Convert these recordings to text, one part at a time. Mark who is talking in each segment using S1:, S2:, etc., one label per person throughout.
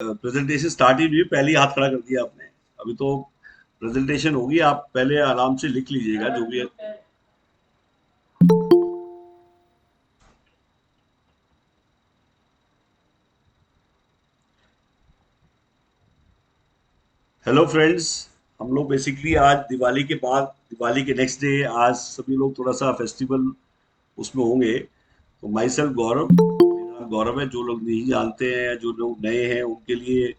S1: Presentation start ही नहीं हुई, पहले ही हाथ खड़ा कर दिया आपने। अभी तो प्रेजेंटेशन होगी, आप पहले आराम से लिख लीजिएगा जो भी है। हेलो फ्रेंड्स, हम लोग बेसिकली आज दिवाली के बाद, दिवाली के नेक्स्ट डे, आज सभी लोग थोड़ा सा फेस्टिवल उसमें होंगे। तो माई सेल्फ गौरव, मेरा नाम गौरव है। जो लोग नहीं जानते हैं या जो लोग नए हैं उनके लिए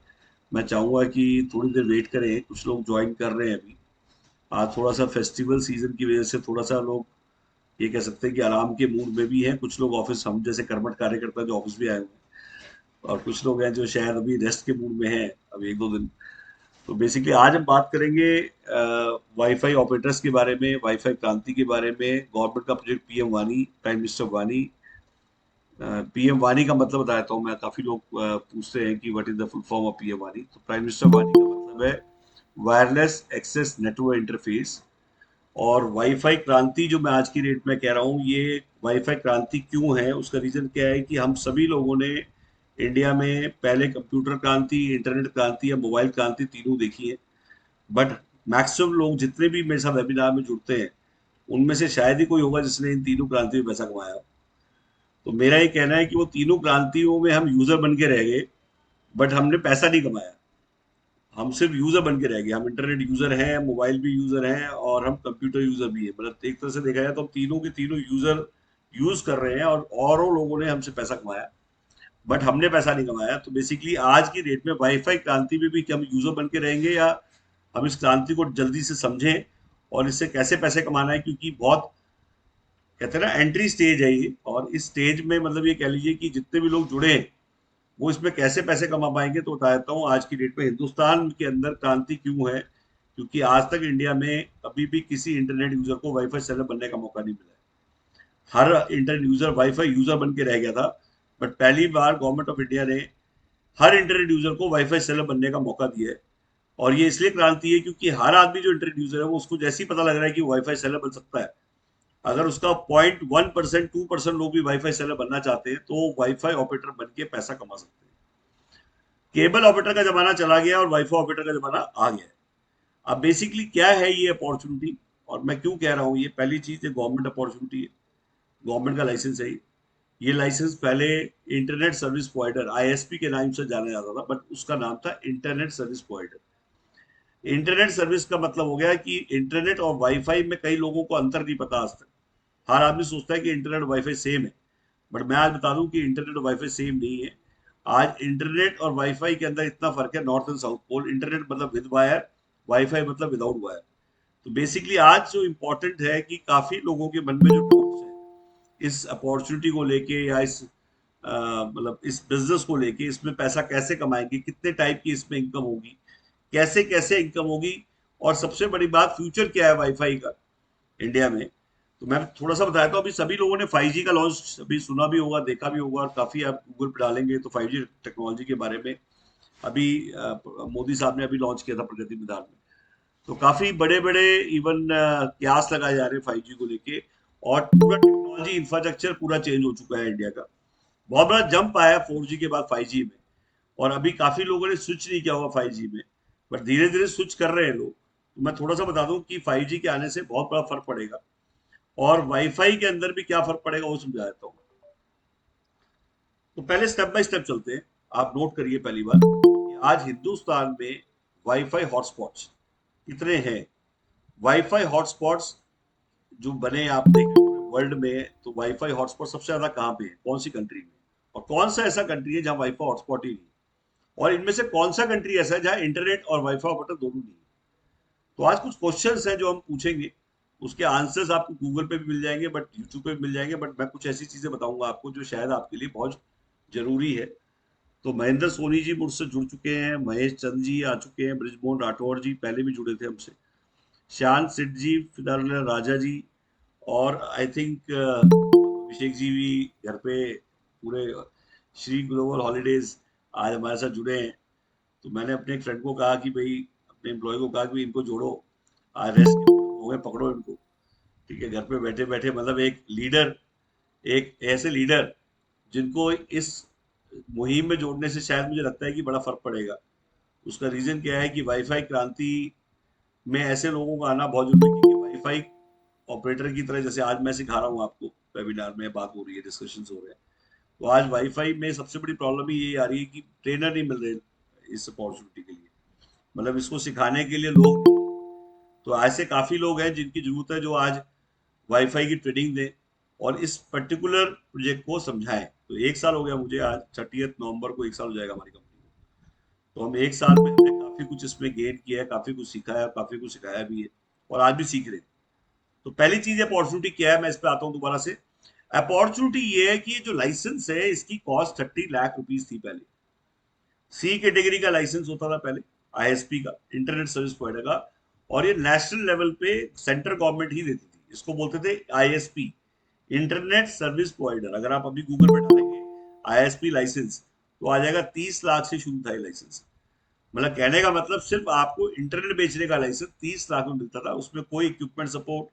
S1: मैं चाहूँगा कि थोड़ी देर वेट करें, कुछ लोग ज्वाइन कर रहे हैं अभी। आज थोड़ा सा फेस्टिवल सीजन की वजह से थोड़ा सा लोग ये कह सकते हैं कि आराम के मूड में भी हैं। कुछ लोग ऑफिस, हम जैसे कर्मठ कार्यकर्ता जो ऑफिस भी आए हुए हैं, और कुछ लोग हैं जो शायद अभी रेस्ट के मूड में हैं अभी एक दो दिन। तो बेसिकली आज हम बात करेंगे वाईफाई ऑपरेटर्स के बारे में, वाईफाई क्रांति के बारे में, गवर्नमेंट का प्रोजेक्ट पीएम वानी, प्राइम मिनिस्टर वानी। पीएम वानी का मतलब बताता हूँ मैं, काफी लोग पूछते हैं कि what is the full form of PM वानी। तो प्राइम मिनिस्टर वानी का मतलब है वायरलेस एक्सेस नेटवर्क इंटरफेस। और वाईफाई क्रांति जो मैं आज की डेट में कह रहा हूँ, ये वाईफाई क्रांति क्यों है, उसका रीजन क्या है कि हम सभी लोगों ने इंडिया में पहले कंप्यूटर क्रांति, इंटरनेट क्रांति या मोबाइल क्रांति तीनों देखी है। बट मैक्सिमम लोग जितने भी मेरे साथ वेबिनार में जुड़ते हैं, उनमें से शायद ही कोई होगा जिसने इन तीनों क्रांति में पैसा कमाया हो। तो मेरा ये कहना है कि वो तीनों क्रांतियों में हम यूजर बन के रह गए, बट हमने पैसा नहीं कमाया। हम सिर्फ यूजर बन के रह गए। हम इंटरनेट यूजर हैं, मोबाइल भी यूजर हैं, और हम कंप्यूटर यूजर भी हैं। मतलब एक तरह से देखा जाए तो हम तीनों के तीनों यूजर यूज कर रहे हैं, और औरों लोगों ने हमसे पैसा कमाया, बट हमने पैसा नहीं कमाया। तो बेसिकली आज की डेट में वाईफाई क्रांति में भी क्या हम यूजर बन के रहेंगे, या हम इस क्रांति को जल्दी से समझें और इससे कैसे पैसे कमाना है। क्योंकि बहुत कहते हैं ना, एंट्री स्टेज है ये, और इस स्टेज में मतलब ये कह लीजिए कि जितने भी लोग जुड़े हैं वो इसमें कैसे पैसे कमा पाएंगे। तो बता देता हूँ आज की डेट में हिंदुस्तान के अंदर क्रांति क्यों है। क्योंकि आज तक इंडिया में कभी भी किसी इंटरनेट यूजर को वाईफाई सेलर बनने का मौका नहीं मिला है। हर इंटरनेट यूजर वाईफाई यूजर बन के रह गया था, बट पहली बार गवर्नमेंट ऑफ इंडिया ने हर इंटरनेट यूजर को वाईफाई सेलर बनने का मौका दिया है। और ये इसलिए क्रांति है क्योंकि हर आदमी जो इंटरनेट यूजर है, वो उसको जैसे ही पता लग रहा है कि वाईफाई सेलर बन सकता है, अगर उसका 0.1% 2% लोग भी वाईफाई सेलर बनना चाहते हैं, तो वाईफाई ऑपरेटर बन के पैसा कमा सकते हैं। केबल ऑपरेटर का जमाना चला गया और वाईफाई ऑपरेटर का जमाना आ गया है। अब बेसिकली क्या है ये अपॉर्चुनिटी, और मैं क्यों कह रहा हूँ, ये पहली चीज है गवर्नमेंट अपॉर्चुनिटी है, गवर्नमेंट का लाइसेंस है ये लाइसेंस पहले इंटरनेट सर्विस प्रोवाइडर, आईएसपी के नाम से जाना जाता था, बट उसका नाम था internet service provider. Internet service का मतलब हो गया कि इंटरनेट और वाईफाई में कई लोगों को अंतर नहीं पता आज तक। हर आदमी सोचता है कि इंटरनेट और वाईफाई सेम है, बट मैं आज बता दूं कि इंटरनेट और वाईफाई सेम नहीं है। आज इंटरनेट और वाईफाई के अंदर इतना फर्क है, north and south pole. Internet मतलब विद वायर, वाईफाई मतलब विदाउट वायर। तो बेसिकली आज जो इम्पोर्टेंट है कि काफी लोगों के मन में जो डाउट्स है इस अपॉर्चुनिटी को लेके, या इस मतलब इस बिजनेस को लेके, इसमें पैसा कैसे कमाएंगे, कितने टाइप की इसमें इनकम होगी, कैसे कैसे इनकम होगी, और सबसे बड़ी बात फ्यूचर क्या है वाईफाई का इंडिया में। तो मैं थोड़ा सा बताया, तो अभी सभी लोगों ने 5G का लॉन्च अभी सुना भी होगा, देखा भी होगा, और काफी आप गूगल पे डालेंगे तो 5G टेक्नोलॉजी के बारे में अभी मोदी साहब ने अभी लॉन्च किया था प्रगति मैदान में। तो काफी बड़े बड़े इवन क्यास लगाए जा रहे हैं 5G को लेके, और पूरा टेक्नोलॉजी इंफ्रास्ट्रक्चर पूरा चेंज हो चुका है इंडिया का। बहुत बड़ा जंप आया 4G के बाद 5G में, और अभी काफी लोगों ने स्विच नहीं किया होगा 5G में, बट धीरे धीरे स्विच कर रहे हैं लोग। तो मैं थोड़ा सा बता दूं कि 5G के आने से बहुत बड़ा फर्क पड़ेगा, और वाईफाई के अंदर भी क्या फर्क पड़ेगा वो समझा देता हूँ। तो पहले स्टेप बाय स्टेप चलते हैं। आप नोट करिए पहली बात कि आज हिंदुस्तान में वाईफाई हॉटस्पॉट्स कितने हैं। वाईफाई हॉटस्पॉट्स जो बने आप देखें वर्ल्ड में, तो वाईफाई हॉटस्पॉट सबसे ज्यादा कहाँ पे है, कौन सी कंट्री में, और कौन सा ऐसा कंट्री है जहाँ वाईफाई हॉटस्पॉट ही नहीं, और इनमें से कौन सा कंट्री ऐसा है जहाँ इंटरनेट और वाईफाई ऑपरेटर दोनों नहीं है। तो आज कुछ क्वेश्चंस हैं जो हम पूछेंगे, उसके आंसर्स आपको गूगल पे भी मिल जाएंगे, बट यूट्यूब पे भी मिल जाएंगे, बट मैं कुछ ऐसी चीजें बताऊंगा आपको जो शायद आपके लिए बहुत जरूरी है। तो महेंद्र सोनी जी मुझसे जुड़ चुके हैं, महेश चंद जी आ चुके हैं, ब्रिजमोहन राठौर जी पहले भी जुड़े थे हमसे, शांत सिट जी, फिदारुल्लाह राजा जी, और आई थिंक अभिषेक जी भी घर पे, पूरे श्री ग्लोबल हॉलीडेज आज हमारे साथ जुड़े हैं। तो मैंने अपने एक फ्रेंड को कहा कि भाई, अपने एम्प्लॉय को कहा कि भाई इनको जोड़ो, आज रेस्ट हो गए, पकड़ो इनको। ठीक है, घर पे बैठे बैठे, मतलब एक लीडर, एक ऐसे लीडर जिनको इस मुहिम में जोड़ने से शायद मुझे लगता है कि बड़ा फर्क पड़ेगा। उसका रीजन क्या है कि वाईफाई क्रांति में ऐसे लोगों का आना बहुत जरूरी है, क्योंकि वाईफाई ऑपरेटर की तरह, जैसे आज मैं सिखा रहा हूँ आपको, वेबिनार में बात हो रही है, डिस्कशन हो रहे हैं, तो आज वाईफाई में सबसे बड़ी प्रॉब्लम ही ये आ रही है कि ट्रेनर नहीं मिल रहे इस अपॉर्चुनिटी के लिए, मतलब इसको सिखाने के लिए लोग नहीं। तो ऐसे काफी लोग हैं जिनकी जरूरत है जो आज वाईफाई की ट्रेनिंग दें और इस पर्टिकुलर प्रोजेक्ट को समझाएं। तो एक साल हो गया मुझे, आज 30 नवंबर को एक साल हो जाएगा हमारी कंपनी को। तो हम एक साल में हमने काफी कुछ इसमें गेन किया है, काफी कुछ सीखा है, काफी कुछ सिखाया भी है और आज भी सीख रहे हैं। तो पहली चीज अपॉर्चुनिटी क्या है, मैं इस पे आता हूँ दोबारा से। अपॉर्चुनिटी ये है कि ये जो लाइसेंस है इसकी कॉस्ट 30 लाख रुपीज थी पहले। सी कैटेगरी का लाइसेंस होता था पहले, आईएसपी का, इंटरनेट सर्विस प्रोवाइडर का, और ये नेशनल लेवल पे सेंट्रल गवर्नमेंट ही देती थी, इसको बोलते थे आईएसपी, इंटरनेट सर्विस प्रोवाइडर। अगर आप अभी गूगल पे डालेंगे आईएसपी लाइसेंस तो आ जाएगा, 30 लाख से शुरू था ये लाइसेंस। मतलब कहने का मतलब सिर्फ आपको इंटरनेट बेचने का लाइसेंस 30 लाख में मिलता था, उसमें कोई इक्विपमेंट सपोर्ट,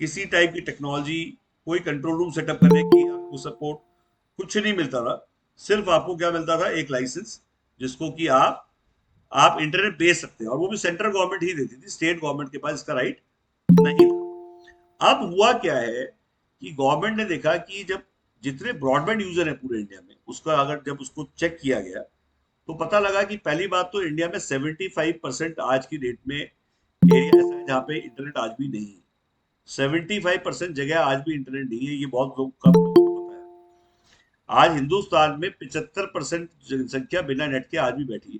S1: किसी टाइप की टेक्नोलॉजी, कोई कंट्रोल रूम सेटअप करने की आपको सपोर्ट, कुछ नहीं मिलता था। सिर्फ आपको क्या मिलता था, एक लाइसेंस, जिसको कि आप इंटरनेट बेच सकते हैं, और वो भी सेंट्रल गवर्नमेंट ही देती थी, स्टेट गवर्नमेंट के पास इसका राइट नहीं था। अब हुआ क्या है कि गवर्नमेंट ने देखा कि जब जितने ब्रॉडबैंड यूजर हैं पूरे इंडिया में, उसका अगर जब उसको चेक किया गया तो पता लगा कि पहली बात तो इंडिया में 75% आज की डेट में एरिया ऐसा है जहाँ पे इंटरनेट आज भी नहीं है। 75% जगह आज भी इंटरनेट नहीं है, ये बहुत लोग कम लोगों को पता है। आज हिंदुस्तान में 75% जनसंख्या बिना नेट के आज भी बैठी है।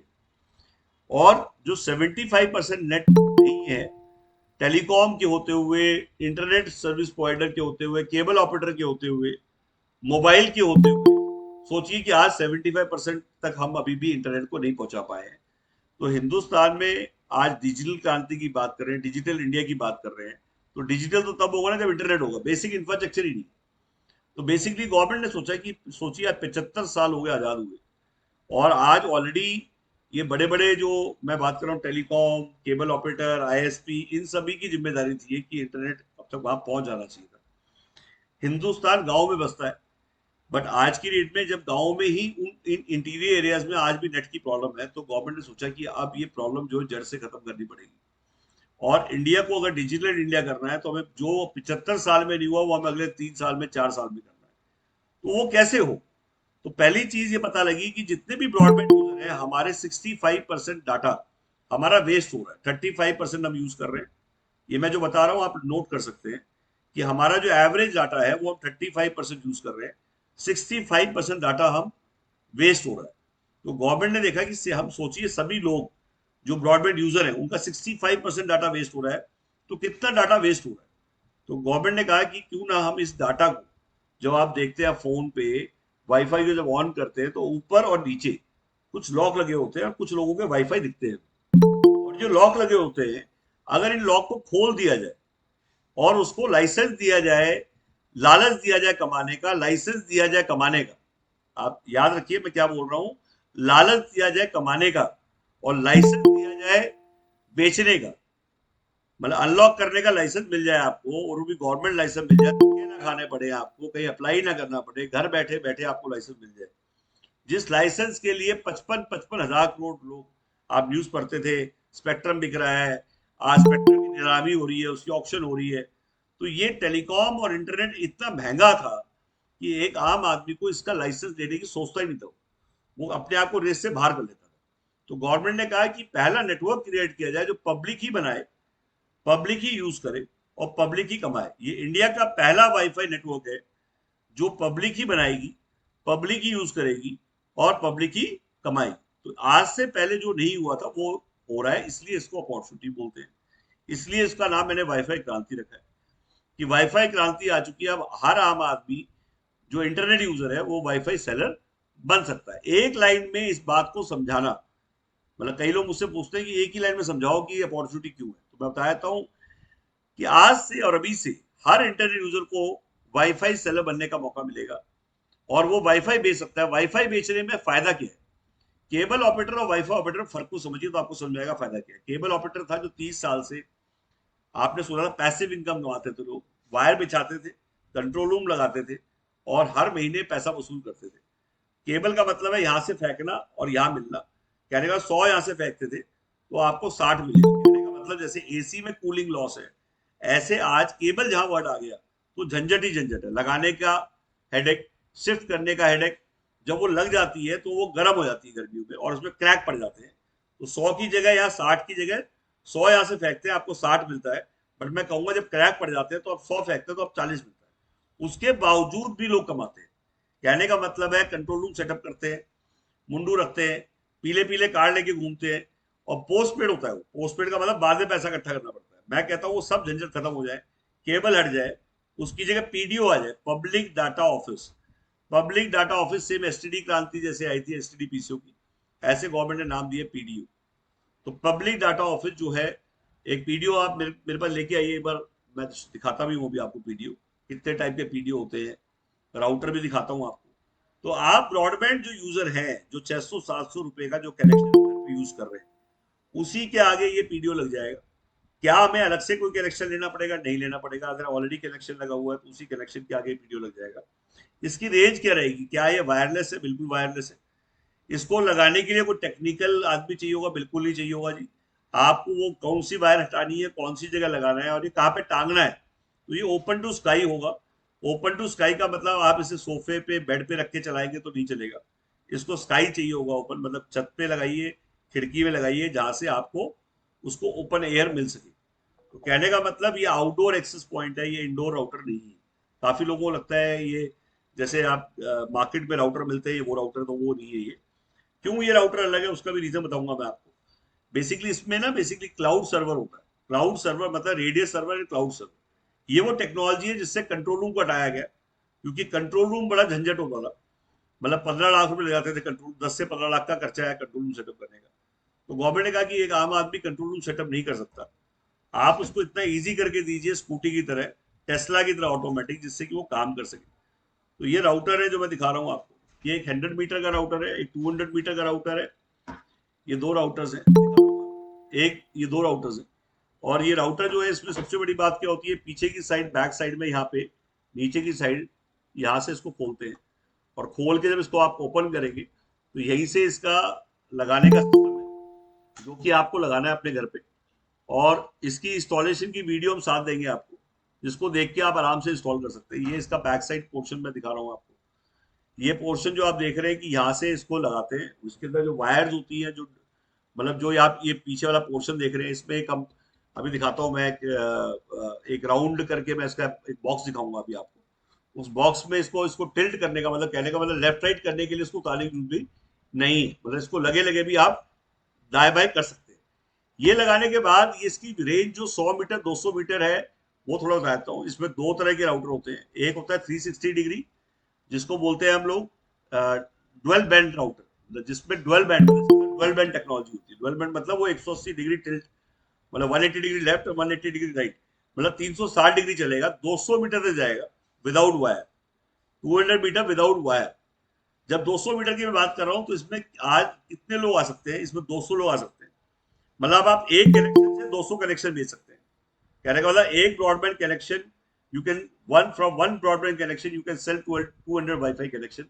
S1: और जो 75% नेट नहीं है, टेलीकॉम के होते हुए, इंटरनेट सर्विस प्रोवाइडर के होते हुए, केबल ऑपरेटर के होते हुए, मोबाइल के होते हुए, सोचिए कि आज 75% तक हम अभी भी इंटरनेट को नहीं पहुंचा पाए हैं। तो हिंदुस्तान में आज डिजिटल क्रांति की बात कर रहे हैं, डिजिटल इंडिया की बात कर रहे हैं, तो डिजिटल तो तब होगा ना जब इंटरनेट होगा, बेसिक इंफ्रास्ट्रक्चर ही नहीं। तो बेसिकली गवर्नमेंट ने सोचा कि सोचिए आज 75 साल हो गए आजाद हुए, और आज ऑलरेडी ये बड़े बड़े जो मैं बात कर रहा हूँ, टेलीकॉम, केबल ऑपरेटर, आईएसपी, इन सभी की जिम्मेदारी थी कि इंटरनेट अब तक वहां पहुंच जाना चाहिए था। हिंदुस्तान गांव में बसता है, बट आज की डेट में जब गांव में ही इन इंटीरियर एरियाज में आज भी नेट की प्रॉब्लम है, तो गवर्नमेंट ने सोचा कि अब ये प्रॉब्लम जो है जड़ से खत्म करनी पड़ेगी। और इंडिया को अगर डिजिटल इंडिया करना है तो हमें जो 75 साल में नहीं हुआ वो हमें अगले 3 साल में, 4 साल में करना है। तो वो कैसे हो? तो पहली चीज ये पता लगी कि जितने भी ब्रॉडबैंड यूजर हैं, हमारे 65% डाटा हमारा वेस्ट हो रहा है, 35% हम यूज कर रहे हैं। ये मैं जो बता रहा हूँ आप नोट कर सकते हैं कि हमारा जो एवरेज डाटा है वो हम 35% यूज कर रहे हैं, 65% डाटा हम वेस्ट हो रहा है। तो गवर्नमेंट ने देखा कि हम सोचिए सभी लोग जो ब्रॉडबैंड यूजर हैं उनका 65% डाटा वेस्ट हो रहा है, तो कितना डाटा वेस्ट हो रहा है। तो गवर्नमेंट ने कहा कि क्यों ना हम इस डाटा को, जब आप देखते हैं फोन पे वाईफाई को जब ऑन करते हैं तो ऊपर और नीचे कुछ लॉक लगे होते हैं और कुछ लोगों के वाईफाई दिखते हैं, और जो लॉक लगे होते हैं, अगर इन लॉक को खोल दिया जाए और उसको लाइसेंस दिया जाए, लालच दिया जाए कमाने का, लाइसेंस दिया जाए कमाने का, आप याद रखिए मैं क्या बोल रहा हूं, लालच दिया जाए कमाने का और लाइसेंस दिया जाए बेचने का, मतलब अनलॉक करने का लाइसेंस मिल जाए आपको, और वो भी गवर्नमेंट लाइसेंस मिल जाए, धक्के ना खाने पड़े आपको, कहीं अप्लाई ना करना पड़े, घर बैठे बैठे आपको लाइसेंस मिल जाए। जिस लाइसेंस के लिए 55-55 हजार करोड़ लोग, आप न्यूज पढ़ते थे, स्पेक्ट्रम बिक रहा है, आज स्पेक्ट्रम की नीलामी हो रही है, उसकी ऑक्शन हो रही है। तो ये टेलीकॉम और इंटरनेट इतना महंगा था कि एक आम आदमी को इसका लाइसेंस देने की सोचता ही नहीं था, वो अपने आप को रेस से बाहर कर लेता था। तो गवर्नमेंट ने कहा कि पहला नेटवर्क क्रिएट किया जाए जो पब्लिक ही बनाए, पब्लिक ही यूज करे और पब्लिक ही कमाए। ये इंडिया का पहला वाईफाई नेटवर्क है जो पब्लिक ही बनाएगी, पब्लिक ही यूज करेगी और पब्लिक ही कमाएगी। तो आज से पहले जो नहीं हुआ था वो हो रहा है, इसलिए इसको अपॉर्चुनिटी बोलते हैं। इसलिए इसका नाम मैंने वाईफाई क्रांति रखा है कि वाईफाई क्रांति आ चुकी है। अब हर आम आदमी जो इंटरनेट यूजर है वो वाईफाई सेलर बन सकता है। एक लाइन में इस बात को समझाना, मतलब कई लोग मुझसे पूछते हैं कि एक ही लाइन में समझाओ कि अपॉर्चुनिटी क्यों है, तो मैं बताता हूँ कि आज से और अभी से हर इंटरनेट यूजर को वाईफाई सेलर बनने का मौका मिलेगा और वो वाईफाई बेच सकता है। वाईफाई बेचने में फायदा क्या है? केबल ऑपरेटर और वाईफाई ऑपरेटर फर्क को समझिए तो आपको समझ आएगा फायदा क्या है। केबल ऑपरेटर था जो 30 साल से, आपने सुना था, पैसिव इनकम कमाते थे लोग, वायर बिछाते थे, कंट्रोल रूम लगाते थे और हर महीने पैसा वसूल करते थे। केबल का मतलब है यहां से फेंकना और यहां मिलना। कहने का 100 यहां से फेंकते थे तो आपको 60 मिलेगा। कहने का मतलब जैसे एसी में कूलिंग लॉस है, ऐसे आज केबल जहां वर्ड आ गया तो झंझट ही झंझट है, लगाने का हेडेक, शिफ्ट करने का हेडेक। जब वो लग जाती है तो वो गर्म हो जाती है गर्मियों में और उसमें क्रैक पड़ जाते हैं। तो 100 की जगह या 60 की जगह 100 यहाँ से फेंकते हैं, आपको 60 मिलता है। बट मैं कहूंगा जब क्रैक पड़ जाते हैं तो आप 100 फेंकते हैं तो आप 40 मिलता है। उसके बावजूद भी लोग कमाते हैं। कहने का मतलब है कंट्रोल रूम सेटअप करते हैं, मुंडू रखते हैं, पीले पीले कार्ड लेके घूमते हैं, और पोस्ट पेड होता है। वो पोस्ट पेड का मतलब बाद में पैसा इकट्ठा करना पड़ता है। मैं कहता हूँ वो सब झंझट खत्म हो जाए, केबल हट जाए, उसकी जगह पीडीओ आ जाए, public data office. Public data office same STD क्रांति जैसे आई थी एसटीडी पीसीओ की, ऐसे गवर्नमेंट ने नाम दिया पीडीओ। तो पब्लिक डाटा ऑफिस जो है, एक पीडीओ आप मेरे पास लेके आइए एक बार, मैं दिखाता भी हूँ अभी आपको पीडीओ, कितने टाइप के पीडीओ होते हैं, राउटर भी दिखाता हूँ आपको। तो आप ब्रॉडबैंड जो यूजर है, जो 600-700 रुपए का जो कनेक्शन यूज कर रहे हैं, उसी के आगे ये पीडीओ लग जाएगा। क्या हमें अलग से कोई कनेक्शन लेना पड़ेगा? नहीं लेना पड़ेगा। अगर ऑलरेडी कनेक्शन लगा हुआ है तो उसी कनेक्शन के आगे पीडीओ लग जाएगा। इसकी रेंज क्या रहेगी? क्या ये वायरलेस है? बिल्कुल वायरलेस है। इसको लगाने के लिए कोई टेक्निकल आदमी चाहिए होगा? बिल्कुल नहीं चाहिए होगा जी। आपको वो कौन सी वायर हटानी है, कौन सी जगह लगाना है और ये कहाँ पे टांगना है, तो ये ओपन टू स्काई होगा। ओपन टू स्काई का मतलब आप इसे सोफे पे बेड पे रख के चलाएंगे तो नहीं चलेगा। इसको स्काई चाहिए होगा ओपन, मतलब छत पे लगाइए, खिड़की में लगाइए, जहां से आपको उसको ओपन एयर मिल सके। तो कहने का मतलब ये आउटडोर एक्सेस पॉइंट है, ये इंडोर राउटर नहीं है। काफी लोगों को लगता है ये जैसे आप मार्केट में राउटर मिलते हैं वो राउटर, तो वो नहीं है ये। क्यों ये राउटर अलग है उसका भी रीजन बताऊंगा मैं आपको। बेसिकली इसमें ना बेसिकली क्लाउड सर्वर होता है। क्लाउड सर्वर मतलब radius server and cloud server, ये वो टेक्नोलॉजी है जिससे कंट्रोल रूम को हटाया गया। क्योंकि कंट्रोल रूम बड़ा झंझट होता था, मतलब 15 लाख रुपए ले जाते थे कंट्रोल, 10 से 15 लाख का खर्चा है कंट्रोल रूम सेटअप करने का। तो गवर्नमेंट ने कहा कि एक आम आदमी कंट्रोल रूम सेटअप नहीं कर सकता, आप उसको इतना इजी करके दीजिए स्कूटी की तरह, टेस्ला की तरह ऑटोमेटिक, जिससे कि वो काम कर सके। तो ये राउटर है जो मैं दिखा रहा हूँ आपको, ये एक 100 मीटर का राउटर है, एक 200 मीटर का राउटर है। ये दो राउटर्स हैं, एक ये दो राउटर्स हैं। और ये राउटर जो है इसमें सबसे बड़ी बात क्या होती है, पीछे की साइड, बैक साइड में यहाँ पे नीचे की साइड, यहाँ से इसको खोलते हैं, और खोल के जब इसको आप ओपन करेंगे तो यहीं से इसका लगाने का सिस्टम है, जो कि आपको लगाना है अपने घर पे। और इसकी इंस्टॉलेशन की वीडियो हम साथ देंगे आपको, जिसको देख के आप आराम से इंस्टॉल कर सकते हैं। ये इसका बैक साइड पोर्शन में दिखा रहा हूँ आपको। ये पोर्शन जो आप देख रहे हैं कि यहाँ से इसको लगाते हैं, उसके अंदर जो वायर्स होती हैं, जो मतलब जो आप ये पीछे वाला पोर्शन देख रहे हैं, इसमें एक हम अभी दिखाता हूँ मैं, एक राउंड करके मैं इसका एक बॉक्स दिखाऊंगा अभी आपको। उस बॉक्स में इसको इसको टिल्ट करने का मतलब, कहने का मतलब लेफ्ट राइट करने के लिए इसको उतारने की जरूरत नहीं, मतलब इसको लगे लगे भी आप दाएं बाएं कर सकते हैं। ये लगाने के बाद ये इसकी रेंज जो 100 मीटर 200 मीटर है, वो थोड़ा बताता हूँ। इसमें दो तरह के राउटर होते हैं, एक होता है 360 डिग्री, जिसको बोलते हैं हम लोग डुअल बैंड राउटर, जिसमें डुअल बैंड टेक्नोलॉजी होती है। डुअल बैंड मतलब वो 180 डिग्री टिल्ट, मतलब 180 डिग्री लेफ्ट और 180 डिग्री राइट, मतलब 360 डिग्री चलेगा, 200 मीटर तक जाएगा without wire, 200 metre without wire. जब 200 मीटर की मैं बात कर रहा हूँ तो इसमें आज कितने लोग आ सकते हैं? इसमें 200 लोग आ सकते हैं। मतलब आप एक कनेक्शन से 200 कनेक्शन भेज सकते हैं। कहने का मतलब एक broadband connection, you can one from one broadband connection you can sell 200 wifi connection.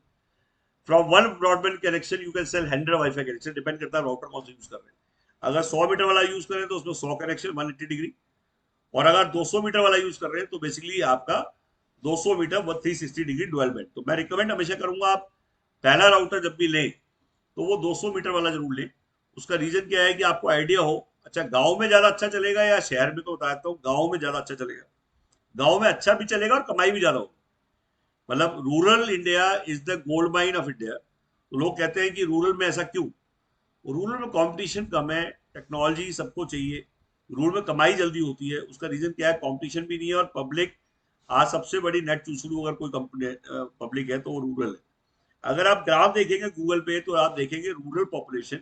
S1: From one broadband connection you can sell 100 wifi connection, depend करता है राउटर कौन सा यूज कर रहे हैं। अगर 100 मीटर वाला यूज करें तो उसमें 100 कनेक्शन 180 डिग्री, और अगर 200 मीटर वाला यूज कर रहे हैं तो बेसिकली आपका 200 मीटर 360 डिग्री डुअल बैंड। तो मैं रिकमेंड हमेशा करूंगा आप पहला राउटर जब भी लें तो वो 200 मीटर वाला जरूर लें। उसका रीजन क्या है कि आपको आइडिया हो, अच्छा गांव में ज्यादा अच्छा चलेगा या शहर में, तो बताता हूँ गांव में ज्यादा अच्छा चलेगा। गांव में अच्छा भी चलेगा और कमाई भी ज्यादा होगी। मतलब rural India is the gold mine of India. तो लोग कहते हैं कि रूरल में ऐसा क्यों? रूरल में कंपटीशन कम है, टेक्नोलॉजी सबको चाहिए, रूरल में कमाई जल्दी होती है। उसका रीजन क्या है? कंपटीशन भी नहीं है, और पब्लिक आज सबसे बड़ी नेट चूसरू अगर कोई कंपनी पब्लिक है तो वो रूरल है। अगर आप ग्राफ देखेंगे गूगल पे तो आप देखेंगे रूरल पॉपुलेशन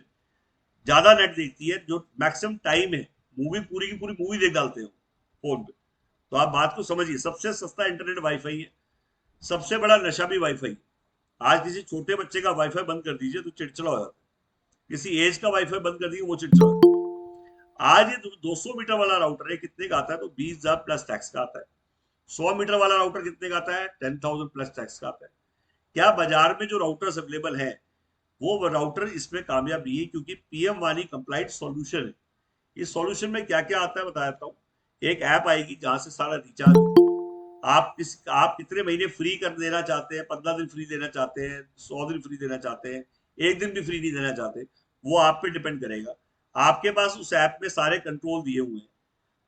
S1: ज्यादा नेट देखती है, जो मैक्सिमम टाइम है मूवी पूरी की पूरी मूवी देख डालते हो फोन पे। तो आप बात को समझिए, सबसे सस्ता इंटरनेट वाईफाई है, सबसे बड़ा नशा भी वाईफाई। आज किसी छोटे बच्चे का वाईफाई बंद कर दीजिए तो चिड़चिड़ा हो जाता है, किसी एज का वाईफाई बंद कर दीजिए वो चिड़चिड़ा हो जाता है। आज ये 200 मीटर वाला राउटर है, कितने का आता है? तो 20,000 प्लस टैक्स का आता है। 100 मीटर वाला राउटर कितने का आता है? 10,000 प्लस टैक्स का आता है। क्या बाजार में जो राउटर्स अवेलेबल हैं वो राउटर इसमें कामयाब नहीं है, क्योंकि पीएम वानी कंप्लाइंट सॉल्यूशन है। इस सॉल्यूशन में क्या क्या आता है बता देता हूँ। एक ऐप आएगी जहां से सारा रिचार्ज, आप कितने महीने फ्री कर देना चाहते हैं, 15 दिन फ्री देना चाहते हैं, 100 दिन फ्री देना चाहते हैं, एक दिन भी फ्री नहीं देना चाहते, वो आप पे डिपेंड करेगा। आपके पास उस ऐप में सारे कंट्रोल दिए हुए हैं।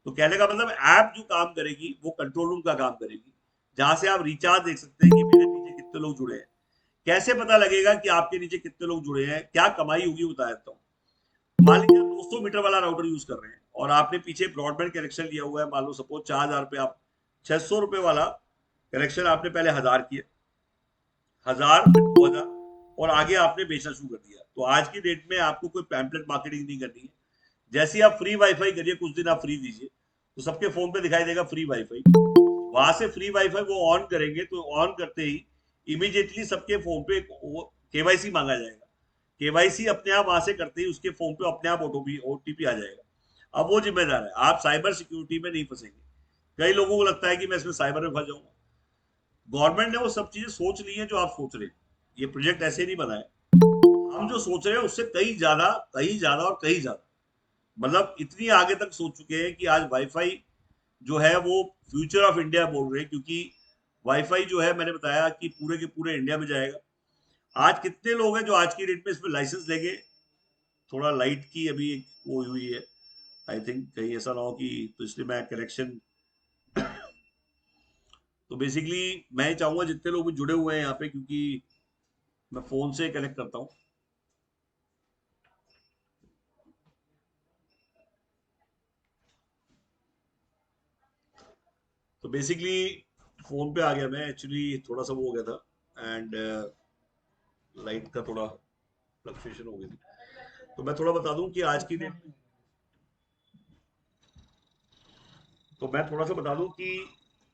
S1: तो कहने का मतलब ऐप जो काम करेगी वो कंट्रोल रूम का काम करेगी, जहां से आप रिचार्ज देख सकते हैं कि मेरे नीचे कितने लोग जुड़े हैं। कैसे पता लगेगा कि आपके नीचे कितने लोग जुड़े हैं, क्या कमाई होगी बता देता हूँ। मान लीजिए आप 200 मीटर वाला राउटर यूज कर रहे हैं और आपने पीछे ब्रॉडबैंड कनेक्शन लिया हुआ है, मान लो सपोज 4,000 पे, आप 600 रुपए वाला कनेक्शन आपने पहले 1,000 किया, 1,000 फिर 2,000, और आगे आपने बेचना शुरू कर दिया। तो आज की डेट में आपको कोई पैम्पलेट मार्केटिंग नहीं करनी है। जैसे ही आप फ्री वाईफाई करिए, कुछ दिन आप फ्री दीजिए, तो सबके फोन पे दिखाई देगा फ्री वाईफाई। वहां से फ्री वाईफाई वो ऑन करेंगे तो ऑन करते ही इमीडिएटली सबके फोन पे केवाईसी मांगा जाएगा। केवाईसी अपने आप वहां से करते ही उसके फोन पे अपने आप ओटीपी आ जाएगा। अब वो जिम्मेदार है, आप साइबर सिक्योरिटी में नहीं फंसेंगे। कई लोगों को लगता है कि मैं इसमें साइबर में फंस जाऊंगा। गवर्नमेंट ने वो सब चीजें सोच ली है जो आप सोच रहे हैं। ये प्रोजेक्ट ऐसे नहीं बना है। हम जो सोच रहे हैं उससे कहीं ज्यादा, कहीं ज्यादा और कहीं ज्यादा, मतलब इतनी आगे तक सोच चुके हैं कि आज वाईफाई जो है वो फ्यूचर ऑफ इंडिया बोल रहे हैं, क्योंकि वाईफाई जो है मैंने बताया कि पूरे के पूरे इंडिया में जाएगा। आज कितने लोग हैं जो आज की डेट में इसमें लाइसेंस लेंगे। थोड़ा लाइट की अभी एक वो हुई है, आई थिंक कहीं ऐसा ना हो कि, तो इसलिए मैं कनेक्शन, तो बेसिकली मैं ही चाहूंगा जितने लोग भी जुड़े हुए हैं यहाँ पे, क्योंकि मैं फोन से कनेक्ट करता हूँ। तो बेसिकली फोन पे आ गया मैं, एक्चुअली थोड़ा सा वो हो गया था, एंड लाइट का थोड़ा फ्लक्चुएशन हो गई थी। तो मैं थोड़ा बता दूं कि आज की डेट में, तो मैं थोड़ा सा बता दूं कि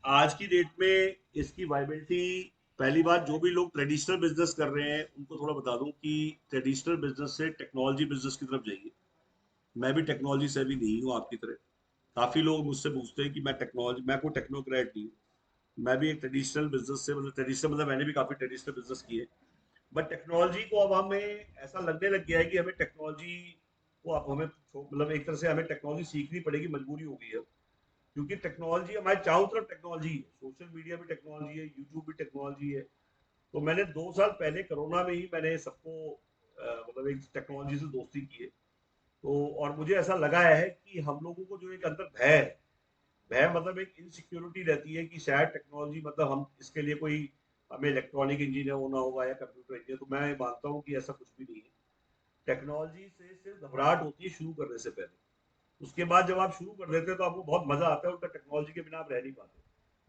S1: आज की डेट में इसकी वाइबिलिटी, पहली बात जो भी लोग ट्रेडिशनल बिजनेस कर रहे हैं उनको थोड़ा बता दूं कि ट्रेडिशनल बिजनेस से टेक्नोलॉजी बिजनेस की तरफ जाइए। मैं भी टेक्नोलॉजी से भी नहीं हूँ आपकी तरह। काफी लोग मुझसे पूछते हैं कि मैं टेक्नोलॉजी, मैं कोई टेक्नोक्रेट नहीं हूँ। मैं भी एक ट्रेडिशनल बिजनेस से, मतलब ट्रेडिशनल मतलब मैंने भी काफी ट्रेडिशनल बिजनेस किए। बट टेक्नोलॉजी को अब हमें ऐसा लगने लग गया है कि हमें टेक्नोलॉजी को अब हमें मतलब एक तरह से हमें टेक्नोलॉजी सीखनी पड़ेगी, मजबूरी हो गई है। क्योंकि टेक्नोलॉजी हमारे चारों तरफ टेक्नोलॉजी है, सोशल मीडिया भी टेक्नोलॉजी है, यूट्यूब भी टेक्नोलॉजी है। तो मैंने 2 साल पहले कोरोना में ही मैंने सबको मतलब एक टेक्नोलॉजी से दोस्ती की है। तो और मुझे ऐसा लगा है कि हम लोगों को जो एक अंदर भय है, भय मतलब एक इनसिक्योरिटी रहती है कि शायद टेक्नोलॉजी, मतलब हम इसके लिए कोई, हमें इलेक्ट्रॉनिक इंजीनियर होना होगा या कंप्यूटर इंजीनियर। तो मैं मानता हूँ कि ऐसा कुछ भी नहीं है। टेक्नोलॉजी से सिर्फ घबराहट होती है शुरू करने से पहले। उसके बाद जब आप शुरू कर देते हैं तो आपको बहुत मजा आता है, उनका टेक्नोलॉजी के बिना आप रह नहीं पाते।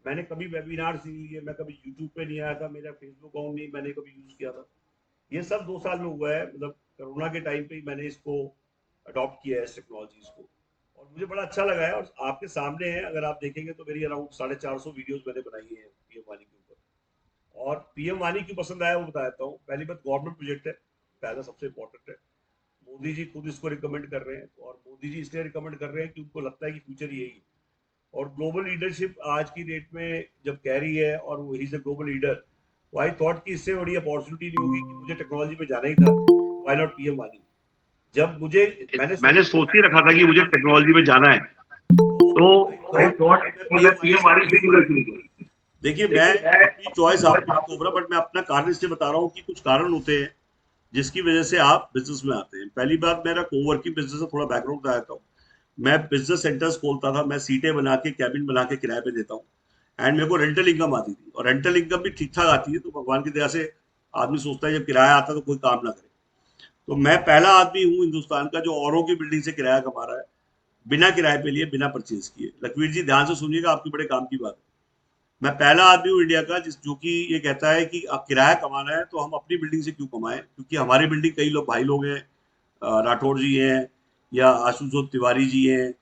S1: मैंने कभी वेबिनार नहीं लिए, मैं कभी यूट्यूब पे नहीं आया था, मेरा फेसबुक अकाउंट नहीं मैंने कभी यूज किया था। ये सब 2 साल में हुआ है, मतलब कोरोना के टाइम पे ही मैंने इसको अडॉप्ट किया है इस टेक्नोलॉजीज को। और मुझे बड़ा अच्छा लगा है, और आपके सामने है, अगर आप देखेंगे तो मेरी अराउंड 450 वीडियोस मैंने बनाई है पीएम वानी के ऊपर। और पीएम वानी क्यों पसंद आया वो बता देता हूँ। पहली बात, गवर्नमेंट प्रोजेक्ट है, पहला सबसे इंपॉर्टेंट है। मोदी जी खुद इसको रिकमेंड कर रहे हैं, और मोदी जी इसलिए रिकमेंड कर रहे हैं कि उनको लगता है कि फ्यूचर यही है। और ग्लोबल लीडरशिप आज की डेट में जब कह रही है, और वो he is a global leader, तो आई थॉट कि इससे बड़ी अपॉर्चुनिटी नहीं होगी कि मुझे टेक्नोलॉजी में जाना ही था, व्हाई नॉट पीएम वानी। जब मुझे, मैंने सोच ही रखा था कि मुझे टेक्नोलॉजी में जाना है, तो आई थॉट कि मैं पीएम वानी से क्यों शुरू करूं। देखिए, मैं अपनी चॉइस आपको नहीं थोप रहा, बट मैं अपना कारण इसलिए बता रहा हूँ कि कुछ कारण होते हैं जिसकी वजह से आप बिजनेस में आते हैं। पहली बात, मेरा कोवर्किंग बिजनेस है, थोड़ा बैकग्राउंड बताता हूँ। मैं बिजनेस सेंटर्स खोलता था, मैं सीटें बना के, कैबिन बना के किराए पे देता हूँ, एंड मेरे को रेंटल इनकम आती थी, और रेंटल इनकम भी ठीक ठाक आती है। तो भगवान की दया से आदमी सोचता है जब किराया आता है तो कोई काम ना करे। तो मैं पहला आदमी हूँ हिंदुस्तान का जो औरों की बिल्डिंग से किराया कमा रहा है, बिना किराए पे लिए, बिना परचेज किए। लखवीर जी ध्यान से सुनिएगा, आपकी बड़े काम की बात है। मैं पहला आदमी हूँ इंडिया का जिस जो कि ये कहता है कि अब किराया कमाना है तो हम अपनी बिल्डिंग से क्यों कमाएं, क्योंकि हमारी बिल्डिंग कई लोग, भाई लोग हैं, राठौर जी हैं, या आशुतोष तिवारी जी हैं,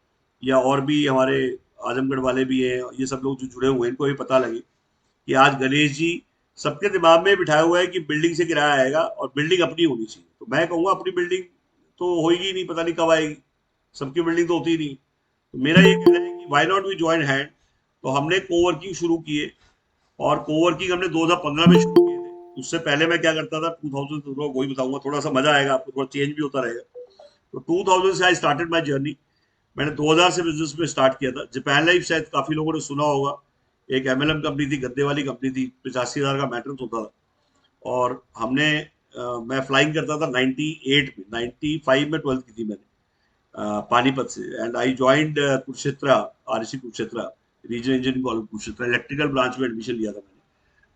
S1: या और भी हमारे आजमगढ़ वाले भी हैं। ये सब लोग जो जुड़े हुए हैं इनको ये पता लगे कि आज गणेश जी सबके दिमाग में बिठाया हुआ है कि बिल्डिंग से किराया आएगा और बिल्डिंग अपनी होनी चाहिए। तो मैं कहूँगा अपनी बिल्डिंग तो होगी नहीं, पता नहीं कब आएगी, सबकी बिल्डिंग तो होती ही नहीं। तो मेरा ये कहना है कि why not we join hand. तो हमने कोवर्किंग शुरू किए, और कोवर्किंग हमने 2015 में शुरू किए थे। उससे पहले मैं क्या करता था 2000 तो वही बताऊंगा, थोड़ा सा मजा आएगा आपको, थोड़ा चेंज भी होता रहेगा। तो 2000 से आई स्टार्टेड माय जर्नी। मैंने 2000 से बिजनेस में स्टार्ट किया था। जापान लाइफ शायद काफी लोगों ने सुना होगा, एक एमएलएम कंपनी थी, गद्दे वाली कंपनी थी, 85,000 का मैट्रेस होता था। और हमने मैं फ्लाइंग करता था 98 में, 95 में 12th की थी मैंने पानीपत से। And I joined Kurukshetra, RC Kurukshetra regional engineering college Kurukshetra, electrical branch में एडमिशन लिया था मैंने।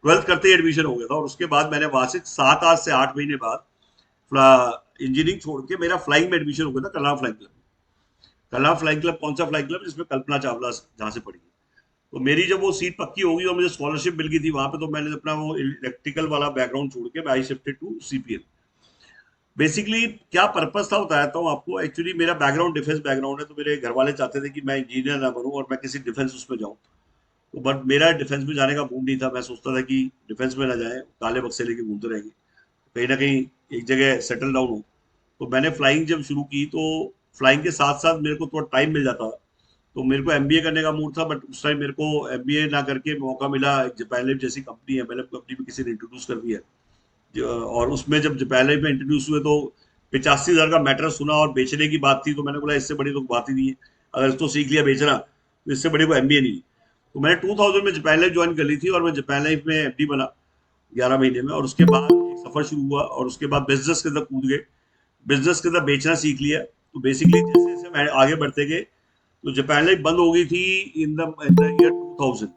S1: 12th करते ही एडमिशन हो गया था, और उसके बाद मैंने वहां से 7 से 8 महीने बाद इंजीनियरिंग छोड़ के मेरा फ्लाइंग में एडमिशन हो गया था कलाम फ्लाइंग क्लब। कलाम फ्लाइंग क्लब कौन सा फ्लाइंग क्लब, जिसमें कल्पना चावला जहाँ से पढ़ी है। तो मेरी जब वो सीट पक्की हो गई और मुझे स्कॉलरशिप मिल गई थी वहां पे, तो मैंने अपना वो इलेक्ट्रिकल वाला बैकग्राउंड छोड़ के I shifted to CPL. Basically क्या पर्पस था बताता हूँ आपको। एक्चुअली मेरा बैकग्राउंड डिफेंस बैकग्राउंड है, तो मेरे घर वाले चाहते थे कि मैं इंजीनियर ना बनूं और मैं किसी डिफेंस उसमें जाऊं। तो बट मेरा डिफेंस में जाने का मूड नहीं था। मैं सोचता था कि डिफेंस में ना जाए, काले बक्से लेके घूमते रहेंगे, कहीं ना कहीं एक जगह सेटल डाउन हो। तो मैंने फ्लाइंग जब शुरू की, तो फ्लाइंग के साथ साथ मेरे को थोड़ा टाइम मिल जाता। तो मेरे को एमबीए करने का मूड था, बट उस टाइम मेरे को एमबीए ना करके मौका मिला, जापान लाइफ जैसी कंपनी है, एमएलएम कंपनी में किसी ने इंट्रोड्यूस कर दिया। और उसमें जब जापान लाइफ में इंट्रोड्यूस हुए, तो 85,000 का मैटर सुना और बेचने की बात थी, तो मैंने बोला इससे बड़ी तो बात ही नहीं है। अगर इसको सीख लिया बेचना, तो इससे बड़ी कोई एमबीए नहीं। तो मैंने 2000 में जापान लाइफ ज्वाइन कर ली थी, और मैं जापान लाइफ में एमडी बना 11 महीने में। और उसके बाद एक सफर शुरू हुआ, और उसके बाद बिजनेस के अंदर कूद गए, बिजनेस के अंदर बेचना सीख लिया। तो बेसिकली जैसे जैसे मैं आगे बढ़ते गए, तो जापान लाइफ बंद हो गई थी इन द ईयर 2000।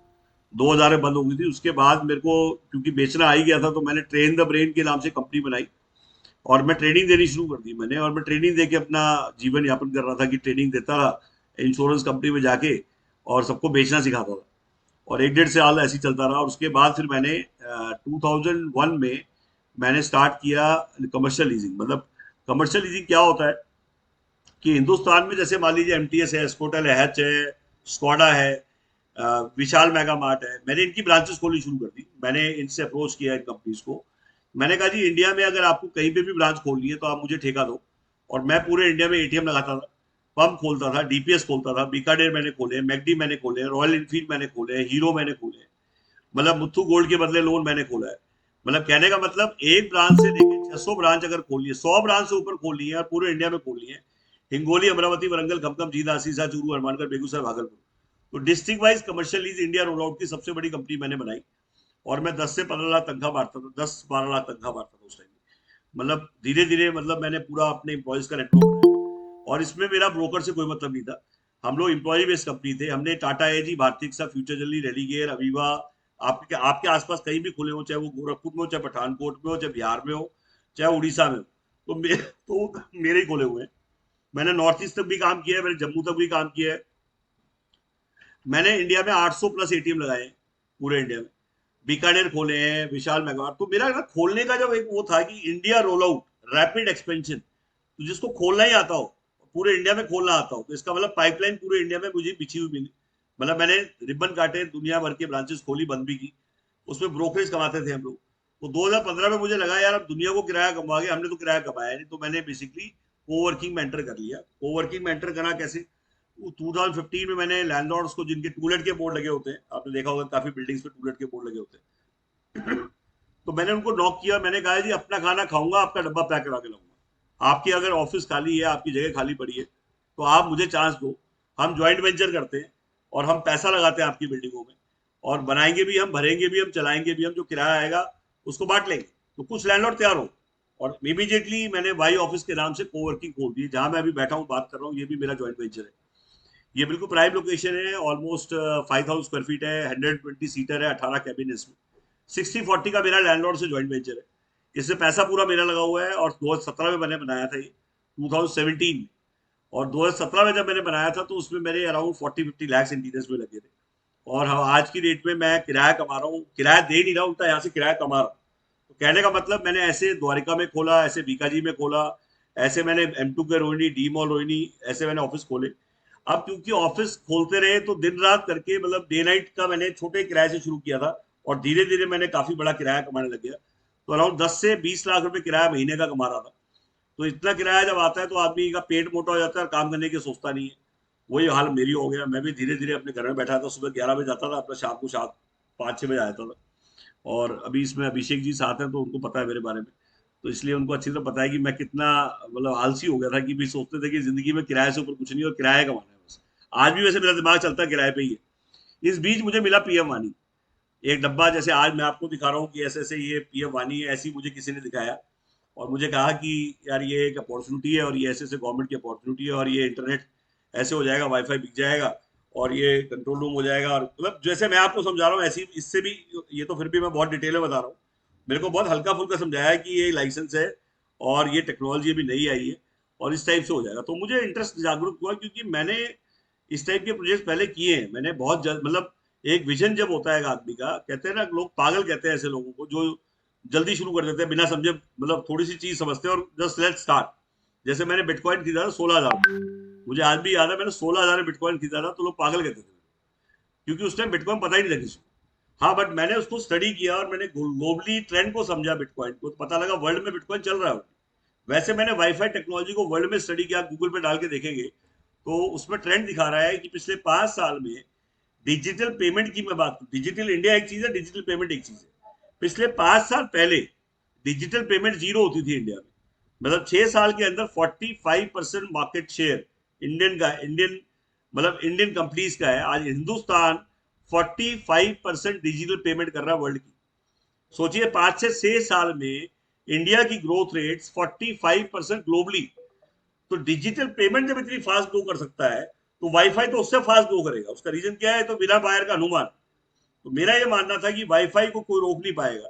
S1: 2000 में बंद हो गई थी। उसके बाद मेरे को क्योंकि बेचना आ ही गया था, तो मैंने ट्रेन द ब्रेन के नाम से कंपनी बनाई, और मैं ट्रेनिंग देनी शुरू कर दी मैंने। और मैं ट्रेनिंग देके अपना जीवन यापन कर रहा था, कि ट्रेनिंग देता रहा इंश्योरेंस कंपनी में जाके, और सबको बेचना सिखाता था। और 1 डेढ़ साल ऐसे ही चलता रहा। और उसके बाद फिर मैंने 2001 में मैंने स्टार्ट किया कमर्शियल लीजिंग। मतलब कमर्शियल लीजिंग क्या होता है कि हिंदुस्तान में जैसे मान लीजिए एमटीएस है, स्कोटल है, हैच है, स्कॉडा है, विशाल मेगा मार्ट है, मैंने इनकी ब्रांचेस खोलनी शुरू कर दी। मैंने इनसे अप्रोच किया इन कंपनीज को। मैंने कहा जी इंडिया में अगर आपको कहीं पे भी ब्रांच खोलनी है, तो आप मुझे ठेका दो। और मैं पूरे इंडिया में एटीएम लगाता था, पंप खोलता था, डीपीएस खोलता था, बीकानेर मैंने खोले, मैकडी मैंने खोले, रॉयल इनफील्ड मैंने खोले, हीरो मैंने खोले। मतलब मुथ्थू गोल्ड के बदले लोन मैंने खोला है। मतलब कहने का मतलब एक ब्रांच से लेके 600 ब्रांच अगर खोली है, 100 ब्रांच से ऊपर खोली है, और पूरे इंडिया में खोली है, हिंगोली, अमरावती, वरंगल, खमकम, जींद, सीसा, चूरू, हनुमानगढ़, बेगूसराय, भागलपुर। तो district wise commercial lease India roll out की सबसे बड़ी कंपनी मैंने बनाई। और मैं 10 से 15 लाख तनख्वाह बांटता था, 10-12 लाख तनख्वाह बांटता था उस टाइम में। मतलब धीरे धीरे मतलब मैंने पूरा अपने एम्प्लॉयज का नेटवर्क बनाया। और इसमें मेरा ब्रोकर से कोई मतलब नहीं था। हम लोग एम्प्लॉय बेस्ड कंपनी थे। हमने टाटा एजी, भारतीय सा, फ्यूचर जल्दी, रेलीगेयर, अवीवा, आपके आपके आसपास कहीं भी खुले हो, चाहे वो गोरखपुर में हो, चाहे पठानकोट में हो, चाहे बिहार में हो, चाहे उड़ीसा में हो, तो मेरे ही खोले हुए हैं। मैंने नॉर्थ ईस्ट तक भी काम किया है, मैंने जम्मू तक भी काम किया है। मैंने इंडिया में 800 प्लस एटीएम लगाए हैं, पूरे इंडिया में। बीकानेर खोले हैं, विशाल मेगावाट। तो मेरा ना खोलने का जब एक वो था कि India roll out, rapid expansion, तो जिसको खोलना ही आता हो, पूरे इंडिया में खोलना आता हो, तो इसका मतलब पाइपलाइन पूरे इंडिया में मुझे बिछी हुई मिली। मतलब मैंने रिबन काटे, दुनिया भर के ब्रांचेस खोली, बंद भी की। उसमें ब्रोकरेज कमाते थे हम लोग। तो 2015 में मुझे लगा यार अब दुनिया को किराया कमा गया, हमने तो किराया कमाया नहीं। तो मैंने बेसिकली कोवर्किंग में एंटर कर लिया। कोवर्किंग में एंटर करा कैसे, 2015 में मैंने लैंडलॉर्ड्स को, जिनके टूलेट के बोर्ड लगे होते हैं, आपने देखा होगा काफी बिल्डिंग्स पे टूलेट के बोर्ड लगे होते हैं, तो मैंने उनको नॉक किया। मैंने कहा जी अपना खाना खाऊंगा, आपका डब्बा पैक करा के लाऊंगा। आपकी अगर ऑफिस खाली है, आपकी जगह खाली पड़ी है, तो आप मुझे चांस दो। हम ज्वाइंट वेंचर करते हैं, और हम पैसा लगाते हैं आपकी बिल्डिंगों में, और बनाएंगे भी हम, भरेंगे भी हम, चलाएंगे भी हम, जो किराया आएगा उसको बांट लेंगे। तो कुछ लैंडलॉर्ड तैयार हो। और इमीडिएटली मैंने वाई ऑफिस के नाम से कोवर्किंग खोल दी, जहां मैं अभी बैठा हूँ बात कर रहा हूँ, ये भी मेरा ज्वाइंट वेंचर है। ये बिल्कुल प्राइम लोकेशन है, ऑलमोस्ट 5,000 स्क्वायर फीट है, 120 सीटर है, 18 कैबिन है इसमें। 60-40 का मेरा लैंडलॉर्ड से ज्वाइंट वेंचर है। इससे पैसा पूरा मेरा लगा हुआ है। और 2017 में मैंने बनाया था ये, 2017 में। और 2017 में जब मैंने बनाया था, तो उसमें मेरे अराउंड 40-50 लाख इंटीरियर्स में लगे थे। और हम आज की डेट में मैं किराया कमा रहा हूँ, किराया दे नहीं रहा हूँ, उल्टा यहाँ से किराया कमा रहा हूँ। तो कहने का मतलब मैंने ऐसे द्वारिका में खोला, ऐसे बीकाजी में खोला, ऐसे मैंने M2 के रोहिणी, डी मॉल रोहिणी, ऐसे मैंने ऑफिस खोले। अब क्योंकि ऑफिस खोलते रहे, तो दिन रात करके, मतलब डे नाइट का मैंने छोटे किराए से शुरू किया था, और धीरे धीरे मैंने काफी बड़ा किराया कमाने लग गया। तो अराउंड 10 से 20 लाख रुपए किराया महीने का कमा रहा था। तो इतना किराया जब आता है, तो आदमी का पेट मोटा हो जाता है और काम करने की सोचता नहीं है। वही हाल मेरी हो गया। मैं भी धीरे धीरे अपने घर में बैठा था, सुबह 11 बजे जाता था, अपना शाम को 7-5-6 बजे आता था। और अभी इसमें अभिषेक जी साथ हैं तो उनको पता है मेरे बारे में, तो इसलिए उनको अच्छी तरह पता है कि मैं कितना मतलब आलसी हो गया था कि भी सोचते थे कि जिंदगी में किराए से ऊपर कुछ नहीं और किराया कमाना है बस। आज भी वैसे मेरा दिमाग चलता है किराए पे ही है। इस बीच मुझे मिला पीएम वानी, एक डब्बा, जैसे आज मैं आपको दिखा रहा हूँ कि ऐसे ऐसे ये पीएम वानी है, ऐसी मुझे किसी ने दिखाया और मुझे कहा कि यार ये एक अपॉर्चुनिटी है और ये ऐसे ऐसे गवर्नमेंट की अपॉर्चुनिटी है और ये इंटरनेट ऐसे हो जाएगा, वाईफाई बिक जाएगा और ये कंट्रोल रूम हो जाएगा, और मतलब जैसे मैं आपको समझा रहा हूँ ऐसी इससे भी, ये तो फिर भी मैं बहुत डिटेल में बता रहा हूँ, मेरे को बहुत हल्का फुल्का समझाया कि ये लाइसेंस है और ये टेक्नोलॉजी अभी नई आई है और इस टाइप से हो जाएगा। तो मुझे इंटरेस्ट जागरूक हुआ क्योंकि मैंने इस टाइप के प्रोजेक्ट पहले किए हैं, मैंने बहुत जल्द मतलब एक विजन जब होता है एक आदमी का, कहते हैं ना लोग पागल कहते हैं ऐसे लोगों को जो जल्दी शुरू कर देते हैं बिना समझे, मतलब थोड़ी सी चीज समझते हैं और जस्ट लेट्स स्टार्ट। जैसे मैंने बिटकॉइन खरीदा था 16,000, मुझे आज भी याद है मैंने 16,000 में बिटकॉइन खरीदा था, तो लोग पागल कहते थे क्योंकि उस टाइम बिटकॉइन पता ही नहीं था किसी को। हाँ बट मैंने उसको स्टडी किया और मैंने ग्लोबली ट्रेंड को समझा बिटकॉइन को, तो पता लगा वर्ल्ड में बिटकॉइन चल रहा है। वैसे मैंने वाईफाई टेक्नोलॉजी को वर्ल्ड में स्टडी किया, गूगल पे डाल के देखेंगे तो उसमें ट्रेंड दिखा रहा है कि पिछले 5 साल में डिजिटल पेमेंट की मैं बात करूं, डिजिटल इंडिया एक चीज है, डिजिटल पेमेंट एक चीज है। पिछले 5 साल पहले डिजिटल पेमेंट जीरो होती थी इंडिया में, मतलब 6 साल के अंदर 45% मार्केट शेयर इंडियन का, इंडियन मतलब इंडियन कंपनीज का है। आज हिंदुस्तान 45% डिजिटल पेमेंट कर रहा है वर्ल्ड की। सोचिए 5 से 6 साल में इंडिया की ग्रोथ रेट 45% ग्लोबली। तो डिजिटल पेमेंट जब इतनी फास्ट ग्रो कर सकता है तो वाईफाई तो उससे फास्ट ग्रो करेगा। उसका रीजन क्या है? तो बिना वायर का अनुमान। तो मेरा ये मानना था कि वाईफाई को कोई रोक नहीं पाएगा,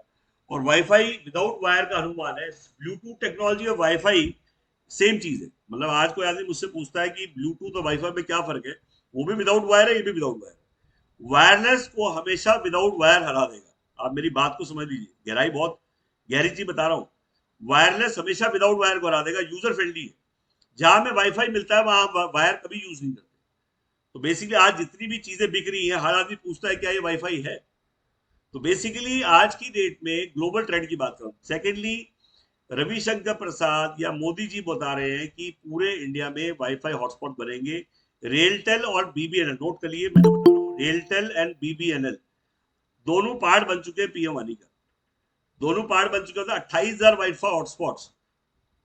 S1: और वाईफाई विदाउट वायर का अनुमान है। ब्लूटूथ टेक्नोलॉजी और वाईफाई सेम चीज है। मतलब आज कोई आदमी मुझसे पूछता है कि ब्लूटूथ और वाईफाई में क्या फर्क है, वो भी विदाउट वायर है, ये भी विदाउट वायर है। वायरलेस को हमेशा विदाउट वायर हरा देगा। आप मेरी बात को समझ लीजिए, गहराई बहुत गहरी चीज बता रहा हूँ। वायरलेस हमेशा विदाउट वायर को हरा देगा, यूजर फ्रेंडली है। जहां में वाईफाई मिलता है वहां वायर कभी यूज नहीं करते। तो बेसिकली आज जितनी भी चीजें बिक रही हैं, हर आदमी पूछता है क्या ये वाईफाई है। तो बेसिकली आज की डेट में ग्लोबल ट्रेंड की बात करूं। सेकेंडली, रविशंकर प्रसाद या मोदी जी बता रहे हैं कि पूरे इंडिया में वाईफाई हॉटस्पॉट बनेंगे। रेलटेल और बीबीएनएल, नोट कर लिए मैं जो बता रहा हूँ, रेलटेल एंड बीबीएनएल दोनों पार्ट बन चुके हैं पीएम वानी का। दोनों पार्ट बन चुके हैं, 28,000 वाईफाई हॉटस्पॉट्स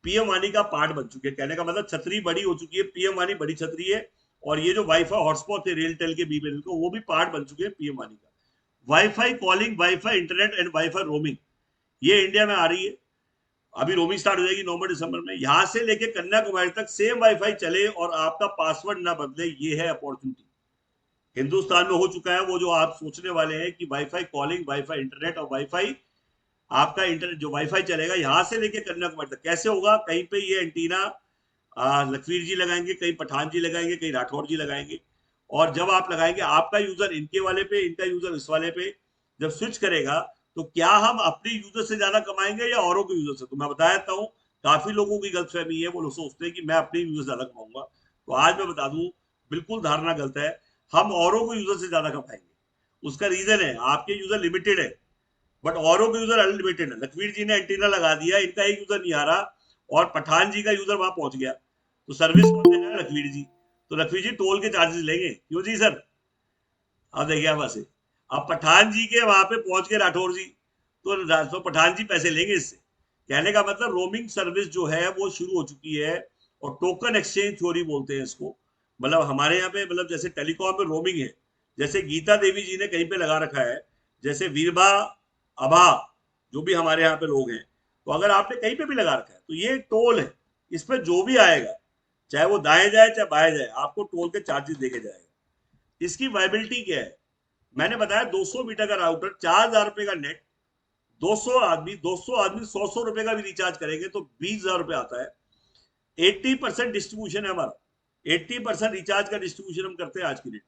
S1: पीएम वानी का पार्ट बन चुके हैं। कहने का मतलब छतरी बड़ी हो चुकी है, पीएम वानी बड़ी छतरी है। और ये जो वाईफाई हॉटस्पॉट थे रेलटेल के बीबीएनएल को, वो भी पार्ट बन चुके हैं पीएम वानी का। Wifi calling, wifi internet and wifi roaming, ये इंडिया में आ रही है। अभी रोमिंग स्टार्ट हो जाएगी नवंबर दिसंबर में। यहां से लेके कन्याकुमारी तक सेम वाईफाई चले और आपका पासवर्ड ना बदले, ये है अपॉर्चुनिटी। हिंदुस्तान में हो चुका है वो जो आप सोचने वाले हैं कि वाईफाई कॉलिंग, वाईफाई इंटरनेट और वाईफाई आपका इंटरनेट जो वाईफाई चलेगा यहां से लेके कन्याकुमारी तक। कैसे होगा? कहीं पे ये एंटीना लखवीर जी लगाएंगे, कहीं पठान जी लगाएंगे, कहीं राठौर जी लगाएंगे। और जब आप लगाएंगे आपका यूजर इनके वाले पे, इनका यूजर इस वाले पे जब स्विच करेगा, तो क्या हम अपने यूजर से ज्यादा कमाएंगे या औरों के यूजर से? तो मैं बता देता हूँ, काफी लोगों की गलतफहमी है, वो लोग सोचते हैं कि मैं अपने यूजर से ज्यादा कमाऊंगा। तो आज मैं बता दूं, बिल्कुल धारणा गलत है। हम औरों को यूजर से ज्यादा कमाएंगे। उसका रीजन है, आपके यूजर लिमिटेड है बट औरों के यूजर अनलिमिटेड है। लखवीर जी ने एंटीना लगा दिया, इनका एक यूजर नहीं आ रहा, और पठान जी का यूजर वहां पहुंच गया, तो सर्विस कौन देगा? लखवीर जी। तो लखवीर जी टोल के चार्जेस लेंगे, क्यों जी सर? अब देखिए आप से, अब पठान जी के वहां पे पहुंच के राठौर जी, तो पठान जी पैसे लेंगे इससे। कहने का मतलब रोमिंग सर्विस जो है वो शुरू हो चुकी है, और टोकन एक्सचेंज थ्योरी बोलते हैं इसको। मतलब हमारे यहाँ पे मतलब जैसे टेलीकॉम में रोमिंग है, जैसे गीता देवी जी ने कहीं पे लगा रखा है, जैसे वीरबा अभा जो भी हमारे यहाँ पे लोग हैं, तो अगर आपने कहीं पे भी लगा रखा है तो ये टोल है। इस पर जो भी आएगा, चाहे वो दाएं जाए चाहे बाएं जाए, आपको टोल के चार्जेस देके जाएगा। इसकी वायबिलिटी क्या है? मैंने बताया 200 मीटर का राउटर, 4,000 रुपए का नेट, 200 आदमी 100 रुपए का भी रिचार्ज करेंगे तो 20,000 रुपए आता है। 80% डिस्ट्रीब्यूशन है हमारा, 80% रिचार्ज का डिस्ट्रीब्यूशन हम करते हैं आज की डेट।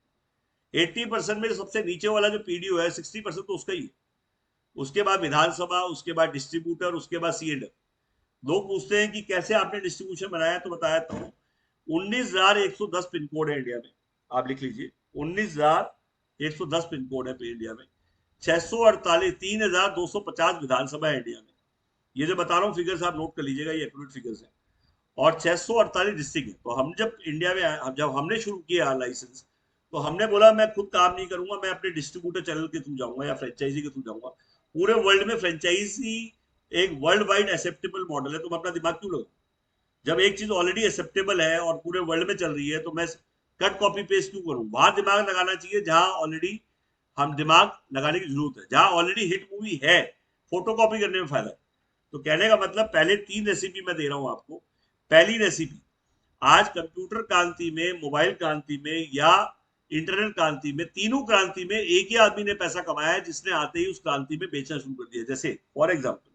S1: 80% में सबसे नीचे वाला जो पीडीओ है 60% तो उसका ही है। उसके बाद विधानसभा, उसके बाद डिस्ट्रीब्यूटर, उसके बाद सीएड। लोग पूछते हैं कि कैसे आपने डिस्ट्रीब्यूशन बनाया, तो बताया था। 19,110 पिन कोड है इंडिया में, आप लिख लीजिए। 19,110 पिन कोड है इंडिया में। 648, 3,250 विधानसभा है इंडिया में। ये जो बता रहा हूँ फिगर्स आप नोट कर लीजिएगा, ये एक्यूरेट फिगर्स है। और 648 डिस्ट्रिक्ट है। तो हम जब इंडिया में जब हमने शुरू किया लाइसेंस, तो हमने बोला मैं खुद काम नहीं करूंगा, मैं अपने डिस्ट्रीब्यूटर चैनल के थ्रू जाऊंगा या फ्रेंचाइजी के थ्रू जाऊंगा। पूरे वर्ल्ड में फ्रेंचाइजी एक वर्ल्ड वाइड एक्सेप्टेबल मॉडल है, तुम अपना दिमाग क्यों लगाओ? जब एक चीज ऑलरेडी एक्सेप्टेबल है और पूरे वर्ल्ड में चल रही है, तो मैं कट कॉपी पेस्ट क्यों करूं? वहां दिमाग लगाना चाहिए जहां ऑलरेडी हम दिमाग लगाने की जरूरत है। जहां ऑलरेडी हिट मूवी है, फोटो कॉपी करने में फायदा है। तो कहने का मतलब पहले 3 रेसिपी मैं दे रहा हूं आपको। पहली रेसिपी, आज कंप्यूटर क्रांति में, मोबाइल क्रांति में या इंटरनेट क्रांति में, तीनों क्रांति में एक ही आदमी ने पैसा कमाया है जिसने आते ही उस क्रांति में बेचना शुरू कर दिया। जैसे फॉर एग्जाम्पल,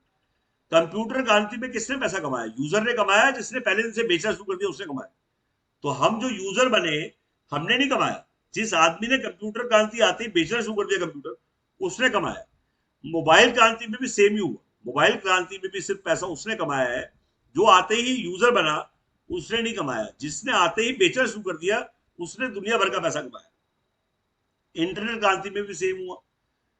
S1: कंप्यूटर क्रांति में किसने पैसा कमाया? यूजर ने कमाया, जिसने पहले दिन से बेचना शुरू कर दिया उसने कमाया। तो हम जो यूजर बने, हमने नहीं कमाया। जिस आदमी ने कंप्यूटर क्रांति आते ही बेचना शुरू कर दिया कंप्यूटर, उसने कमाया। मोबाइल क्रांति में भी सेम ही हुआ। मोबाइल क्रांति में भी सिर्फ पैसा उसने कमाया है जो आते ही यूजर बना, उसने नहीं कमाया। जिसने आते ही बेचना शुरू कर दिया, उसने दुनिया भर का पैसा कमाया। इंटरनेट क्रांति में भी सेम हुआ।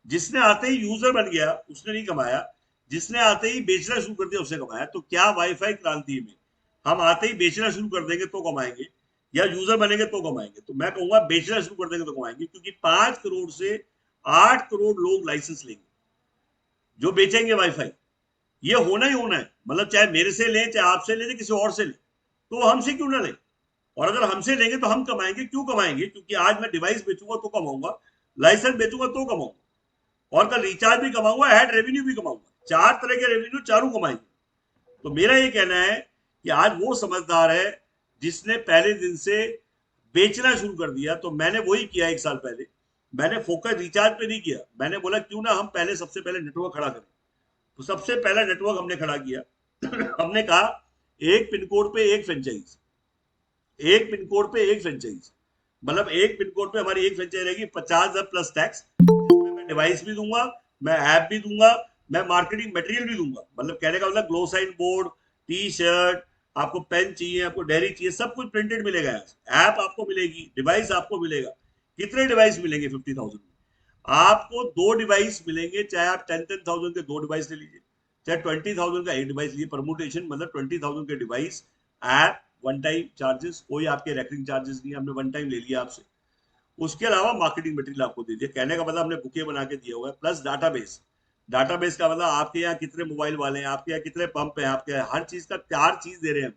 S1: जिसने आते ही यूजर बन गया उसने नहीं कमाया, जिसने आते ही बेचना शुरू कर दिया उसने कमाया। तो क्या वाईफाई क्रांति में हम आते ही बेचना शुरू कर देंगे तो कमाएंगे, या यूजर बनेंगे तो कमाएंगे? तो मैं कहूंगा बेचना शुरू कर देंगे तो कमाएंगे, क्योंकि 5 करोड़ से 8 करोड़ लोग लाइसेंस लेंगे जो बेचेंगे वाईफाई। ये होना ही होना है। मतलब चाहे मेरे से लें, चाहे आपसे लें, किसी और से लें, तो हमसे क्यों ना लें? और अगर हमसे लेंगे तो हम कमाएंगे। क्यों कमाएंगे? क्योंकि आज मैं डिवाइस बेचूंगा तो कमाऊंगा, लाइसेंस बेचूंगा तो कमाऊंगा, और कल रिचार्ज भी कमाऊंगा, एड रेवेन्यू भी कमाऊंगा। 4 तरह के रेवेन्यू चारों कमाएंगे। तो मेरा ये कहना है कि आज वो समझदार है जिसने पहले दिन से बेचना शुरू कर दिया। तो मैंने वही किया 1 साल पहले। मैंने फोकस रिचार्ज पे नहीं किया। मैंने बोला क्यों ना हम पहले सबसे पहले नेटवर्क खड़ा करें। तो सबसे पहला नेटवर्क हमने खड़ा किया। हमने कहा एक पिन कोड पे एक फ्रेंचाइज, एक पिन कोड पे एक फ्रेंचाइज। मतलब एक पिन कोड पे हमारी एक फ्रेंचाइज रहेगी, 50,000 प्लस टैक्स, जिसमें मैं डिवाइस भी दूंगा, मैं ऐप भी दूंगा, मैं मार्केटिंग मटेरियल भी दूंगा। मतलब कहने का मतलब glow sign board, T shirt, आपको पेन चाहिए, आपको डायरी चाहिए, सब कुछ प्रिंटेड मिलेगा। ऐप आपको मिलेगी, डिवाइस आपको मिलेगा। कितने डिवाइस मिलेंगे 50,000 में? आपको 2 डिवाइस मिलेंगे। चाहे आप 10,000 के 2 डिवाइस ले लीजिए, चाहे 20,000 का एक डिवाइस लीजिए। परमुटेशन मतलब 20,000 के device, app, one time charges, कोई आपके रेकरिंग चार्जेस नहीं, हमने वन टाइम ले लिया आपसे। उसके अलावा मार्केटिंग मटेरियल आपको दे दिया। कहने का मतलब हमने बुके बना के दिया हुआ है, प्लस डाटाबेस। डाटाबेस का मतलब आपके यहाँ कितने मोबाइल वाले हैं, आपके यहाँ कितने पंप हैं, आपके यहाँ हर चीज का 4 चीज दे रहे हैं हम।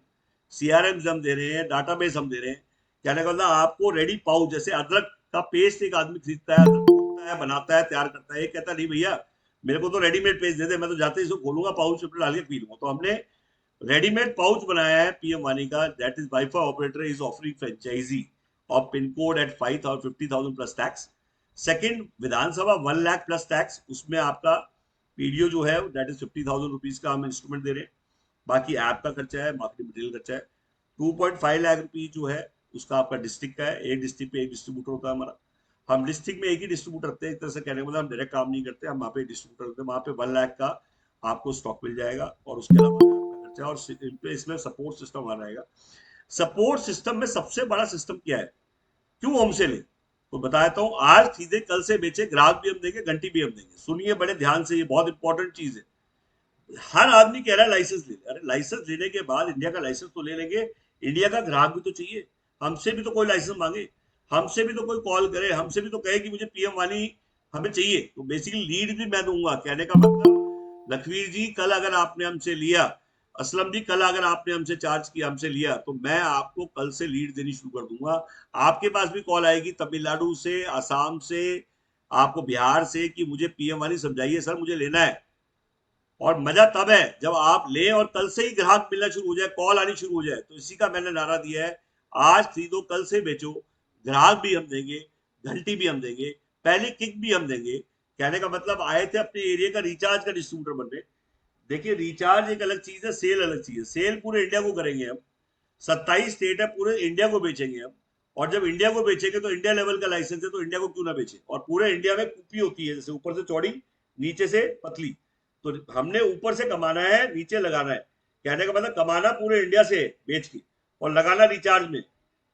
S1: सीआरएम हम दे रहे हैं, डाटाबेस हम दे रहे हैं। कहने का मतलब आपको रेडी पाउच, जैसे अदरक का पेस्ट एक आदमी खरीदता है, अदरक खोलता है, बनाता है, तैयार करता है, ये कहता नहीं भैया मेरे को तो रेडीमेड पेस्ट दे दे, मैं तो जाते ही इसको खोलूंगा, पाउच में डाल के पी लूंगा। तो हमने रेडीमेड पाउच बनाया है पीएम वानी का। That is wifi operator is offering franchisee of pin code at 50,000 plus tax. Second, विधानसभा 1 लाख प्लस टैक्स, उसमें आपका पीडीओ जो है दैट इज 50,000 रुपीज का हम इंस्ट्रूमेंट दे रहे हैं। बाकी ऐप का खर्चा है, मार्केटिंग मटेरियल खर्चा है। 2.5 लाख रुपीज जो है उसका आपका डिस्ट्रिक्ट का है। एक डिस्ट्रिक्ट पे एक डिस्ट्रीब्यूटर होता है हमारा। हम डिस्ट्रिक्ट में एक ही डिस्ट्रीब्यूटर रखते हैं। एक तरह से कहने का मतलब हम डायरेक्ट काम नहीं करते, हम वहाँ पे डिस्ट्रीब्यूटर रखते हैं। वहाँ पे 1 लाख का आपको स्टॉक मिल जाएगा, और उसके अलावा आपका खर्चा, और इसमें सपोर्ट सिस्टम आ जाएगा। सपोर्ट सिस्टम में सबसे बड़ा सिस्टम क्या है, क्यों हमसे ले? तो बताता हूँ। आज सीधे कल से बेचे, ग्राहक भी हम देंगे, घंटी भी हम देंगे। सुनिए बड़े ध्यान से, ये बहुत इंपॉर्टेंट चीज है। हर आदमी कह रहा है लाइसेंस ले। अरे लाइसेंस लेने के बाद इंडिया का लाइसेंस तो ले लेंगे, इंडिया का ग्राहक भी तो चाहिए। हमसे भी तो कोई लाइसेंस मांगे, हमसे भी तो कोई कॉल करे, हमसे भी तो कहे कि मुझे पीएम वानी हमें चाहिए। तो बेसिकली लीड भी मैं दूंगा। कहने का मतलब लखवीर जी कल अगर आपने हमसे लिया, असलम जी कल अगर आपने हमसे चार्ज किया, हमसे लिया, तो मैं आपको कल से लीड देनी शुरू कर दूंगा। आपके पास भी कॉल आएगी तमिलनाडु से, असम से, आपको बिहार से, कि मुझे पीएम वानी समझाइए सर, मुझे लेना है। और मजा तब है जब आप ले और कल से ही ग्राहक मिलना शुरू हो जाए, कॉल आनी शुरू हो जाए। तो इसी का मैंने नारा दिया है, आज खरीदो कल से बेचो। ग्राहक भी हम देंगे, घंटी भी हम देंगे, पहले किक भी हम देंगे। कहने का मतलब आए थे अपने एरिया का रिचार्ज का डिस्ट्रीब्यूटर बनने। देखिए रिचार्ज एक अलग चीज है, सेल अलग चीज है। सेल पूरे इंडिया को करेंगे हम। 27 स्टेट है, पूरे इंडिया को बेचेंगे हम। और जब इंडिया को बेचेंगे तो इंडिया लेवल का लाइसेंस है, तो इंडिया को क्यों ना बेचे। और पूरे इंडिया में कुपी होती है, जैसे ऊपर से चौड़ी, नीचे से पतली। तो हमने ऊपर से कमाना है, नीचे लगाना है। कहने का मतलब कमाना पूरे इंडिया से बेच के, और लगाना रिचार्ज में।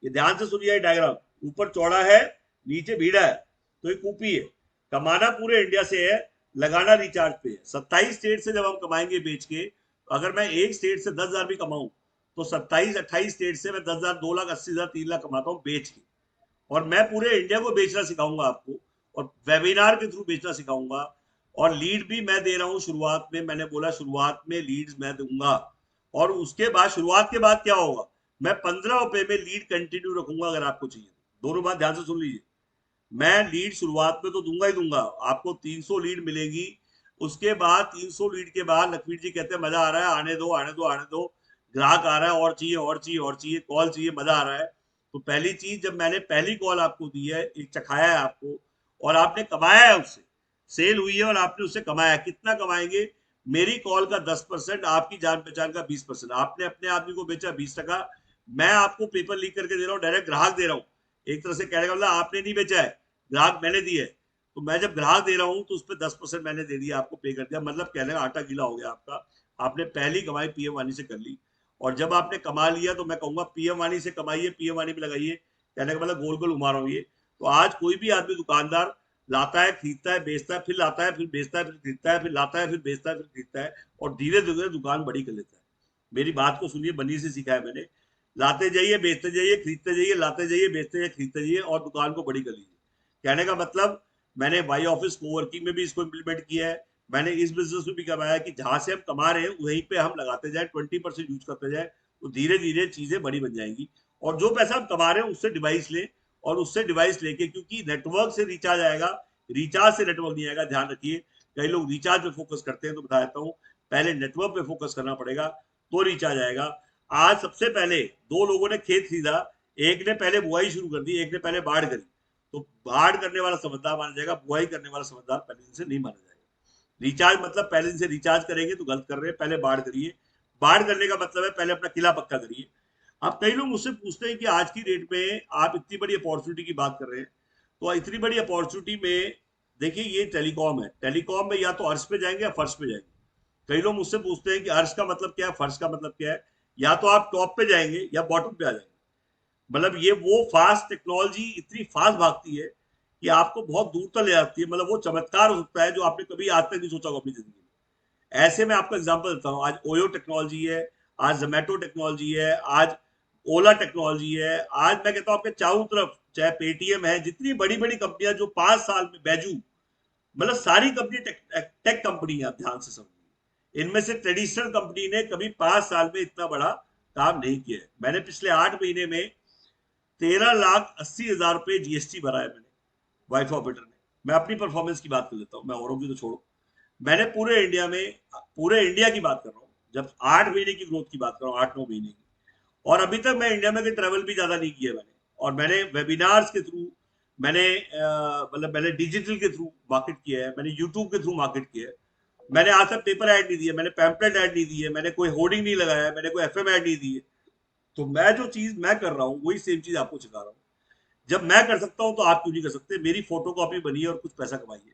S1: ये ध्यान से सुनिए डायग्राम, ऊपर चौड़ा है, नीचे भीड़ा है, तो ये कूपी है। कमाना पूरे इंडिया से है, लगाना रिचार्ज पे है। 27 स्टेट से जब हम कमाएंगे बेच के, तो अगर मैं एक स्टेट से 10,000 भी कमाऊं, तो 27-28 स्टेट से मैं 10,000, 2,80,000, 3 लाख कमाता हूँ बेच के। और मैं पूरे इंडिया को बेचना सिखाऊंगा आपको, और वेबिनार के थ्रू बेचना सिखाऊंगा, और लीड भी मैं दे रहा हूँ शुरुआत में, मैंने बोला शुरुआत में लीड्स मैं दूंगा, और उसके बाद शुरुआत के बाद क्या होगा, मैं 15 रुपए में लीड कंटिन्यू रखूंगा अगर आपको चाहिए। दोनों बात ध्यान से सुन लीजिए, मैं लीड शुरुआत में तो दूंगा ही दूंगा, आपको 300 लीड मिलेगी। उसके बाद 300 लीड के बाद लखवीर जी कहते हैं मजा आ रहा है, आने दो आने दो आने दो, ग्राहक आ रहा है, और चाहिए और चाहिए और चाहिए, कॉल चाहिए, मजा आ रहा है। तो पहली चीज, जब मैंने पहली कॉल आपको दी है, एक चखाया है आपको, और आपने कमाया है उससे, सेल हुई है और आपने उससे कमाया, कितना कमाएंगे, मेरी कॉल का 10%, आपकी जान पहचान का 20%, आपने अपने आदमी को बेचा 20 टका, मैं आपको पेपर लीक करके दे रहा हूँ, डायरेक्ट ग्राहक दे रहा हूँ। एक तरह से कहने का मतलब आपने नहीं बेचा है, ग्राहक मैंने दिए, तो मैं जब ग्राहक दे रहा हूँ तो उस पर 10% मैंने दे दिया, आपको पे कर दिया, मतलब कहने का आटा गीला हो गया आपका, आपने पहली कमाई पीएम वानी से कर ली। और जब आपने कमा लिया तो मैं कहूंगा पीएम वानी से कमाइए, पीएम वानी में लगाइए, कहने का मतलब गोल गोल घुमा रहा हूँ ये। तो आज कोई भी आदमी दुकानदार लाता है, खरीदता है, बेचता है, फिर लाता है, फिर बेचता है, फिर खरीदता है, फिर लाता है, फिर बेचता है, फिर खरीदता है, और धीरे धीरे दुकान बड़ी कर लेता है। मेरी बात को सुनिए, बनी से सीखा है मैंने, लाते जाइए, बेचते जाइए, खरीदते जाइए, लाते जाइए, बेचते जाइए, खरीदते जाइए, और दुकान को बड़ी कर लीजिए। कहने का मतलब, मैंने वाई ऑफिस कोवर्किंग में भी इसको इम्प्लीमेंट किया है, मैंने इस बिजनेस में भी कमाया कि जहां से हम कमा रहे हैं वहीं पे हम लगाते जाए, 20% यूज करते जाए, तो धीरे धीरे चीजें बड़ी बन जाएंगी। और जो पैसा हम कमा रहे हैं उससे डिवाइस लें, और उससे डिवाइस लेके, क्योंकि नेटवर्क से रिचार्ज आएगा, रिचार्ज से नेटवर्क नहीं आएगा, ध्यान रखिए। कई लोग रिचार्ज पे फोकस करते हैं, तो बता देता हूँ, पहले नेटवर्क पे फोकस करना पड़ेगा, तो रिचार्ज आएगा। आज सबसे पहले दो लोगों ने खेत खरीदा, एक ने पहले बुआई शुरू कर दी, एक ने पहले बाढ़ करी, तो बाढ़ करने वाला समझदार माना जाएगा, बुआई करने वाला समझदार पहले दिन से नहीं माना जाएगा। रिचार्ज मतलब पहले दिन से रिचार्ज करेंगे तो गलत कर रहे हैं, पहले बाढ़ करिए। बाढ़ करने का मतलब है पहले अपना किला पक्का करिए। अब कई लोग मुझसे पूछते हैं कि आज की डेट में आप इतनी बड़ी अपॉर्चुनिटी की बात कर रहे हैं, तो इतनी बड़ी अपॉर्चुनिटी में देखिए, ये टेलीकॉम है, टेलीकॉम में या तो अर्श पे जाएंगे या फर्श पे जाएंगे। कई लोग मुझसे पूछते हैं कि अर्श का मतलब क्या है, फर्श का मतलब क्या है, या तो आप टॉप पे जाएंगे या बॉटम पे आ जाएंगे। मतलब ये वो फास्ट टेक्नोलॉजी इतनी फास्ट भागती है कि आपको बहुत दूर तक ले जाती है, मतलब वो चमत्कार हो सकता है जो आपने कभी आज तक नहीं सोचा होगा अपनी जिंदगी में। ऐसे में आपको एग्जांपल देता हूँ, आज ओयो टेक्नोलॉजी है, आज जोमेटो टेक्नोलॉजी है, आज ओला टेक्नोलॉजी है, आज मैं कहता हूँ आपके चारों तरफ, चाहे पेटीएम है, जितनी बड़ी बड़ी कंपनियां जो 5 साल में, बैजू, मतलब सारी कंपनी टेक कंपनी है, आप ध्यान से समझिए। इनमें से ट्रेडिशनल कंपनी ने कभी 5 साल में इतना बड़ा काम नहीं किया है। मैंने पिछले 8 महीने में 13,80,000 रुपए जीएसटी भरा है मैंने, वाइफ ऑपरेटर ने। मैं अपनी परफॉर्मेंस की बात कर लेता हूँ, मैं औरों की तो छोड़ो, मैंने पूरे इंडिया में, पूरे इंडिया की बात कर रहा हूँ, जब 8 महीने की ग्रोथ की बात कर रहा हूँ, 8-9 महीने की। और अभी तक मैं इंडिया में ट्रैवल भी ज्यादा नहीं किया मैंने, और मैंने वेबिनार्स के थ्रू, मैंने मतलब मैंने डिजिटल के थ्रू मार्केट किया है, मैंने यूट्यूब के थ्रू मार्केट किया है। मैंने आज तक पेपर ऐड नहीं दिया, मैंने पैम्पलेट ऐड नहीं दी है, मैंने कोई होर्डिंग नहीं लगाया, मैंने कोई एफएम ऐड नहीं दी है। तो मैं जो चीज मैं कर रहा हूँ वही सेम चीज आपको सिखा रहा हूँ। जब मैं कर सकता हूं तो आप क्यों नहीं कर सकते, मेरी फोटो कॉपी बनिए और कुछ पैसा कमाइए।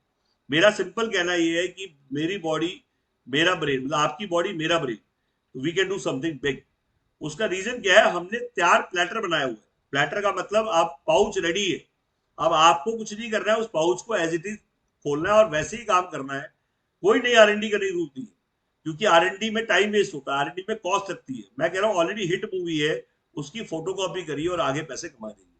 S1: मेरा सिंपल कहना यह है कि मेरी बॉडी मेरा ब्रेन, मतलब आपकी बॉडी मेरा brain, we can do something big. उसका रीजन क्या है, हमने 4 प्लेटर बनाया हुआ है। प्लेटर का मतलब आप पाउच रेडी है, अब आपको कुछ नहीं करना है, उस पाउच को एज इट इज खोलना है और वैसे ही काम करना है। कोई नई आरएनडी करने की जरूरत नहीं है, क्योंकि आरएनडी में टाइम वेस्ट होता है, आरएनडी में कॉस्ट लगती है। मैं कह रहा हूँ ऑलरेडी हिट मूवी है, उसकी फोटो कॉपी करिए और आगे पैसे कमा देंगे।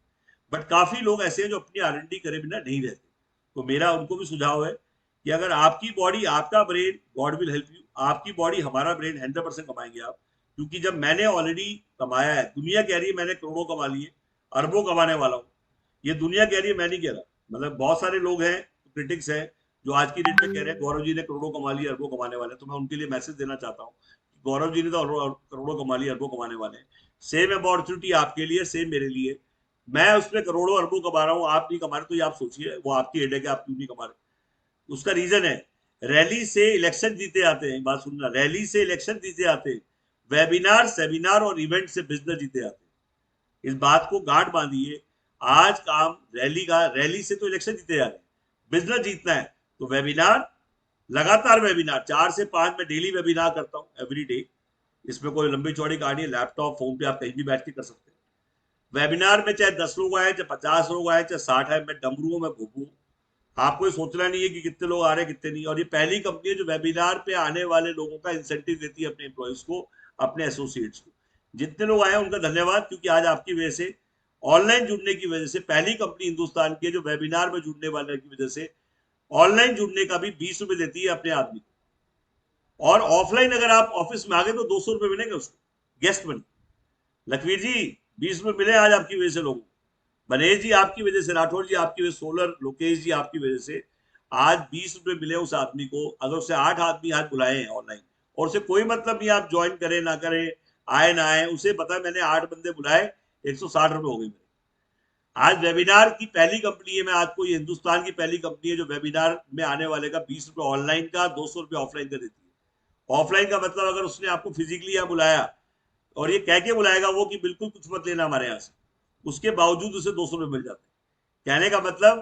S1: बट काफी लोग ऐसे हैं जो अपनी आरएनडी करे बिना नहीं रहते। तो मेरा उनको भी सुझाव है कि अगर आपकी बॉडी, आपका brain, God will help you, आपकी बॉडी हमारा ब्रेन, 100% कमाएंगे आप। क्योंकि जब मैंने ऑलरेडी कमाया है, दुनिया कह रही है मैंने करोड़ों कमा लिए, अरबों कमाने वाला हूँ, ये दुनिया कह रही है, मैं नहीं कह रहा। मतलब बहुत सारे लोग हैं, क्रिटिक्स हैं, जो आज की डेट में कह रहे हैं गौरव जी ने करोड़ों कमा लिए, अरबों कमाने वाले हैं। तो मैं उनके लिए मैसेज देना चाहता हूँ, गौरव जी ने तो करोड़ों कमा लिए, अरबों कमाने वाले हैं। सेम अपॉर्चुनिटी आपके लिए, सेम मेरे लिए। मैं उसमें करोड़ों अरबों कमा रहा हूँ, आप नहीं कमा रहे, तो ये आप सोचिए वो आपकी हेड है कि आप क्यों नहीं कमा रहे। उसका रीजन है, रैली से इलेक्शन जीते आते हैं, बात सुनना, रैली से इलेक्शन जीते आते हैं, वेबिनार, सेमिनार और इवेंट से बिजनेस जीते आते हैं। इस बात को गांठ बांधिए। आज काम रैली का, रैली से तो इलेक्शन जीते जा रहे हैं, बिजनेस जीतना है तो वेबिनार, लगातार वेबिनार, 4 से 5 में डेली वेबिनार करता हूँ, एवरी डे। इसमें कोई लंबी चौड़ी कहानी है, लैपटॉप फोन पे आप कहीं भी बैठ के कर सकते हैं। वेबिनार में चाहे 10 लोग आए, चाहे 50 लोग आए, चाहे 60 आए, मैं डमरू में भूकू, आपको ये सोचना नहीं है कि कितने लोग आ रहे हैं कितने नहीं। और ये पहली कंपनी है जो वेबिनार पे आने वाले लोगों का इंसेंटिव देती है अपने एम्प्लॉयज को, अपने एसोसिएट्स को। जितने लोग आए उनका धन्यवाद, क्योंकि आज आपकी वजह से, ऑनलाइन जुड़ने की वजह से, पहली कंपनी हिंदुस्तान की है जो वेबिनार में जुड़ने वाले की वजह से ऑनलाइन जुड़ने का भी 20 रुपए देती है अपने आदमी को। और ऑफलाइन अगर आप ऑफिस में आ गए तो 200 रुपए मिलेंगे उसको गेस्ट मनी। लखवीर जी 20 रुपए मिले आज आपकी वजह से लोगों को, गणेश जी आपकी वजह से, राठौर जी आपकी वजह से, सोलर लोकेश जी आपकी वजह से आज 20 रुपए मिले उस आदमी को। अगर उसे 8 आदमी आज बुलाए हैं ऑनलाइन, और उसे कोई मतलब नहीं आप ज्वाइन करें ना करें, आए ना आए, उसे पता है मैंने 8 बंदे बुलाए, 160 रुपए हो गए मेरे। आज वेबिनार की पहली कंपनी है, मैं आज कोई हिंदुस्तान की पहली कंपनी है जो वेबिनार में आने वाले का 20 रुपए ऑनलाइन का, 200 रुपए ऑफलाइन का देती है। ऑफलाइन का मतलब अगर उसने आपको फिजिकली यहाँ बुलाया और ये कह के बुलाएगा वो कि बिल्कुल कुछ मत लेना हमारे यहाँ से, उसके बावजूद उसे 200 रुपए मिल जाते हैं। कहने का मतलब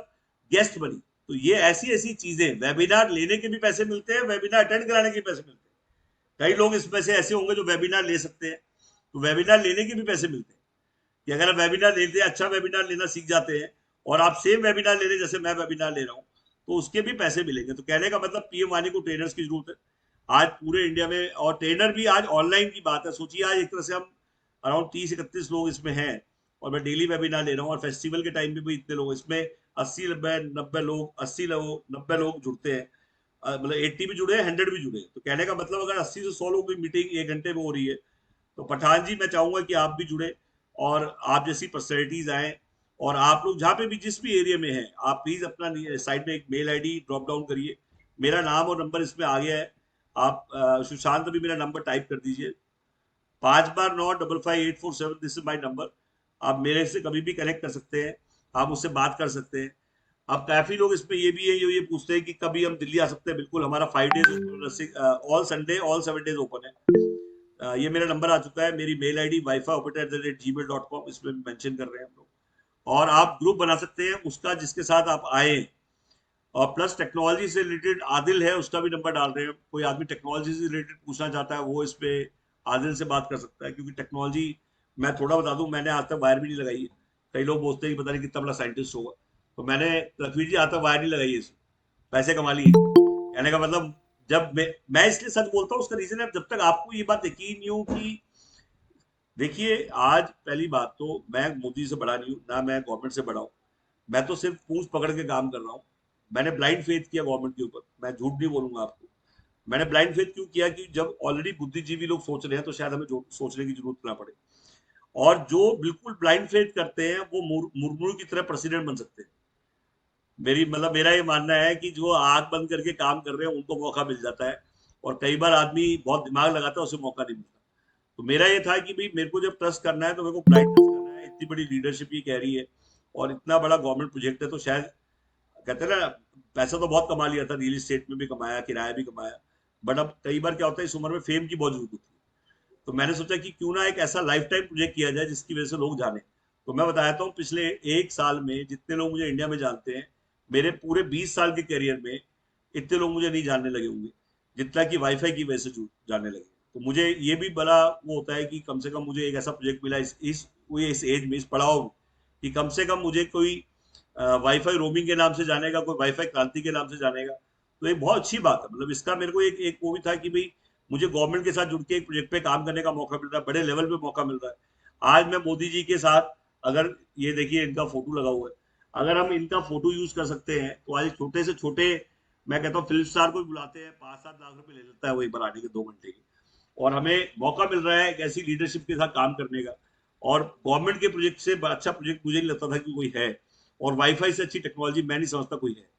S1: गेस्ट बनी। तो ये ऐसी ऐसी चीजें, वेबिनार लेने के भी पैसे मिलते हैं, वेबिनार अटेंड कराने के भी पैसे मिलते हैं। कई लोग इसमें से ऐसे होंगे जो वेबिनार ले सकते हैं, तो वेबिनार लेने के भी पैसे मिलते हैं कि अगर आप वेबिनार लेते हैं, अच्छा वेबिनार लेना सीख जाते हैं, और आप सेम वेबिनार ले रहे जैसे मैं वेबिनार ले रहा हूँ, तो उसके भी पैसे मिलेंगे। तो कहने का मतलब पीएम वानी को ट्रेनर्स की जरूरत है आज पूरे इंडिया में, और ट्रेनर भी आज ऑनलाइन की बात है। सोचिए आज एक तरह से हम अराउंड 30-31 लोग इसमें हैं, और मैं डेली वेबिनार ले रहा हूँ, और फेस्टिवल के टाइम पे भी इतने लोग इसमें, 80-90 लोग, 80 लोग 90 लोग जुड़ते हैं। मतलब 80 भी जुड़े हैं, 100 भी जुड़े हैं। तो कहने का मतलब अगर 80 से 100 लोग की मीटिंग 1 घंटे में हो रही है, तो पठान जी मैं चाहूंगा कि आप भी जुड़े, और आप जैसी पर्सनैलिटीज आए, और आप लोग जहाँ पे भी जिस भी एरिया में हैं, आप प्लीज अपना साइड में एक मेल आईडी ड्रॉप डाउन करिए, मेरा नाम और नंबर इसमें आ गया है। आप सुशांत भी मेरा नंबर टाइप कर दीजिए, 5 बार 9 55 847, दिस इज माई नंबर। आप मेरे से कभी भी कनेक्ट कर सकते हैं, आप मुझसे बात कर सकते हैं। अब काफी लोग इसमें ये भी है जो ये पूछते हैं कि कभी हम दिल्ली आ सकते हैं। बिल्कुल, हमारा 5 days all Sunday all 7 days open है। ये मेरा नंबर आ चुका है, मेरी मेल आईडी wifi@gmail.com, इसमें मेंशन कर रहे हैं हम लोग। और आप ग्रुप बना सकते हैं उसका, जिसके साथ आप आए। और प्लस टेक्नोलॉजी से रिलेटेड आदिल है, उसका भी नंबर डाल रहे हैं। कोई आदमी टेक्नोलॉजी से रिलेटेड पूछना चाहता है वो इस पे आदिल से बात कर सकता है, क्योंकि टेक्नोलॉजी, मैं थोड़ा बता दूं, मैंने आज तक वायर भी नहीं लगाई है। कई लोग बोलते हैं कि पता नहीं कितना बड़ा साइंटिस्ट होगा, तो मैंने, लखवीर जी, आज तक वायर नहीं लगाई है इसमें, पैसे कमा लिए। कहने का मतलब, जब मैं इसलिए सच बोलता हूँ, उसका रीजन है जब तक आपको ये बात यकीन नहीं हो कि, देखिए आज पहली बात तो मैं मोदी से बड़ा नहीं हूँ ना, मैं गवर्नमेंट से बड़ा हूँ। मैं तो सिर्फ पूंछ पकड़ के काम कर रहा हूँ। मैंने ब्लाइंड फेथ किया गवर्नमेंट के ऊपर, मैं झूठ नहीं बोलूंगा आपको। मैंने ब्लाइंड फेथ क्यों किया कि जब ऑलरेडी बुद्धिजीवी लोग सोच रहे हैं तो शायद हमें सोचने की जरूरत ना पड़े। और जो बिल्कुल ब्लाइंड फेथ करते हैं वो मुर्मू की तरह प्रेसिडेंट बन सकते हैं। मेरी मतलब मेरा ये मानना है कि जो आंख बंद करके काम कर रहे हैं उनको मौका मिल जाता है, और कई बार आदमी बहुत दिमाग लगाता है उसे मौका नहीं मिलता। तो मेरा ये था कि भाई मेरे को जब ट्रस्ट करना है तो मेरे को ब्लाइंड ट्रस्ट करना है। इतनी बड़ी लीडरशिप ये कह रही है, और इतना बड़ा गवर्नमेंट प्रोजेक्ट है, तो शायद, कहते हैं ना, पैसा तो बहुत कमा लिया था, रियल एस्टेट में भी कमाया, किराया भी कमाया, बट अब कई बार क्या होता है, इस उम्र में फेम की बहुत जरूरत होती है। तो मैंने सोचा कि क्यों ना एक ऐसा लाइफ टाइम प्रोजेक्ट किया जाए जिसकी वजह से लोग जाने। तो मैं बताता हूँ, पिछले 1 साल में जितने लोग मुझे इंडिया में जानते हैं, मेरे पूरे 20 साल के करियर में इतने लोग मुझे नहीं जानने लगे होंगे जितना कि वाईफाई की वजह से जानने लगे। तो मुझे ये भी बड़ा वो होता है कि कम से कम मुझे एक ऐसा प्रोजेक्ट मिला इस एज में, इस पड़ाव में, कि कम से कम मुझे कोई वाईफाई रोमिंग के नाम से जानेगा, कोई वाईफाई क्रांति के नाम से जानेगा। तो ये बहुत अच्छी बात है। मतलब इसका मेरे को एक वो भी था कि भाई मुझे गवर्नमेंट के साथ जुड़ के एक प्रोजेक्ट पे काम करने का मौका मिल रहा है, बड़े लेवल पे मौका मिल रहा है। आज मैं मोदी जी के साथ, अगर ये देखिए इनका फोटो लगा हुआ है, अगर हम इनका फोटो यूज कर सकते हैं तो आज छोटे से छोटे, मैं कहता हूँ फिल्म स्टार को भी बुलाते हैं, 5-7 लाख रुपए ले लेता है वो एक बार आने के 2 घंटे के, और हमें मौका मिल रहा है एक ऐसी लीडरशिप के साथ काम करने का। और गवर्नमेंट के प्रोजेक्ट से अच्छा प्रोजेक्ट मुझे नहीं लगता था कि कोई है, और वाईफाई से अच्छी टेक्नोलॉजी मैं नहीं समझता कोई है।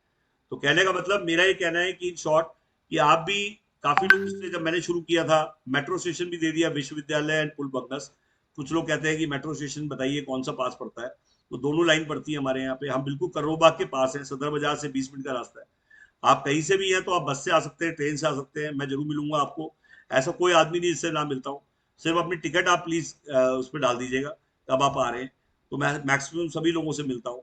S1: तो कहने का मतलब मेरा ये कहना है कि इन शॉर्ट, कि आप भी, काफी लोग पिछले, जब मैंने शुरू किया था, मेट्रो स्टेशन भी दे दिया, विश्वविद्यालय एंड पुल बंगस। कुछ लोग कहते हैं कि मेट्रो स्टेशन बताइए कौन सा पास पड़ता है, तो दोनों लाइन पड़ती है हमारे यहाँ पे। हम बिल्कुल करोल बाग के पास है, सदर बाजार से 20 मिनट का रास्ता है। आप कहीं से भी हैं तो आप बस से आ सकते हैं, ट्रेन से आ सकते हैं, मैं जरूर मिलूंगा आपको। ऐसा कोई आदमी नहीं जिससे ना मिलता हूँ। सिर्फ अपनी टिकट आप प्लीज उस पर डाल दीजिएगा कब आप आ रहे हैं, तो मैं मैक्सिमम सभी लोगों से मिलता हूँ।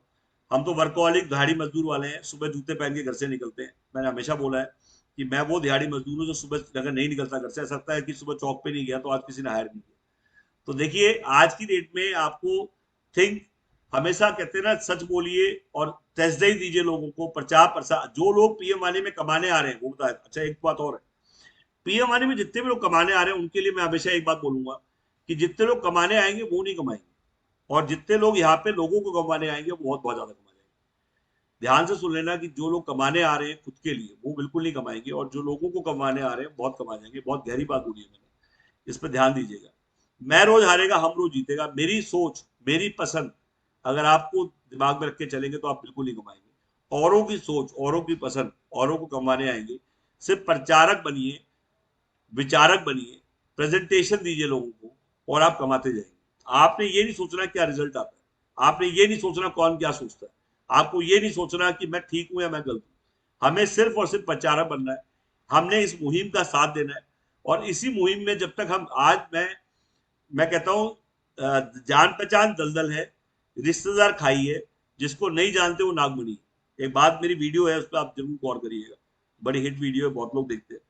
S1: हम तो वर्कहोलिक दिहाड़ी मजदूर वाले हैं, सुबह जूते पहन के घर से निकलते हैं। मैंने हमेशा बोला है कि मैं वो दिहाड़ी मजदूर हूँ जो सुबह अगर नहीं निकलता घर से, ऐसा लगता है कि सुबह चौक पे नहीं गया तो आज किसी ने हायर नहीं किया। तो देखिए आज की डेट में आपको थिंक, हमेशा कहते हैं ना, सच बोलिए और टेस्ट ही दीजिए लोगों को। प्रचार प्रसार, जो लोग पीएम वाले में कमाने आ रहे हैं वो बताए। अच्छा एक बात और है, पीएम वाले में जितने भी लोग कमाने आ रहे हैं उनके लिए मैं हमेशा एक बात बोलूंगा, कि जितने लोग कमाने आएंगे वो नहीं कमाएंगे, और जितने लोग यहाँ पे लोगों को कमाने आएंगे वो बहुत बहुत ज्यादा कमा जाएंगे। ध्यान से सुन लेना कि जो लोग कमाने आ रहे हैं खुद के लिए वो बिल्कुल नहीं कमाएंगे, और जो लोगों को कमाने आ रहे हैं बहुत कमा जाएंगे। बहुत गहरी बात बोली है मैंने, इस पर ध्यान दीजिएगा। मैं रोज हारेगा हम रोज जीतेगा, मेरी सोच मेरी पसंद अगर आपको दिमाग में रख के चलेंगे तो आप बिल्कुल नहीं कमाएंगे। औरों की सोच, औरों की पसंद, औरों को कमाने आएंगे। सिर्फ प्रचारक बनिए, विचारक बनिए, प्रेजेंटेशन दीजिए लोगों को, और आप कमाते जाएंगे। आपने ये नहीं सोचना क्या रिजल्ट आता है, आपने ये नहीं सोचना कौन क्या सोचता है, आपको ये नहीं सोचना कि मैं ठीक हूं या मैं गलत हूं। हमें सिर्फ और सिर्फ प्रचारक बनना है। हमने इस मुहिम का साथ देना है, और इसी मुहिम में जब तक हम आज मैं कहता हूं जान पहचान दलदल है, रिश्तेदार खाई है, जिसको नहीं जानते वो नागमणि। एक बात मेरी वीडियो है, उस पर आप जरूर गौर करिएगा, बड़ी हिट वीडियो है, बहुत लोग देखते हैं।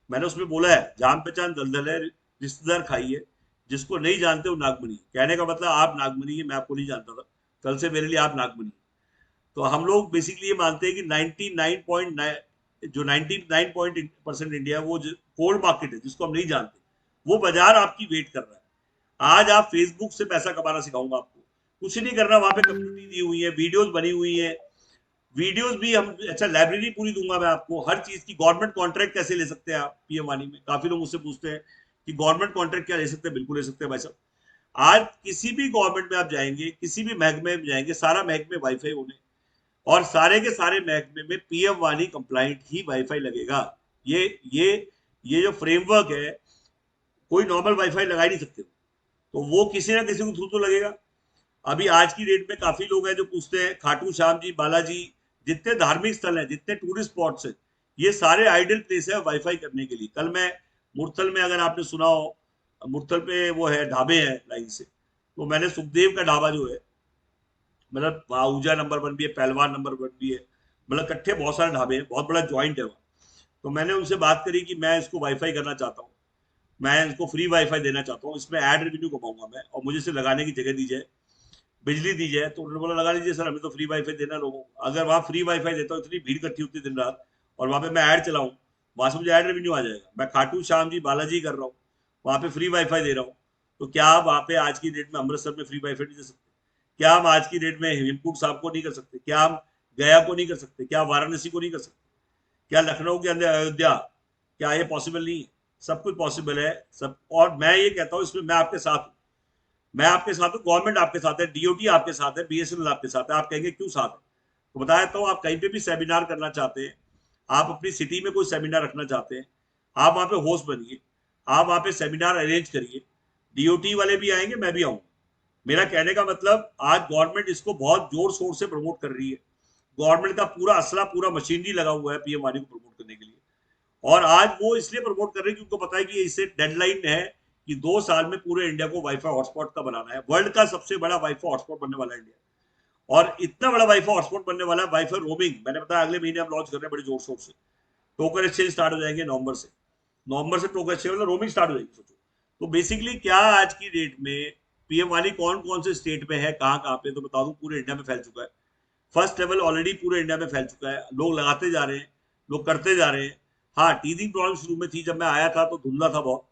S1: मैंने उसमें बोला है जान पहचान दलदल है, रिश्तेदार खाई है, जिसको नहीं जानते वो नागमणि। कहने का मतलब आप नागमणि है, मैं आपको नहीं जानता था, कल से मेरे लिए आप नागमणि। तो हम लोग बेसिकली ये मानते हैं कि 99.9 जो 99% इंडिया वो कोल्ड मार्केट है, जिसको हम नहीं जानते, वो बाजार आपकी वेट कर रहा है। आज आप फेसबुक से पैसा कमाना सिखाऊंगा आपको, कुछ नहीं करना, वहां पे कम्युनिटी दी हुई है, वीडियोस बनी हुई है, वीडियोस भी हम, अच्छा लाइब्रेरी पूरी दूंगा मैं आपको हर चीज की। गवर्नमेंट कॉन्ट्रैक्ट कैसे ले सकते हैं आप पीएम वाणी में, काफी लोग मुझसे पूछते हैं कि गवर्नमेंट कॉन्ट्रैक्ट क्या ले सकते हैं। बिल्कुल ले सकते हैं भाई साहब। आज किसी भी गवर्नमेंट में आप जाएंगे, किसी भी महकमे में जाएंगे, सारा महकमे वाईफाई होने, और सारे के सारे महकमे में पीएम वाणी कंप्लाइंट ही वाईफाई लगेगा। ये ये ये जो फ्रेमवर्क है, कोई नॉर्मल वाईफाई लगा ही नहीं सकते, तो वो किसी ना किसी को थ्रू तो लगेगा। अभी आज की डेट में काफी लोग हैं जो पूछते हैं खाटू श्याम जी, बालाजी, जितने धार्मिक स्थल हैं, जितने टूरिस्ट स्पॉट्स हैं, ये सारे आइडल प्लेस है वाईफाई करने के लिए। कल मैं मुरथल में, अगर आपने सुना हो, मुरथल पे वो है ढाबे हैं लाइन से, तो मैंने सुखदेव का ढाबा जो है, मतलब वहाँ ऊर्जा नंबर 1 भी है, पहलवान नंबर 1 भी है, मतलब इकट्ठे बहुत सारे ढाबे हैं, बहुत बड़ा ज्वाइंट है वहाँ। तो मैंने उनसे बात करी कि मैं इसको वाईफाई करना चाहता हूँ, मैं इसको फ्री वाईफाई देना चाहता हूँ, इसमें एड रेवेन्यू कमाऊंगा मैं, और मुझे इसे लगाने की जगह दी जाए, बिजली दी जाए। तो उन्होंने बोला लगा लीजिए सर, हमें तो फ्री वाईफाई देना लोगों को। अगर वहाँ फ्री वाईफाई देता हूँ, इतनी भीड़ इकट्ठी होती है दिन रात, और वहाँ पे मैं ऐड चलाऊँ, वहां से मुझे ऐड रेवेन्यू आ जाएगा। मैं खाटू श्याम जी, बालाजी कर रहा हूँ, वहां पे फ्री वाईफाई दे रहा हूँ, तो क्या आप वहां पे आज की डेट में अमृतसर में फ्री वाईफाई नहीं दे सकते? क्या हम आज की डेट में हेमकूट साहब को नहीं कर सकते? क्या हम गया को नहीं कर सकते? क्या वाराणसी को नहीं कर सकते? क्या लखनऊ के अंदर अयोध्या, क्या ये पॉसिबल नहीं है? सब कुछ पॉसिबल है सब। और मैं ये कहता हूँ इसमें मैं आपके साथ हूँ, मैं आपके साथ हूँ, गवर्नमेंट आपके साथ है, डीओटी आपके साथ है, बीएसएनएल आपके साथ है। आप कहेंगे क्यों साथ है, तो बताया तो, आप कहीं पे भी सेमिनार करना चाहते हैं, आप अपनी सिटी में कोई सेमिनार रखना चाहते हैं, आप वहां पे होस्ट बनिए, आप वहां पे सेमिनार अरेंज करिए, डीओटी वाले भी आएंगे, मैं भी आऊंगा। मेरा कहने का मतलब, आज गवर्नमेंट इसको बहुत जोर शोर से प्रमोट कर रही है, गवर्नमेंट का पूरा असला, पूरा मशीनरी लगा हुआ है पीएम वाणी को प्रमोट करने के लिए। और आज वो इसलिए प्रमोट कर रहे हैं कि उनको पता है कि इससे डेडलाइन है कि 2 साल में पूरे इंडिया को वाईफाई हॉटस्पॉट का बनाना है। वर्ल्ड का सबसे बड़ा वाईफाई हॉटस्पॉट बनने वाला है इंडिया, और इतना बड़ा वाईफाई हॉटस्पॉट बनने वाला है। वाईफाई रोमिंग मैंने बताया अगले महीने हम लॉन्च कर रहे हैं बड़े जोर शोर से। टोकन एक्सचेंज स्टार्ट हो जाएंगे नवंबर से, नवंबर से टोकन एक्सचेंज मतलब रोमिंग स्टार्ट हो जाएगी, सोचो। तो बेसिकली क्या आज की डेट में पीएम वाली कौन कौन से स्टेट में है, कहाँ कहाँ पे, तो बता दूं पूरे इंडिया में फैल चुका है। फर्स्ट लेवल ऑलरेडी पूरे इंडिया में फैल चुका है, लोग लगाते जा रहे हैं, लोग करते जा रहे हैं। हाँ, टीजिंग प्रॉब्लम शुरू में थी, जब मैं आया था तो धुंधला था बहुत,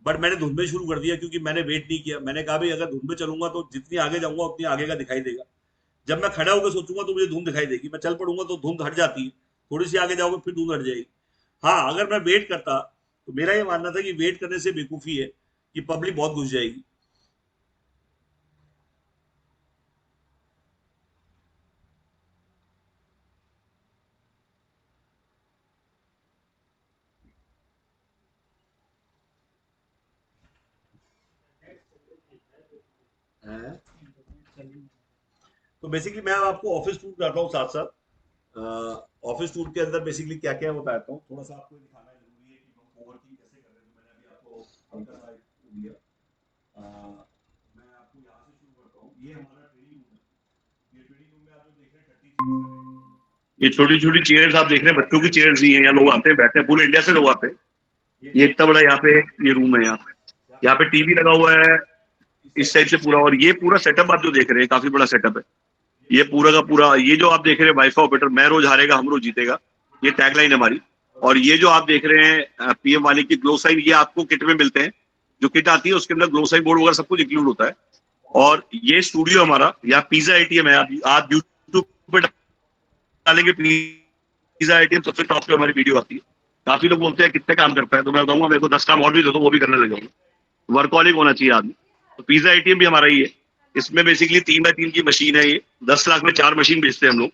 S1: बट मैंने धुंध में शुरू कर दिया, क्योंकि मैंने वेट नहीं किया। मैंने कहा भाई अगर धुंध में चलूंगा तो जितनी आगे जाऊंगा उतनी आगे का दिखाई देगा। जब मैं खड़ा होकर सोचूंगा तो मुझे धुंध दिखाई देगी, मैं चल पड़ूंगा तो धुंध हट जाती है, थोड़ी सी आगे जाओगे फिर धुंध हट जाएगी। हाँ, अगर मैं वेट करता, तो मेरा ये मानना था कि वेट करने से बेवकूफी है, कि पब्लिक बहुत घुस जाएगी। तो बेसिकली मैं आपको ऑफिस टूर कराता हूँ साथ साथ। ऑफिस टूर के अंदर बेसिकली क्या क्या बताता हूँ, थोड़ा सा आपको दिखाना जरूरी है कि हम ओवरथिंक कैसे कर रहे हैं। तो मैंने अभी आपको हल्का सा दिया। मैं आपको यहाँ से शुरू करता हूँ। ये हमारा ट्रेनिंग रूम है। ये ट्रेनिंग रूम में आप जो देख रहे हैं 30 ये छोटी छोटी चेयर्स आप देख रहे हैं, बच्चों की चेयर्स ही हैं। यहाँ लोग आते हैं, बैठते हैं, पूरे इंडिया से लोग आते हैं। ये इतना बड़ा यहाँ पे ये रूम है। यहाँ पे टीवी लगा हुआ है इस साइड से पूरा, और ये पूरा सेटअप आप जो देख रहे हैं काफी बड़ा सेटअप है। ये पूरा का पूरा, ये जो आप देख रहे हैं वाईफाई ऑपरेटर, मैं रोज हारेगा हम रोज जीतेगा, ये टैगलाइन है हमारी। और ये जो आप देख रहे हैं पीएम वाली की ग्लो साइन, ये आपको किट में मिलते हैं। जो किट आती है उसके अंदर ग्लो साइन बोर्ड वगैरह सब कुछ इंक्लूड होता है। और ये स्टूडियो हमारा, यहाँ पिज्जा एटीएम है। आप यूट्यूब पे डालेंगे पिज्जा एटीएम, सबसे टॉप पे हमारी वीडियो आती है। काफी लोग बोलते हैं कितने काम करता है, तो मैं बताऊंगा मेरे को 10 काम और भी दे दो, वो भी करने लग जाऊंगा। वर्कहॉलिक होना चाहिए आदमी। तो पिज्जा एटीएम भी हमारा ही है। इसमें बेसिकली 3x3 की मशीन है। ये 10 लाख में 4 मशीन बेचते हैं हम लोग।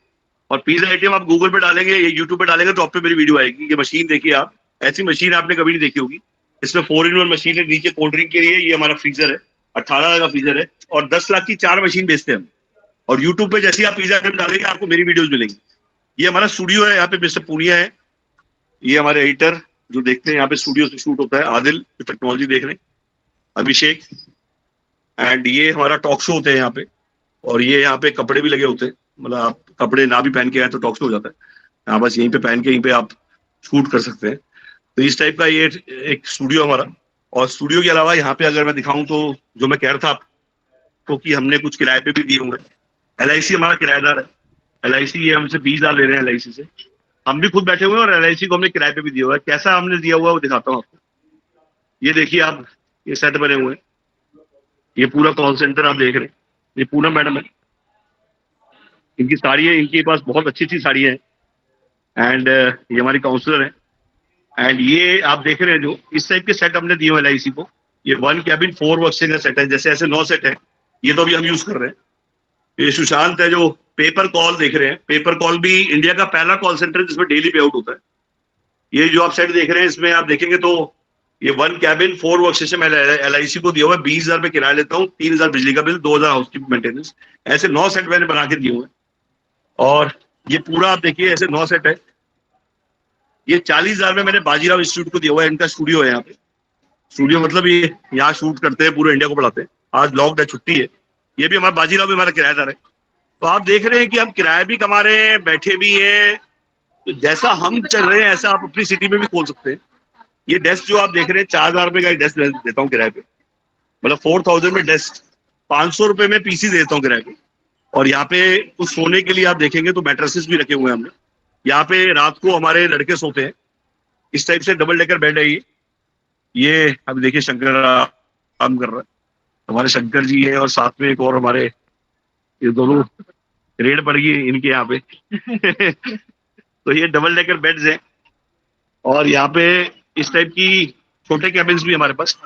S1: और पिज्जा एटीएम आप गूगल पे डालेंगे या यूट्यूब पे डालेंगे तो आप पे मेरी वीडियो आएगी। ये मशीन देखिए आप, ऐसी मशीन आपने कभी नहीं देखी होगी। इसमें 4-in-1 मशीन है, नीचे कोल्ड ड्रिंक के लिए ये हमारा फ्रीजर है, 18 का फ्रीजर है, और 10 लाख की 4 मशीन बेचते हैं हम। और यूट्यूब पे जैसे आप पिज्जा एटीएम डालेंगे आपको मेरी वीडियोज मिलेंगी। ये हमारा स्टूडियो है, यहाँ पे मिस्टर पूनिया है, ये हमारे एडिटर जो देखते हैं यहाँ पे स्टूडियो से शूट होता है, आदिल जो टेक्नोलॉजी देख रहे हैं, अभिषेक, एंड ये हमारा टॉक शो होते हैं यहाँ पे। और ये यहाँ पे कपड़े भी लगे होते हैं, मतलब आप कपड़े ना भी पहन के आए तो टॉक शो हो जाता है। यहाँ बस यहीं पे पहन के यहीं पे आप शूट कर सकते हैं। तो इस टाइप का ये एक स्टूडियो हमारा। और स्टूडियो के अलावा यहाँ पे अगर मैं दिखाऊं तो जो मैं कह रहा था आपको कि हमने कुछ किराए पे भी दिए होंगे। LIC हमारा किराएदार है। LIC ये हमसे 20,000 ले रहे हैं LIC से। हम भी खुद बैठे हुए हैं और LIC को हमने किराए पे भी दिया हुआ है। कैसा हमने दिया हुआ है वो दिखाता हूँ आपको। ये देखिए आप, ये सेट बने हुए हैं, ये पूरा कॉल सेंटर आप देख रहे हैं। ये पूनम मैडम है, इनकी साड़ी है, इनके पास बहुत अच्छी अच्छी साड़ी है। एंड ये हमारी काउंसलर है। एंड ये आप देख रहे हैं जो इस टाइप के सेट हमने दिए हुए LIC को। ये 1 कैबिन 4 वर्कस्टेशन का सेट है। जैसे ऐसे 9 सेट है, ये तो अभी हम यूज कर रहे हैं। ये सुशांत है जो पेपर कॉल देख रहे हैं। पेपर कॉल भी इंडिया का पहला कॉल सेंटर है जिसमें डेली पे आउट होता है। ये जो आप सेट देख रहे हैं इसमें आप देखेंगे तो ये 1 कैबिन 4 वर्कस्टेशन मैं LIC को दिया हुआ है। 20,000 रुपये किराया लेता हूँ, 3,000 बिजली का बिल, 2,000 हाउसकीपिंग मेंटेनेंस। ऐसे 9 सेट मैंने बना के दिए हुए हैं। और ये पूरा आप देखिए ऐसे 9 सेट है। ये 40,000 में मैंने बाजीराव इंस्टीट्यूट को दिया हुआ है। इनका स्टूडियो है यहाँ पे। स्टूडियो मतलब ये यहाँ शूट करते हैं, पूरे इंडिया को पढ़ाते हैं। आज लॉकडाउन है, छुट्टी है। ये भी हमारा बाजीराव भी हमारा किराएदार है। तो आप देख रहे हैं कि हम किराया भी कमा रहे हैं, बैठे भी हैं। तो जैसा हम चल रहे हैं ऐसा आप अपनी सिटी में भी खोल सकते हैं। ये डेस्क जो आप देख रहे हैं 4,000 रुपए का डेस्क देता हूँ किराए पे, मतलब 4,000 में डेस्क। 500 रुपए में PC देता हूँ किराए पे। और यहाँ पे कुछ सोने के लिए आप देखेंगे तो मैट्रेसेस भी रखे हुए हैं हमने। यहाँ पे रात को हमारे लड़के सोते हैं। इस टाइप से डबल डेकर बेड है ये अभी देखिए शंकर काम कर रहा है, हमारे शंकर जी है, और साथ में एक और हमारे, ये दोनों रेड पड़ गई इनके यहाँ पे तो ये डबल डेकर बेड्स हैं। और यहाँ पे इस टाइप की छोटे कैबिन्स भी हमारे पास,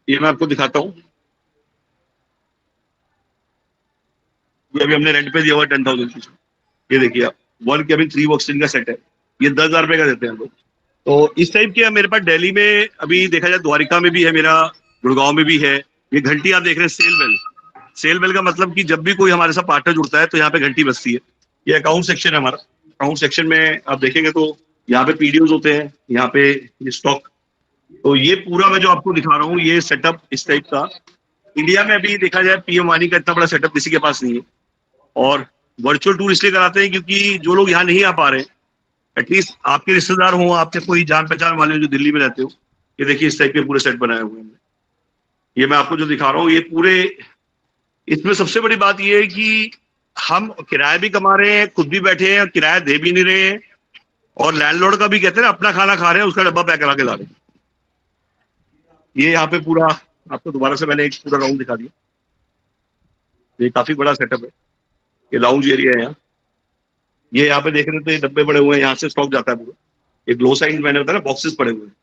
S1: ये मैं आपको दिखाता हूँ। ये अभी हमने रेंट पे दिया हुआ 10,000। ये देखिए आप, 1 कैबिन 3 वर्कस्टेशन का सेट है। ये 10,000 रुपए का देते हैं हम लोग। तो इस टाइप के मेरे पास दिल्ली में अभी देखा जाए, द्वारिका में भी है मेरा, गुड़गांव में भी है। ये घंटी आप देख रहे हैं सेल बेल। सेल बेल का मतलब कि जब भी कोई हमारे साथ पार्टनर जुड़ता है तो यहाँ पे घंटी बजती है। ये अकाउंट सेक्शन है हमारा। अकाउंट सेक्शन में आप देखेंगे तो यहाँ पे PDOs होते हैं, यहाँ पे ये स्टॉक। तो ये पूरा मैं जो आपको दिखा रहा हूँ ये सेटअप इस टाइप का इंडिया में अभी देखा जाए PM वानी का इतना बड़ा सेटअप किसी के पास नहीं है। और वर्चुअल टूर इसलिए कराते हैं क्योंकि जो लोग यहाँ नहीं आ पा रहे, एटलीस्ट आपके रिश्तेदार हो, आपके कोई जान पहचान वाले जो दिल्ली में रहते हो, ये देखिए इस टाइप के पूरे सेट बनाए हुए हैं। ये मैं आपको जो दिखा रहा हूँ ये पूरे, इसमें सबसे बड़ी बात ये है कि हम किराया भी कमा रहे हैं, खुद भी बैठे हैं, किराया दे भी नहीं रहे हैं, और लैंडलॉर्ड का भी कहते हैं अपना खाना खा रहे हैं, उसका डब्बा पैक करा के ला रहे हैं। ये यहाँ पे पूरा आपको दोबारा से मैंने एक पूरा राउंड दिखा दिया। ये काफी बड़ा सेटअप है। ये लाउंज एरिया है यहाँ। ये यहाँ पे देख रहे थे डब्बे पड़े हुए हैं, यहाँ से स्टॉक जाता है पूरा। एक ग्लो साइन मैंने बताया ना, बॉक्सेस पड़े हुए हैं।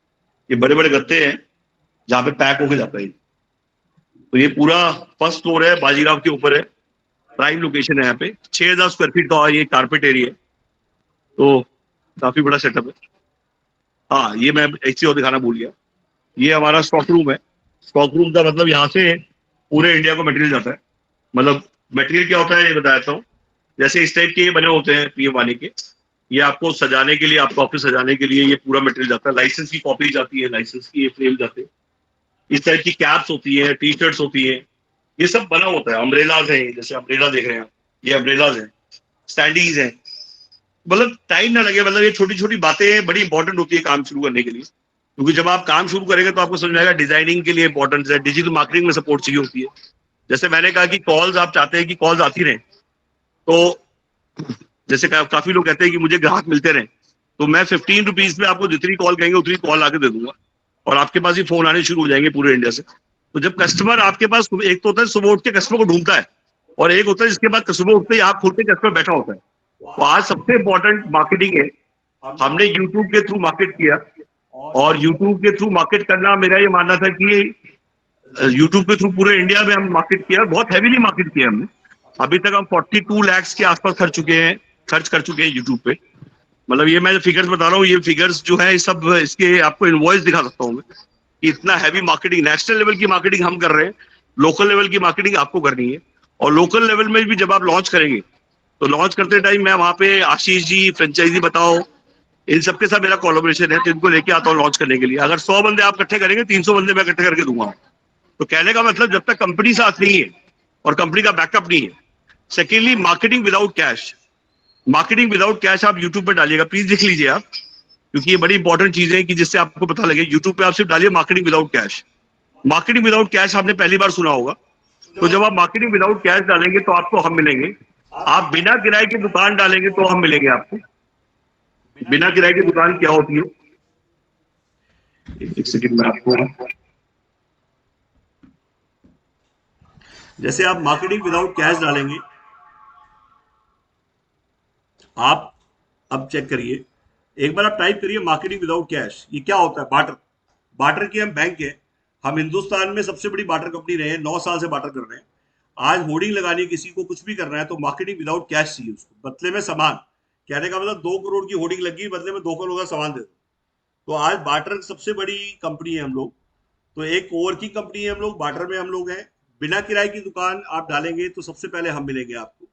S1: ये बड़े बड़े गत्ते हैं जहाँ पे पैक होके जाता है। तो ये पूरा फर्स्ट फ्लोर है, बाजीराव के ऊपर है, प्राइम लोकेशन है। यहाँ पे 6,000 स्क्वायर फीट का ये कारपेट एरिया है। तो काफी बड़ा सेटअप है। हाँ, ये मैं एक चीज और दिखाना भूल गया। ये हमारा स्टॉक रूम है। स्टॉक रूम का मतलब यहाँ से पूरे इंडिया को मटेरियल जाता है। मतलब मटेरियल क्या होता है ये बताता हूँ। जैसे इस टाइप के ये बने होते हैं PM वानी के, ये आपको सजाने के लिए, आपको ऑफिस सजाने के लिए ये पूरा मटेरियल जाता है। लाइसेंस की कॉपी जाती है, लाइसेंस की ये फ्रेम जाते हैं। इस टाइप की कैप्स होती है, T-शर्ट्स होती है, ये सब बना होता है। अम्ब्रेलाज है, जैसे अम्ब्रेला देख रहे हैं आप, ये अम्ब्रेलाज है, स्टैंडीज है। मतलब टाइम ना लगे, मतलब ये छोटी छोटी बातें बड़ी इंपॉर्टेंट होती है काम शुरू करने के लिए। क्योंकि जब आप काम शुरू करेंगे तो आपको समझ में आएगा डिजाइनिंग के लिए इंपॉर्टेंट है, डिजिटल मार्केटिंग में सपोर्ट चाहिए होती है। जैसे मैंने कहा कि कॉल्स आप चाहते हैं कि कॉल्स आती रहे, तो जैसे काफी लोग कहते हैं कि मुझे ग्राहक मिलते रहे, तो मैं 15 रुपीज में आपको जितनी कॉल कहेंगे उतनी कॉल आके दे दूंगा, और आपके पास ही फोन आने शुरू हो जाएंगे पूरे इंडिया से। तो जब कस्टमर आपके पास, एक तो होता है सुबह उठ के कस्टमर को ढूंढता है, और एक होता है जिसके बाद सुबह उठते ही आप खुलते कस्टमर बैठा होता है,
S2: तो आज सबसे इम्पोर्टेंट मार्केटिंग है। हमने यूट्यूब के थ्रू मार्केट किया, और यूट्यूब के थ्रू मार्केट करना, मेरा ये मानना था कि यूट्यूब के थ्रू पूरे इंडिया में हम मार्केट किया, बहुत हैवीली मार्केट किया हमने। अभी तक हम 42 लाख के आसपास खर्च कर चुके हैं यूट्यूब पे। मतलब ये मैं जो फिगर्स बता रहा हूँ, ये फिगर्स जो है सब, इसके आपको इनवॉइस दिखा सकता हूँ मैं कि इतना हैवी मार्केटिंग, नेशनल लेवल की मार्केटिंग हम कर रहे हैं, लोकल लेवल की मार्केटिंग आपको करनी है। और लोकल लेवल में भी जब आप लॉन्च करेंगे, तो लॉन्च करते टाइम मैं वहां पे आशीष जी, फ्रेंचाइजी बताओ, इन सबके साथ मेरा कोलैबोरेशन है, तो इनको लेके आता हूँ लॉन्च करने के लिए। अगर 100 बंदे आप इकट्ठे करेंगे, 300 बंदे मैं इकट्ठे करके दूंगा। तो कहने का मतलब, जब तक कंपनी साथ नहीं है और कंपनी का बैकअप नहीं है। Secondly, marketing without cash. Marketing without cash आप यूट्यूब पे डालिएगा, प्लीज लिख लीजिए आप, क्योंकि ये बड़ी इंपॉर्टेंट चीज है कि जिससे आपको पता लगे। यूट्यूब पे आप सिर्फ डालिए marketing without cash. Marketing without cash आपने पहली बार सुना होगा। तो जब आप मार्केटिंग विदाउट कैश डालेंगे, तो आपको हम मिलेंगे। आप बिना किराए की दुकान डालेंगे, तो हम मिलेंगे आपको। बिना किराए की दुकान क्या होती है, एक सेकंड में आपको।
S1: जैसे आप मार्केटिंग विदाउट कैश डालेंगे, आप अब चेक करिए, एक बार आप टाइप करिए मार्केटिंग विदाउट कैश, ये क्या होता है? बार्टर। बार्टर की हम बैंक है, हम हिंदुस्तान में सबसे बड़ी बार्टर कंपनी रहे हैं, 9 साल से बार्टर कर रहे हैं। आज होर्डिंग लगानी है, किसी को कुछ भी करना है, तो मार्केटिंग विदाउट कैश चाहिए उसको, बदले में सामान। कहने का मतलब 2 करोड़ की होर्डिंग लगी, बदले में 2 करोड़ का सामान दे दो। तो आज बार्टर सबसे बड़ी कंपनी है हम लोग। तो एक कोवर्किंग कंपनी है हम लोग, बार्टर में हम लोग हैं। बिना किराए की दुकान आप डालेंगे तो सबसे पहले हम मिलेंगे आपको।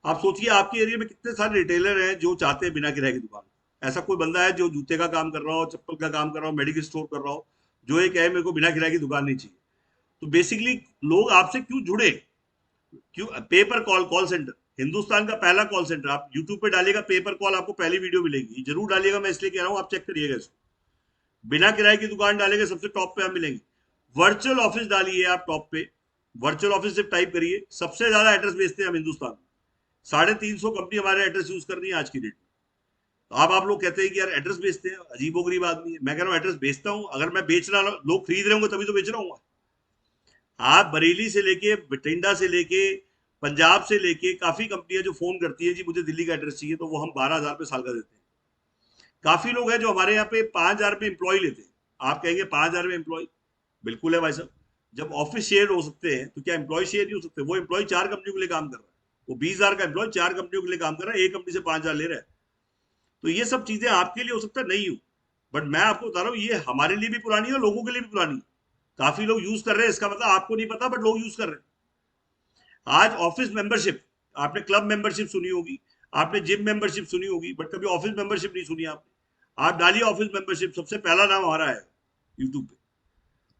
S1: आप सोचिए आपके एरिया में कितने सारे रिटेलर हैं जो चाहते हैं बिना किराए की दुकान। ऐसा कोई बंदा है जो जूते का काम कर रहा हो, चप्पल का काम कर रहा हो, मेडिकल स्टोर कर रहा हो, जो ये कहे मेरे को बिना किराए की दुकान नहीं चाहिए? तो बेसिकली लोग आपसे क्यों जुड़े? क्यों? Paper call, call centre, Hindustan का पहला कॉल सेंटर। आप यूट्यूब पे डालिएगा पेपर कॉल, आपको पहली वीडियो मिलेगी, जरूर डालिएगा, मैं इसलिए कह रहा हूँ, आप चेक करिएगा इसको। बिना किराए की दुकान डालेंगे, सबसे टॉप पे हम मिलेंगे। वर्चुअल ऑफिस डालिए आप टॉप पे, वर्चुअल ऑफिस से टाइप करिए, सबसे ज्यादा एड्रेस बेचते हैं हम हिंदुस्तान में। 350 कंपनी हमारे एड्रेस यूज कर रही है आज की डेट में। तो आप लोग कहते हैं कि यार एड्रेस बेचते हैं, अजीबो गरीब आदमी है। मैं कह रहा हूँ एड्रेस बेचता हूँ, अगर मैं बेच रहा, लोग खरीद रहे होंगे तभी तो बेच रहा हूँ। आप बरेली से लेके, बठिंडा से लेके, पंजाब से लेके, काफी कंपनियां जो फोन करती है जी मुझे दिल्ली का एड्रेस चाहिए, तो वो हम 12,000 रुपये साल का देते हैं। काफी लोग हैं जो हमारे यहाँ पे 5,000 रुपये एम्प्लॉय लेते हैं। आप कहेंगे 5,000 रुपये एम्प्लॉय, बिल्कुल है भाई साहब। जब ऑफिस शेयर हो सकते हैं तो क्या एम्प्लॉय शेयर नहीं हो सकते? वो एम्प्लॉय 4 कंपनियों के लिए काम कर रहा है, वो 20,000 का एम्प्लॉय 4 कंपनियों के लिए काम कर रहा है, एक कंपनी से 5,000 ले रहा है। तो ये सब चीजें आपके लिए हो सकता है नहीं हो, बट मैं आपको बता रहा हूँ ये हमारे लिए भी पुरानी है और लोगों के लिए भी पुरानी है। काफी लोग यूज कर रहे हैं, इसका मतलब आपको नहीं पता, बट लोग यूज कर रहे हैं। आज ऑफिस मेंबरशिप, आपने क्लब मेंबरशिप सुनी होगी, आपने जिम मेंबरशिप सुनी होगी, बट कभी ऑफिस मेंबरशिप नहीं सुनी आपने। आप डालिए ऑफिस मेंबरशिप, सबसे पहला नाम हमारा है यूट्यूब पे।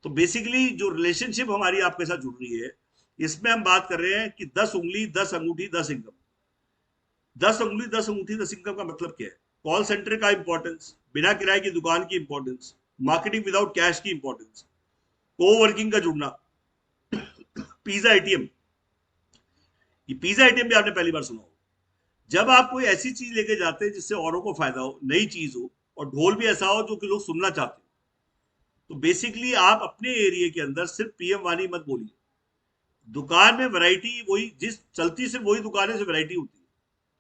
S1: तो बेसिकली जो रिलेशनशिप हमारी आपके साथ जुड़ रही है, इसमें हम बात कर रहे हैं कि 10 उंगली 10 अंगूठी 10 इनकम। 10 उंगली 10 अंगूठी 10 इनकम का मतलब क्या है? कॉल सेंटर का इंपॉर्टेंस, बिना किराए की दुकान की इंपॉर्टेंस, मार्केटिंग विदाउट कैश की इंपॉर्टेंस, को वर्किंग का जुड़ना, पिज्जा एटीएम। ये पिज्जा एटीएम भी आपने पहली बार सुना हो। जब आप कोई ऐसी चीज लेके जाते हैं जिससे औरों को फायदा हो, नई चीज हो, और ढोल भी ऐसा हो जो कि लोग सुनना चाहते हैं, तो बेसिकली आप अपने एरिया के अंदर सिर्फ पीएम वाणी मत बोलिए। दुकान में वैरायटी वही, जिस चलती सिर्फ वही दुकान है से वैरायटी होती है।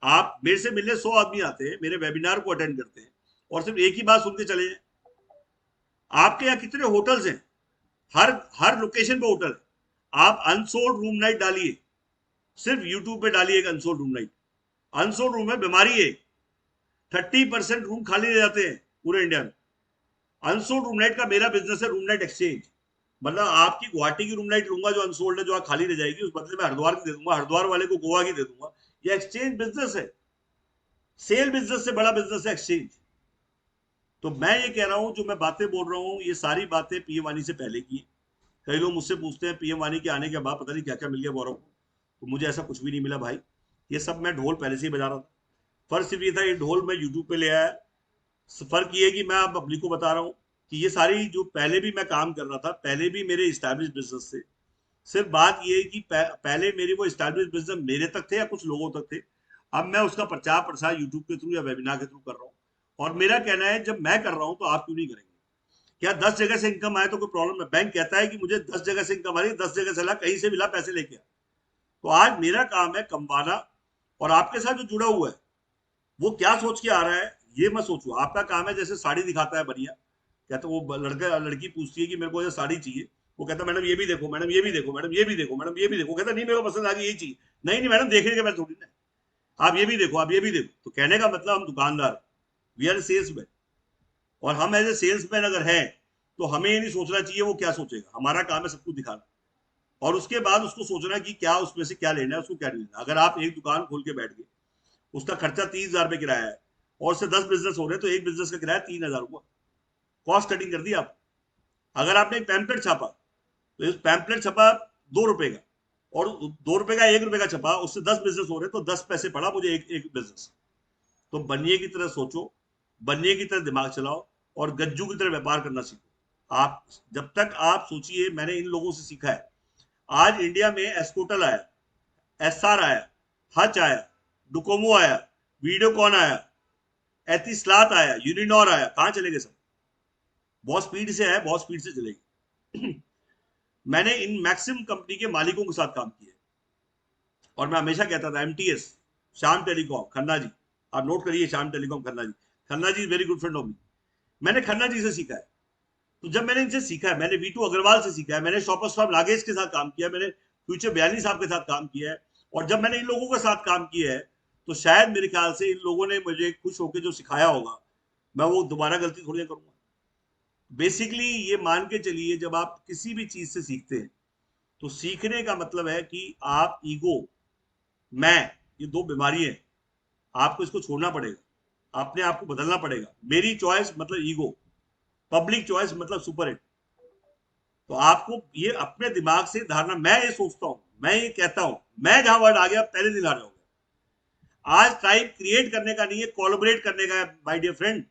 S1: आप मेरे से मिलने 100 आदमी आते हैं, मेरे वेबिनार को अटेंड करते हैं, और सिर्फ एक ही बात सुन के चले जाए। आपके यहाँ कितने होटल्स हैं? हर हर लोकेशन पे होटल है। आप अनसोल्ड रूम नाइट डालिए, सिर्फ यूट्यूब पे डालिए एक unsold room night. Unsold room में बीमारी है, 30% रूम खाली रह जाते हैं पूरे इंडिया में। अनसोल्ड रूम नाइट का मेरा बिजनेस है, रूम नाइट एक्सचेंज। मतलब आपकी गुवाहाटी की रूम नाइट लूंगा जो अनसोल्ड है, जो खाली रह जाएगी, उस बदले में हरिद्वार की दे दूंगा, हरिद्वार वाले को गोवा की दे दूंगा। ये एक्सचेंज बिजनेस है, सेल बिजनेस से बड़ा बिजनेस है एक्सचेंज। तो मैं ये कह रहा हूं, जो मैं बातें बोल रहा हूँ, ये सारी बातें पीएम वानी से पहले की। कई लोग मुझसे पूछते हैं पीएम वानी के आने के बाद पता नहीं क्या क्या मिल गया गौरव को। तो मुझे ऐसा कुछ भी नहीं मिला भाई, ये सब मैं ढोल पहले से ही बजा रहा था। फर्क सिर्फ ये था, ये ढोल मैं यूट्यूब पे ले आया। फर्क ये है कि मैं आप पब्लिक को बता रहा हूँ कि ये सारी जो पहले भी मैं काम कर रहा था, पहले भी मेरे स्टैब्लिश बिजनेस से। सिर्फ बात ये है कि पहले मेरी वो स्टैब्लिश बिजनेस मेरे तक थे या कुछ लोगों तक थे। अब मैं उसका प्रचार प्रसार यूट्यूब के थ्रू या वेबिनार के थ्रू कर रहा हूँ। और मेरा कहना है जब मैं कर रहा हूँ तो आप क्यों नहीं करेंगे? क्या 10 जगह से इनकम आए तो कोई प्रॉब्लम है? बैंक कहता है कि मुझे 10 जगह से इनकम आ रही है, 10 जगह से ला, कहीं से मिला, पैसे लेके आ। तो आज मेरा काम है कमवाना, और आपके साथ जो जुड़ा हुआ है, वो क्या सोच के आ रहा है ये मत सोचो। आपका काम है, जैसे साड़ी दिखाता है बढ़िया, कहते वो लड़का लड़की पूछती है कि मेरे को ये साड़ी चाहिए, वो कहता मैडम ये भी देखो, मैडम ये भी देखो, मैडम ये भी देखो, मैडम ये भी देखो, कहता नहीं मेरे को पसंद आ गई यही चाहिए। नहीं नहीं मैडम देखने के बाद थोड़ी ना, आप ये भी देखो, आप ये भी देखो। तो कहने का मतलब हम दुकानदार, वी आर सेल्समैन, और हम एज ए सेल्समैन अगर हैं तो हमें ये नहीं सोचना चाहिए वो क्या सोचेगा। हमारा काम है सब कुछ दिखाना, और उसके बाद उसको सोचना कि क्या उसमें से क्या लेना है, उसको क्या नहीं लेना। अगर आप एक दुकान खोल के बैठ गए, उसका खर्चा 30,000 रुपये किराया है, और से 10 बिजनेस हो रहे हैं, तो एक बिजनेस का किराया 3,000 हुआ, कॉस्ट कटिंग कर दी आप। अगर आपने एक पैम्पलेट छापा, तो इस पैम्पलेट छपा 2 रुपए का, और 2 रुपए का 1 रुपए का छपा, उससे 10 बिजनेस हो रहे, तो 10 पैसे पड़ा मुझे एक बिजनेस। तो बनिए की तरह सोचो, बनिए की तरह दिमाग चलाओ, और गज्जू की तरह व्यापार करना सीखो। आप जब तक आप सोचिए, मैंने इन लोगों से सीखा है। आज इंडिया में एस्कोटल आया, एसआर आया, हच आया, डुकोमो आया, वीडियोकॉन आया, एथिसलात आया, यूनिनॉर आया, कहां चले गए सब? बहुत स्पीड से है, बहुत स्पीड से चलेगी। मैंने इन मैक्सिमम कंपनी के मालिकों के साथ काम किया, और मैं हमेशा कहता था एमटीएस, श्याम टेलीकॉम खन्ना जी, आप नोट करिए, Shyam telecom Khanna ji. Khanna ji is very good friend of me. मैंने खन्ना जी से सीखा है। तो जब मैंने इनसे सीखा है, मैंने वीटू अग्रवाल से सीखा है, मैंने शॉपर स्टॉप नागेश के साथ काम किया, मैंने फ्यूचर बयानी साहब के साथ काम किया है, और जब मैंने इन लोगों के साथ काम किया है, तो शायद मेरे ख्याल से इन लोगों ने मुझे खुश होकर जो सिखाया होगा, मैं वो दोबारा गलती थोड़ी ना करूंगा। बेसिकली ये मान के चलिए, जब आप किसी भी चीज से सीखते हैं, तो सीखने का मतलब है कि आप ईगो, मैं, ये दो बीमारी है, आपको इसको छोड़ना पड़ेगा, अपने आप को बदलना पड़ेगा। मेरी चॉइस मतलब ईगो, पब्लिक चॉइस मतलब सुपर हिट। तो आपको ये अपने दिमाग से धारणा, मैं ये सोचता हूं, मैं ये कहता हूं, मैं जहां वर्ड आ गया पहले दिन आ रहा होगा। आज टाइम क्रिएट करने का नहीं है, कोलैबोरेट करने का है माय डियर फ्रेंड।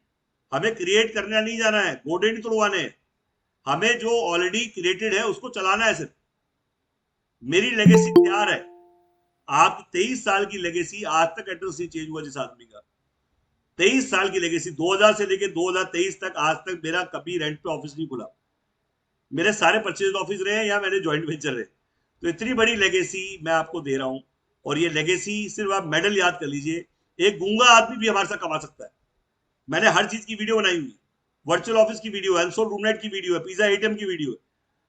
S1: हमें क्रिएट करने नहीं जाना है, गोडे नहीं तोड़वाने, हमें जो ऑलरेडी क्रिएटेड है उसको चलाना है सिर्फ। मेरी लेगेसी तैयार है। आप 23 साल की लेगेसी, आज तक एड्रेस नहीं चेंज हुआ जिस आदमी का, 23 साल की लेगेसी, 2000 से लेकर 2023 तक, आज तक मेरा कभी रेंट पे ऑफिस नहीं खुला। मेरे सारे परचेज ऑफिस रहे हैं या मेरे ज्वाइंट वेंचर रहे। तो इतनी बड़ी लेगेसी मैं आपको दे रहा हूं, और ये लेगेसी सिर्फ आप मेडल याद कर लीजिए। एक गूंगा आदमी भी हमारे साथ कमा सकता है। मैंने हर चीज की वीडियो बनाई हुई, वर्चुअल ऑफिस की वीडियो है, एलसोल रूमनेट की वीडियो है, पिज्जा एटीएम की वीडियो है।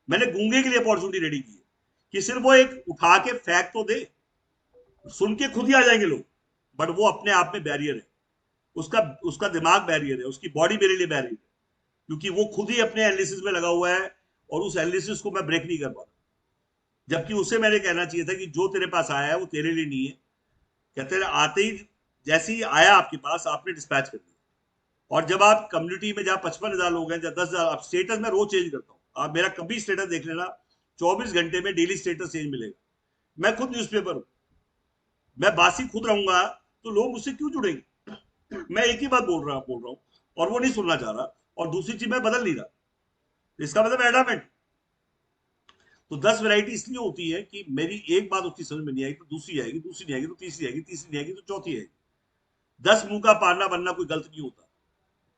S1: मैंने गूंगे के लिए अपॉर्चुनिटी रेडी की है कि सिर्फ वो एक उठा के फैक्ट तो दे, सुन के खुद ही आ जाएंगे लोग, बट वो अपने आप में बैरियर है। उसका उसका दिमाग बैरियर है, उसकी बॉडी मेरे लिए बैरियर है, क्योंकि वो खुद ही अपने एनालिसिस में लगा हुआ है, और उस एनालिसिस को मैं ब्रेक नहीं कर पा रहा। जबकि उसे मैंने कहना चाहिए था कि जो तेरे पास आया है वो तेरे लिए नहीं है। कहते हैं आते ही, जैसे ही आया आपके पास, आपने डिस्पैच कर दिया। और जब आप कम्युनिटी में, जहाँ 55,000 लोग हैं, जहाँ 10,000, आप स्टेटस में रोज चेंज करता हूँ, आप मेरा कभी स्टेटस देख लेना, 24 घंटे में डेली स्टेटस चेंज मिलेगा। मैं खुद न्यूज़पेपर हूँ, मैं बासी खुद रहूंगा, तो लोग मुझसे क्यों जुड़ेंगे? मैं एक ही बात बोल रहा हूँ, और वो नहीं सुनना चाह रहा, और दूसरी चीज मैं बदल नहीं रहा। इसका मतलब एडामेंट। तो 10 वैरायटी इसलिए होती है कि मेरी एक बात उसकी समझ में नहीं आई तो दूसरी आएगी, दूसरी नहीं आएगी तो तीसरी आएगी, तीसरी नहीं आएगी तो चौथी आएगी। 10 मुंह का पारना बनना कोई गलत नहीं होता,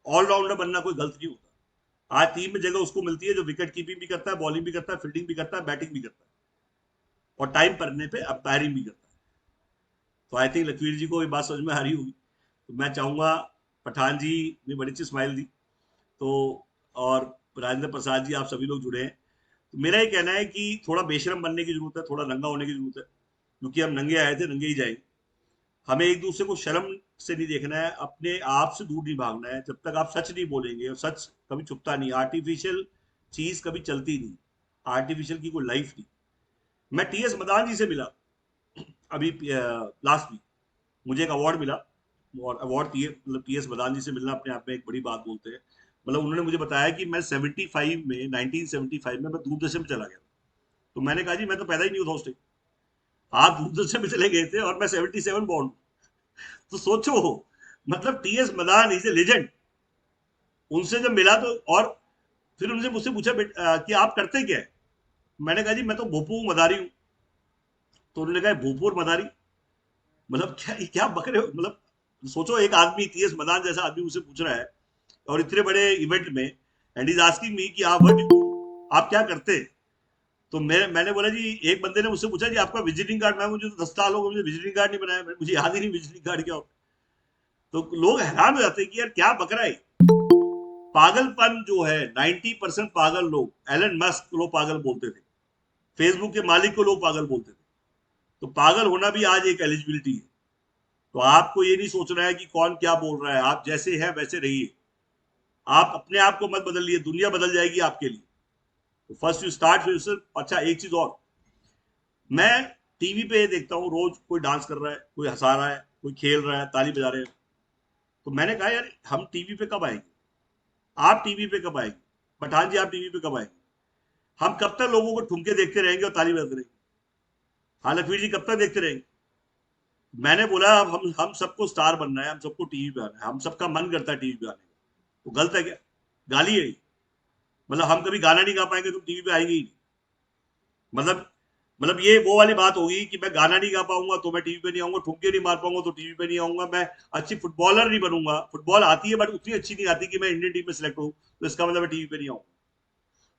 S1: ऑलराउंडर बनना कोई गलत नहीं होता। आज टीम में जगह उसको मिलती है जो विकेट कीपिंग भी करता है, बॉलिंग भी करता है, फील्डिंग भी करता है, बैटिंग भी करता है, और टाइम पड़ने पे अंपायरिंग भी करता है। तो आई थिंक लखवीर जी को ये बात समझ में आ रही होगी। तो मैं चाहूंगा, पठान जी ने बड़ी अच्छी स्माइल दी, तो, और राजेंद्र प्रसाद जी, आप सभी लोग जुड़े हैं। तो मेरा ये कहना है कि थोड़ा बेशरम बनने की जरूरत है, थोड़ा नंगा होने की जरूरत है, क्योंकि हम नंगे आए थे, नंगे ही जाएंगे। हमें एक दूसरे को शर्म से नहीं देखना है, अपने आप से दूर नहीं भागना है। जब तक आप सच नहीं बोलेंगे, और सच कभी छुपता नहीं, आर्टिफिशियल चीज कभी चलती नहीं, आर्टिफिशियल की कोई लाइफ नहीं। मैं टीएस मदान जी से मिला अभी लास्ट वीक, मुझे एक अवार्ड मिला, और अवार्ड मतलब टीएस मदान जी से मिलना अपने आप में एक बड़ी बात बोलते हैं। मतलब उन्होंने मुझे बताया कि मैं 75 में, 1975 में मैं दूरदर्शन में चला गया। तो मैंने कहा जी मैं तो पैदा ही नहीं हुआ था उस टाइम, आप दूरदर्शन में चले गए थे, और मैं 77 बॉर्न। तो सोचो, मतलब TS Madan is a legend. उनसे जब मिला तो, और फिर उनसे मुझसे पूछा कि आप करते क्या है? मैंने कहा जी मैं तो भोपू मदारी हूँ। तो उन्होंने कहा भोपुर मदारी, मतलब क्या क्या बकरे हो? मतलब सोचो, एक आदमी टीएस मदान जैसा आदमी मुझसे पूछ रहा है, और इतने बड़े इवेंट में, एंड इज आस्किंग मी कि आप व्हाट डू, आप क्या करते? तो मैंने बोला जी, एक बंदे ने मुझसे पूछा जी आपका विजिटिंग कार्ड, मैं, मुझे तो 10 साल हो गए, मुझे विजिटिंग कार्ड नहीं बनाया, मुझे याद ही नहीं विजिटिंग कार्ड क्या होता। तो लोग हैरान हो जाते हैं कि यार क्या बक रहा है। पागलपन जो है, 90% पागल लोग, एलन मस्क को लोग पागल बोलते थे, फेसबुक के मालिक को लोग पागल बोलते थे। तो पागल होना भी आज एक एलिजिबिलिटी है। तो आपको ये नहीं सोचना है कि कौन क्या बोल रहा है, आप जैसे हैं वैसे रहिए। आप अपने आप को मत बदलिए, दुनिया बदल जाएगी आपके लिए। तो फर्स्ट यू स्टार्ट फिर। अच्छा, एक चीज और, मैं टीवी पे देखता हूँ रोज, कोई डांस कर रहा है, कोई हंसा रहा है, कोई खेल रहा है, ताली बजा रहे हैं। तो मैंने कहा यार हम टीवी पे कब आएंगे, आप टीवी पे कब आएंगे, पठान जी आप टीवी पे कब आएंगे। हम कब तक लोगों को ठुमके देखते रहेंगे और ताली बजाते रहेंगे। हाँ लखवीर जी कब तक देखते रहेंगे। मैंने बोला अब हम सबको स्टार बनना है, हम सबको टीवी पे आना है, हम सबका मन करता है टीवी पे आने का। तो गलत है क्या, गाली है ये। मतलब हम कभी गाना नहीं गा पाएंगे, तुम टीवी पे आएंगे ही नहीं। मतलब मतलब ये वो वाली बात होगी कि मैं गाना नहीं गा पाऊंगा तो मैं टीवी पे नहीं आऊंगा, ठुमके नहीं मार पाऊंगा तो टीवी पे नहीं आऊंगा, मैं अच्छी फुटबॉलर नहीं बनूंगा, फुटबॉल आती है बट उतनी अच्छी नहीं आती कि मैं इंडियन टीम में सिलेक्ट हूँ, तो इसका मतलब मैं टीवी पे नहीं आऊंगा।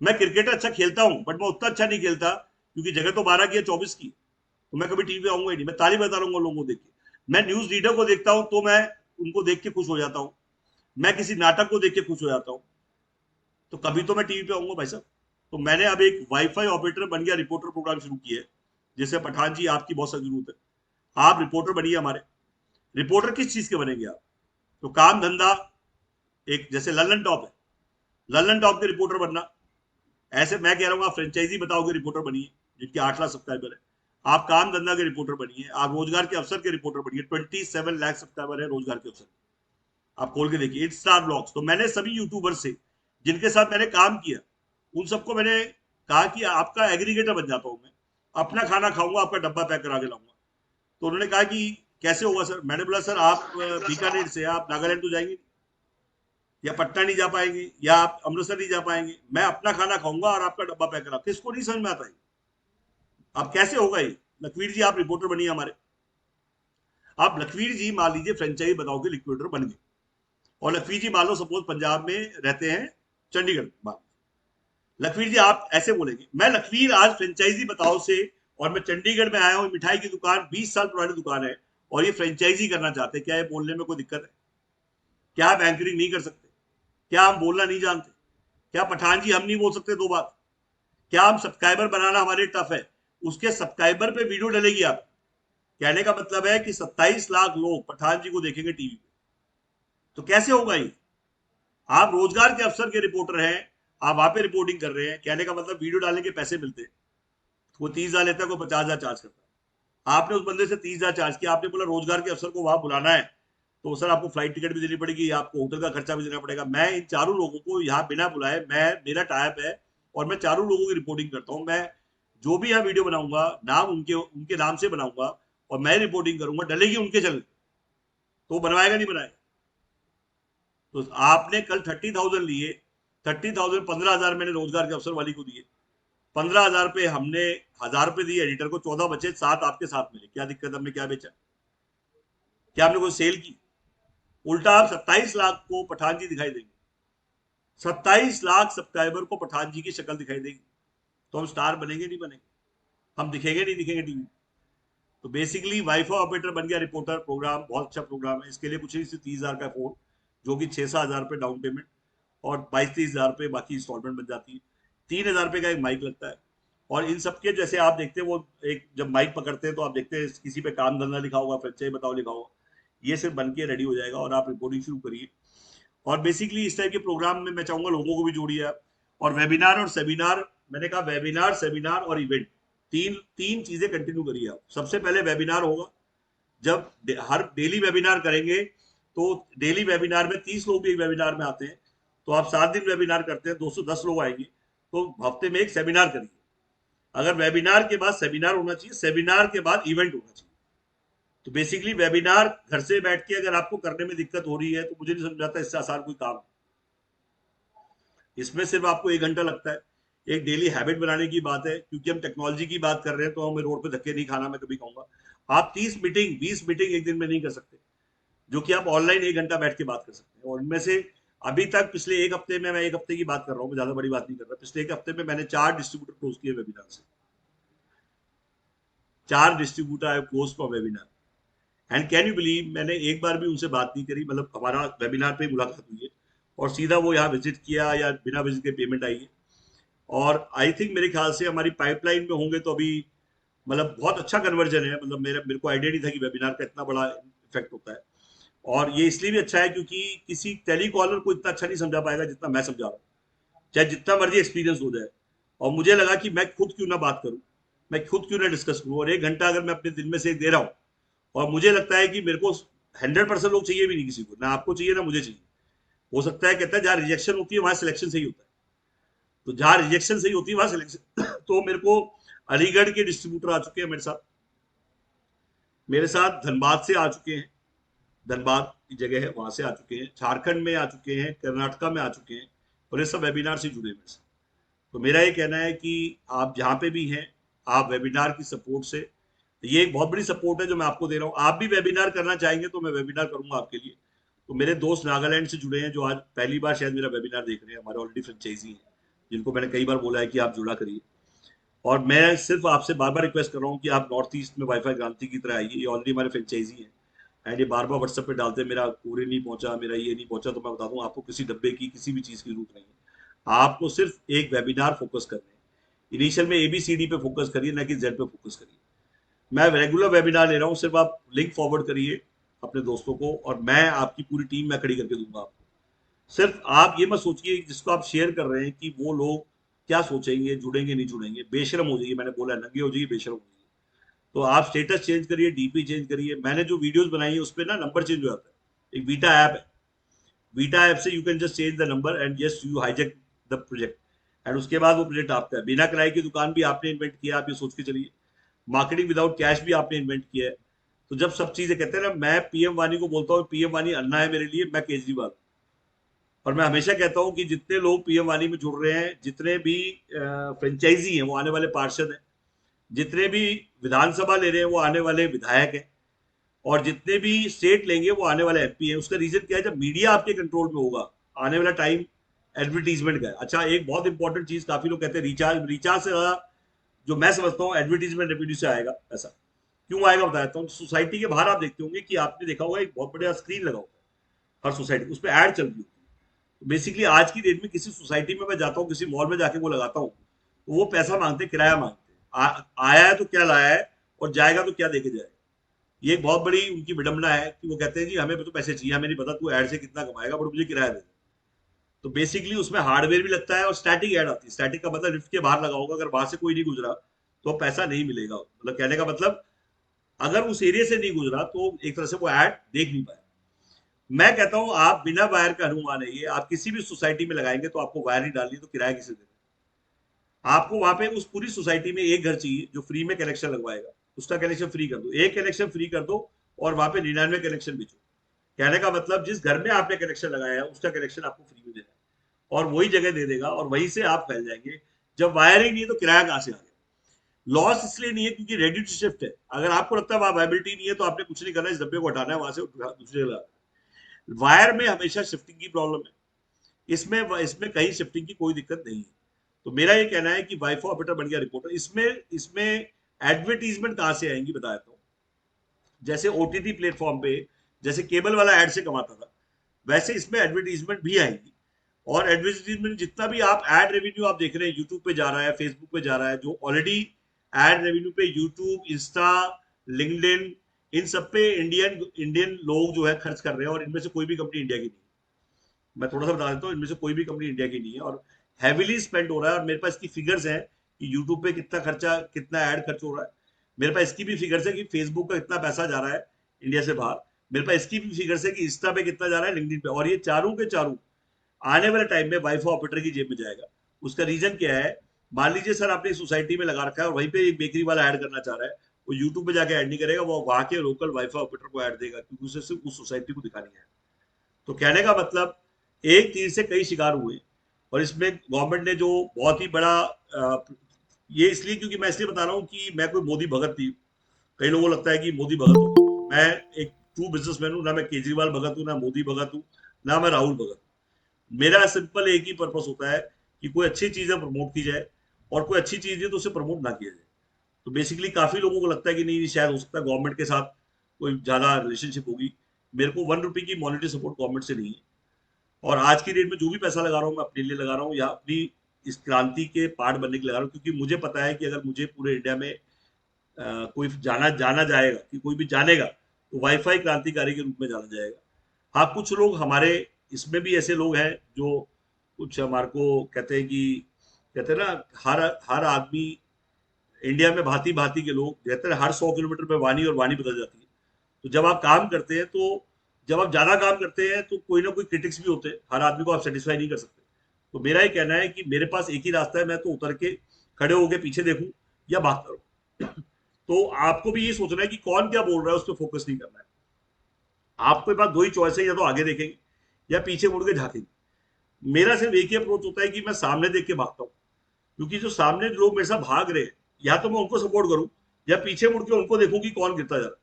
S1: मैं क्रिकेट अच्छा खेलता हूँ बट मैं उतना अच्छा नहीं खेलता, क्योंकि जगह तो 12 की है, 24 की, तो मैं कभी टीवी पे आऊंगा ही नहीं। मैं ताली बजा रहूंगा लोगों को देख के। मैं न्यूज रीडर को देखता हूँ तो मैं उनको देख के खुश हो जाता हूँ, मैं किसी नाटक को देख के खुश हो जाता हूँ। तो कभी तो मैं टीवी पे आऊंगा भाई साहब। तो मैंने अब एक वाईफाई ऑपरेटर बन गया, रिपोर्टर प्रोग्राम शुरू किया है, जिसे पठान जी आपकी बहुत सख्त जरूरत है। आप रिपोर्टर बनिए हमारे। रिपोर्टर किस चीज के बनेंगे आप, तो काम धंधा, एक जैसे ललन टॉप है, ललन टॉप के रिपोर्टर बनना। ऐसे मैं कह रहा हूँ आप फ्रेंचाइजी बताओगे रिपोर्टर बनिए, जिनके 8 लाख सब्सक्राइबर है। आप काम धंधा के रिपोर्टर बनिए, आप रोजगार के अवसर के रिपोर्टर बनिए। 27 लाख सब्सक्राइबर है रोजगार के अवसर, आप खोल के देखिए इट स्टार ब्लॉग्स। तो मैंने सभी यूट्यूबर से जिनके साथ मैंने काम किया, उन सबको मैंने कहा कि आपका एग्रीगेटर बन जाता हूं मैं, अपना खाना खाऊंगा, आपका डब्बा पैक करा के लाऊंगा। तो उन्होंने कहा कि कैसे होगा सर। मैंने बोला सर आप बीकानेर से आप नागालैंड तो जाएंगे या पटना नहीं जा पाएंगे या आप अमृतसर नहीं जा पाएंगे, मैं अपना खाना खाऊंगा और आपका डब्बा पैक करा। किसको नहीं समझ में आता है, अब कैसे होगा ये। लखवीर जी आप रिपोर्टर बनिए हमारे। आप लखवीर जी मान लीजिए फ्रेंचाइजी बताओ के लिक्विडेटर बन गए, और लखवीर जी मान लो सपोज पंजाब में रहते हैं, चंडीगढ़ मान, लखवीर जी आप ऐसे बोलेंगे मैं लखवीर आज फ्रेंचाइजी बताओ से, और मैं चंडीगढ़ में आया हूँ, मिठाई की दुकान 20 साल पुरानी दुकान है और ये फ्रेंचाइजी करना चाहते हैं, क्या ये बोलने में कोई दिक्कत है। क्या आप एंकरिंग नहीं कर सकते, क्या हम बोलना नहीं जानते, क्या पठान जी हम नहीं बोल सकते दो बात, क्या हम सब्सक्राइबर बनाना हमारे टफ है। उसके सब्सक्राइबर पे वीडियो डलेगी आप, कहने का मतलब है कि 27 लाख लोग पठान जी को देखेंगे टीवी पे। तो कैसे होगा ये। आप रोजगार के अवसर के रिपोर्टर हैं, आप वहां पे रिपोर्टिंग कर रहे हैं, कहने का मतलब वीडियो डालने के पैसे मिलते हैं। कोई 30 हजार लेता है, कोई 50 हजार चार्ज करता है। आपने उस बंदे से 30 हजार चार्ज किया, आपने बोला रोजगार के अवसर को वहां बुलाना है, तो सर आपको फ्लाइट टिकट भी देनी पड़ेगी, आपको होटल का खर्चा भी देना पड़ेगा। मैं इन चारों लोगों को यहाँ बिना बुलाए, मैं मेरा टाइप है और मैं चारों लोगों की रिपोर्टिंग करता हूँ। मैं जो भी यहाँ वीडियो बनाऊंगा नाम उनके उनके नाम से बनाऊंगा और मैं रिपोर्टिंग करूंगा, डलेगी उनके चल, तो बनवाएगा नहीं बनाएगा। तो आपने कल 30,000 लिए, 30,000 15 हजार मैंने रोजगार के अवसर वाली को दिए, 15 हजार पे हमने 1000 रुपए दिए एडिटर को, 14 बचे, 7 आपके साथ मिले। क्या दिक्कत, हमने क्या बेचा, क्या हमने कोई सेल की। उल्टा आप 27 लाख को पठान जी दिखाई देंगे, 27 लाख सब्सक्राइबर को पठान जी की शक्ल दिखाई देगी। तो हम स्टार बनेंगे नहीं बनेंगे, हम दिखेंगे नहीं दिखेंगे टीवी। तो बेसिकली वाईफाई ऑपरेटर बन गया रिपोर्टर प्रोग्राम, बहुत अच्छा प्रोग्राम है। इसके लिए कुछ नहीं, सिर्फ 30 हजार का फोन, जो कि 6-7 हजार डाउन पेमेंट और 22-23 हजार बाकी इंस्टॉलमेंट बन जाती है। 3 हजार का एक माइक लगता है। और इन सबके जैसे आप देखते हैं, वो एक जब माइक पकड़ते हैं तो आप देखते हैं किसी पे काम धंधा लिखा होगा, फ्रेंचाइज बताओ लिखा होगा, ये सिर्फ बन के रेडी हो जाएगा और आप रिपोर्टिंग शुरू करिए। और बेसिकली इस टाइप के प्रोग्राम में मैं चाहूंगा लोगों को भी जोड़िए आप। और वेबिनार और सेमिनार, मैंने कहा वेबिनार सेमिनार और इवेंट, तीन तीन चीजें कंटिन्यू करिए आप। सबसे पहले वेबिनार होगा, जब हर डेली वेबिनार करेंगे, तो डेली वेबिनार में 30 लोग भी एक वेबिनार में आते हैं, तो आप 7 दिन वेबिनार करते हैं, 210 लोग आएंगे, तो हफ्ते में एक सेमिनार करिए। अगर वेबिनार के बाद सेमिनार होना चाहिए, सेमिनार के बाद इवेंट होना चाहिए। तो बेसिकली वेबिनार घर से बैठ के अगर आपको करने में दिक्कत हो रही है, तो मुझे नहीं समझाता इससे आसान कोई काम। इसमें सिर्फ आपको 1 घंटा लगता है। एक डेली हैबिट बनाने की बात है, क्योंकि हम टेक्नोलॉजी की बात कर रहे हैं, तो हमें रोड पे धक्के नहीं खाना, मैं कभी कहूंगा। आप 30 मीटिंग 20 मीटिंग एक दिन में नहीं कर सकते, जो कि आप ऑनलाइन 1 घंटा बैठ के बात कर सकते हैं। और उनमें से अभी तक पिछले एक हफ्ते में, मैं एक हफ्ते की बात कर रहा हूँ, मैं ज्यादा बड़ी बात नहीं कर रहा, पिछले एक हफ्ते में मैंने 4 डिस्ट्रीब्यूटर क्लोज किए वेबिनार से, 4 distributor I close for webinar. And can you believe, मैंने एक बार भी उनसे बात नहीं करी, मतलब हमारा वेबिनार पे मुलाकात हुई है और सीधा वो यहाँ विजिट किया या बिना विजिट के पेमेंट आई है। और आई थिंक मेरे ख्याल से हमारी पाइपलाइन में होंगे तो अभी मतलब बहुत अच्छा कन्वर्जन है, मतलब मेरे को आइडिया नहीं था कि वेबिनार का इतना बड़ा इफेक्ट होता है। और ये इसलिए भी अच्छा है क्योंकि किसी टेलीकॉलर को इतना अच्छा नहीं समझा पाएगा जितना मैं समझा रहा हूँ, चाहे जितना मर्जी एक्सपीरियंस हो जाए। और मुझे लगा कि मैं खुद क्यों ना बात करूं, मैं खुद क्यों ना डिस्कस करूं, और 1 घंटा अगर मैं अपने दिन में से दे रहा हूं, और मुझे लगता है कि मेरे को 100% लोग चाहिए भी नहीं, किसी को ना आपको चाहिए ना मुझे चाहिए। हो सकता है, कहता है जहां रिजेक्शन होती है वहां सिलेक्शन सही होता है, तो जहां रिजेक्शन सही होती है वहां सिलेक्शन तो मेरे को अलीगढ़ के डिस्ट्रीब्यूटर आ चुके हैं मेरे साथ धनबाद से आ चुके हैं, धनबाद की जगह है वहां से आ चुके हैं, झारखंड में आ चुके हैं, कर्नाटका में आ चुके हैं, और ये सब वेबिनार से जुड़े हुए हैं। तो मेरा ये कहना है कि आप जहाँ पे भी हैं, आप वेबिनार की सपोर्ट से, ये एक बहुत बड़ी सपोर्ट है जो मैं आपको दे रहा हूँ। आप भी वेबिनार करना चाहेंगे तो मैं वेबिनार करूंगा आपके लिए। तो मेरे दोस्त नागालैंड से जुड़े हैं जो आज पहली बार शायद मेरा वेबिनार देख रहे हैं, हमारे ऑलरेडी फ्रेंचाइजी हैं जिनको मैंने कई बार बोला है कि आप जुड़ा करिए। और मैं सिर्फ आपसे बार बार रिक्वेस्ट कर रहा हूँ कि आप नॉर्थ ईस्ट में वाईफाई क्रांति की तरह आइए, ये ऑलरेडी हमारे फ्रेंचाइजी है। एंड ये बार बार व्हाट्सएप पे डालते हैं मेरा पूरे नहीं पहुंचा, मेरा ये नहीं पहुंचा, तो मैं बता दूं आपको किसी डब्बे की किसी भी चीज़ की जरूरत नहीं है, आपको सिर्फ एक वेबिनार फोकस करना है। इनिशियल में ABCD पे फोकस करिए, ना कि जेड पे फोकस करिए। मैं रेगुलर वेबिनार ले रहा हूँ, सिर्फ आप लिंक फॉरवर्ड करिए अपने दोस्तों को, और मैं आपकी पूरी टीम में खड़ी करके दूंगा आपको। सिर्फ आप ये मत सोचिए जिसको आप शेयर कर रहे हैं कि वो लोग क्या सोचेंगे, जुड़ेंगे नहीं जुड़ेंगे, बेशरम हो जाइए, मैंने बोला नंगे हो जाइए, बेशरम हो जाइए। तो आप स्टेटस चेंज करिए, DP चेंज करिए। मैंने जो वीडियोस बनाई है उस पर ना नंबर चेंज हो जाता है, एक बीटा ऐप है, बीटा ऐप से you can just change the number and just you hijack the project, and उसके बाद वो प्रोजेक्ट आपका है। बिना किराए की दुकान भी आपने इन्वेंट किया, आप ये सोच के चलिए। मार्केटिंग विदाउट कैश भी आपने इन्वेंट किया है। तो जब सब चीजें, कहते हैं ना, मैं PM वानी को बोलता हूँ PM वानी अन्ना है मेरे लिए, मैं केजरीवाल। और मैं हमेशा कहता हूँ कि जितने लोग PM वानी में जुड़ रहे हैं, जितने भी फ्रेंचाइजी हैं वो आने वाले पार्षद हैं, जितने भी विधानसभा ले रहे हैं वो आने वाले विधायक हैं, और जितने भी स्टेट लेंगे वो आने वाले MP हैं। उसका रीजन क्या है, जब मीडिया आपके कंट्रोल में होगा, आने वाला टाइम एडवर्टीजमेंट का है। अच्छा, एक बहुत इंपॉर्टेंट चीज, काफी लोग कहते हैं रिचार्ज, रिचार्ज से ज्यादा जो मैं समझता हूँ एडवर्टीजमेंट रेवेन्यू से आएगा पैसा। क्यों आएगा बताता हूँ। सोसाइटी के बाहर आप देखते होंगे कि आपने देखा होगा एक बहुत बड़ा स्क्रीन लगा होता है हर सोसाइटी, उस पर ऐड चल रही होती है। तो बेसिकली आज की डेट में किसी सोसाइटी में मैं जाता हूँ, किसी मॉल में जाके वो लगाता हूँ, तो वो पैसा मांगते, किराया मांगते आया है तो क्या लाया है, और जाएगा तो क्या देके जाएगा। ये एक बहुत बड़ी उनकी विडंबना है कि वो कहते हैं जी हमें तो पैसे चाहिए, हमें नहीं पता तू ऐड से कितना कमाएगा, बट मुझे किराया दे दे। तो बेसिकली उसमें हार्डवेयर भी लगता है और स्टैटिक ऐड आती है। स्टैटिक का मतलब लिफ्ट के बाहर लगा होगा, अगर बाहर से कोई नहीं गुजरा तो पैसा नहीं मिलेगा। मतलब कहने का मतलब, अगर उस एरिया से नहीं गुजरा तो एक तरह से वो ऐड देख नहीं पाए। मैं कहता हूं आप बिना वायर का अनुमान है, ये आप किसी भी सोसाइटी में लगाएंगे तो आपको वायर नहीं डालनी, तो किराया किसे देना। आपको वहां पे उस पूरी सोसाइटी में एक घर चाहिए जो फ्री में कनेक्शन लगवाएगा, उसका कनेक्शन फ्री कर दो, एक कनेक्शन फ्री कर दो, और वहां पे 99 कनेक्शन बेचो। कहने का मतलब जिस घर में आपने कनेक्शन लगाया है उसका कनेक्शन आपको फ्री में देना है, और वही जगह दे देगा, और वहीं से आप फैल जाएंगे। जब वायर ही नहीं है तो किराया कहां से आ गया। लॉस इसलिए नहीं है क्योंकि रेडी टू शिफ्ट है। अगर आपको लगता है वहां वायबिलिटी नहीं है तो आपने कुछ नहीं करना, इस डब्बे को हटाना है वहां से दूसरे जगह। वायर में हमेशा शिफ्टिंग की प्रॉब्लम है, इसमें इसमें कहीं शिफ्टिंग की कोई दिक्कत नहीं है। तो मेरा ये कहना है कि वाईफाई ऑपरेटर बन गया रिपोर्टर। इसमें इसमें एडवर्टीजमेंट कहां से आएंगी बता देता हूँ। जैसे OTT प्लेटफॉर्म पे जैसे केबल वाला एड से कमाता था, वैसे इसमें एडवर्टीजमेंट भी आएगी। और एडवर्टीजमेंट जितना भी आप एड रेवेन्यू आप देख रहे हैं यूट्यूब पे जा रहा है, फेसबुक पे जा रहा है, जो ऑलरेडी एड रेवेन्यू पे यूट्यूब, इंस्टा, लिंक्डइन, इन सब पे इंडियन इंडियन लोग जो है खर्च कर रहे हैं, और इनमें से कोई भी कंपनी इंडिया की नहीं है। मैं थोड़ा सा बता देता हूँ, इनमें से कोई भी कंपनी इंडिया की नहीं है, और हैविली स्पेंड हो रहा है। और मेरे पास इसकी फिगर्स हैं कि यूट्यूब पे कितना खर्चा, कितना ऐड खर्च हो रहा है। मेरे पास इसकी भी फिगर्स है कि फेसबुक का कितना पैसा जा रहा है इंडिया से बाहर। मेरे पास इसकी भी फिगर्स है कि इंस्टा पे कितना जा रहा है, लिंक्डइन पे। और ये चारों के चारों आने वाले टाइम में वाईफाई ऑपरेटर की जेब में जाएगा। उसका रीजन क्या है, मान लीजिए सर आपने सोसाइटी में लगा रखा है और वहीं पे एक बेकरी वाला ऐड करना चाह रहा है, वो यूट्यूब पे जाके ऐड नहीं करेगा, वो वहां के लोकल वाईफाई ऑपरेटर को ऐड देगा, क्योंकि उसे सिर्फ उस सोसाइटी को दिखानी है। तो कहने का मतलब, एक तीर से कई शिकार हुए। और इसमें गवर्नमेंट ने जो बहुत ही बड़ा ये इसलिए, क्योंकि मैं इसलिए बता रहा हूँ कि मैं कोई मोदी भगत नहीं हूँ। कई लोगों को लगता है कि मोदी भगत हूँ, मैं एक ट्रू बिजनेसमैन हूँ। ना मैं केजरीवाल भगत हूँ, ना मोदी भगत हूँ, ना मैं राहुल भगत हूँ। मेरा सिंपल एक ही पर्पस होता है कि कोई अच्छी चीजें प्रमोट की जाए, और कोई अच्छी चीज है तो उसे प्रमोट ना किया जाए। तो बेसिकली काफी लोगों को लगता है कि नहीं शायद हो सकता है गवर्नमेंट के साथ कोई ज़्यादा रिलेशनशिप होगी। मेरे को 1 रुपए की मॉनेटरी सपोर्ट गवर्नमेंट से नहीं है। और आज की डेट में जो भी पैसा लगा रहा हूँ मैं अपने लिए लगा रहा हूँ या अपनी इस क्रांति के पार्ट बनने के लिए लगा रहा हूँ, क्योंकि मुझे पता है कि अगर मुझे पूरे इंडिया में कोई जाना जाना जाएगा, कि कोई भी जानेगा, तो वाईफाई क्रांतिकारी के रूप में जाना जाएगा। हाँ, कुछ लोग हमारे इसमें भी ऐसे लोग हैं जो कुछ हमारे को कहते हैं कि, कहते हैं ना, हर हर आदमी इंडिया में भांति भांति के लोग कहते हैं, हर 100 किलोमीटर में वाणी और वाणी बदल जाती है। तो जब आप काम करते हैं, तो जब आप ज्यादा काम करते हैं तो कोई ना कोई क्रिटिक्स भी होते हैं, हर आदमी को आप सेटिस्फाई नहीं कर सकते। तो मेरा ये कहना है कि मेरे पास एक ही रास्ता है, मैं तो उतर के खड़े होके पीछे देखूं या भागता रहूं। तो आपको भी ये सोचना है कि कौन क्या बोल रहा है, उस पर फोकस नहीं करना है। आपके पास दो ही चॉइस है, या तो आगे देखेंगे या पीछे मुड़ के झांकेंगे। मेरा सिर्फ एक ही अप्रोच होता है कि मैं सामने देख के भागता हूँ, क्योंकि जो सामने लोग मेरे साथ भाग रहे हैं, या तो मैं उनको सपोर्ट करूं या पीछे मुड़ के उनको देखूं कि कौन गिरता जा रहा है।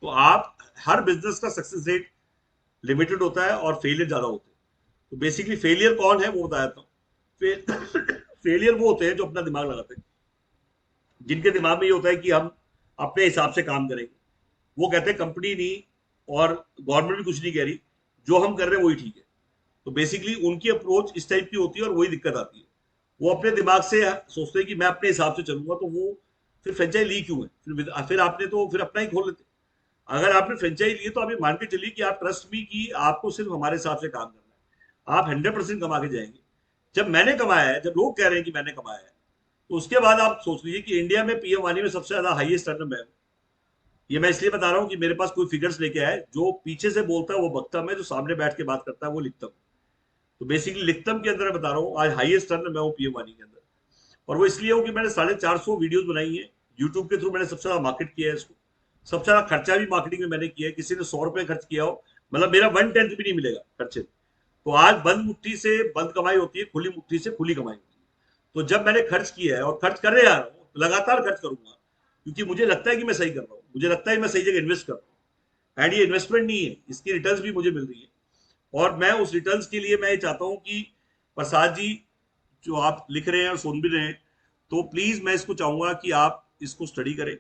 S1: तो आप, हर बिजनेस का सक्सेस रेट लिमिटेड होता है और फेलियर ज्यादा होते हैं। तो बेसिकली फेलियर कौन है वो बताया था। फेलियर वो होते हैं जो अपना दिमाग लगाते हैं, जिनके दिमाग में ये होता है कि हम अपने हिसाब से काम करेंगे। वो कहते हैं कंपनी नहीं और गवर्नमेंट भी कुछ नहीं कह रही, जो हम कर रहे हैं वही ठीक है। तो बेसिकली उनकी अप्रोच इस टाइप की होती है और वही दिक्कत आती है। वो अपने दिमाग से सोचते हैं कि मैं अपने हिसाब से चलूंगा, तो वो फिर फ्रेंचाइज ली क्यों है, फिर आपने तो फिर अपना ही खोल लेते। अगर आपने फ्रेंचाइज ली तो आप ये मान के चलिए कि आप ट्रस्ट मी कि आपको सिर्फ हमारे हिसाब से काम करना है, आप 100% कमा के जाएंगे। जब मैंने कमाया है, जब लोग कह रहे हैं कि मैंने कमाया है, तो उसके बाद आप सोच लीजिए कि इंडिया में पीएम वानी में सबसे ज्यादा हाईएस्ट टर्न मैं हूं। ये मैं इसलिए बता रहा हूँ कि मेरे पास कोई फिगर्स लेके आए, जो पीछे से बोलता है वो बकतम है, जो सामने बैठ के बात करता है वो लिखतम। तो बेसिकली लिखतम के अंदर मैं बता रहा हूँ, आज हाईएस्ट टर्न मैं हूँ पीएम वानी के अंदर। और वो इसलिए हो कि मैंने 450 वीडियोस बनाई है यूट्यूब के थ्रू। मैंने सबसे ज्यादा मार्केट किया है इसको, सबसे ज्यादा खर्चा भी मार्केटिंग में मैंने किया है। किसी ने 100 रुपए खर्च किया हो, मतलब मेरा 1/10 भी नहीं मिलेगा खर्चे। तो आज बंद मुट्ठी से बंद कमाई होती है, खुली मुट्ठी से खुली कमाई होती है। तो जब मैंने खर्च किया है और खर्च कर रहे आ रहा हूँ, लगातार खर्च करूंगा, क्योंकि मुझे लगता है कि मैं सही कर रहा हूँ, मुझे लगता है मैं सही जगह इन्वेस्ट कर रहा हूँ। एंड ये इन्वेस्टमेंट नहीं है, इसकी रिटर्न भी मुझे मिल रही है। और मैं उस रिटर्न के लिए मैं ये चाहता हूँ कि प्रसाद जी, जो आप लिख रहे हैं और सुन भी रहे हैं, तो प्लीज मैं इसको चाहूंगा कि आप इसको स्टडी करें।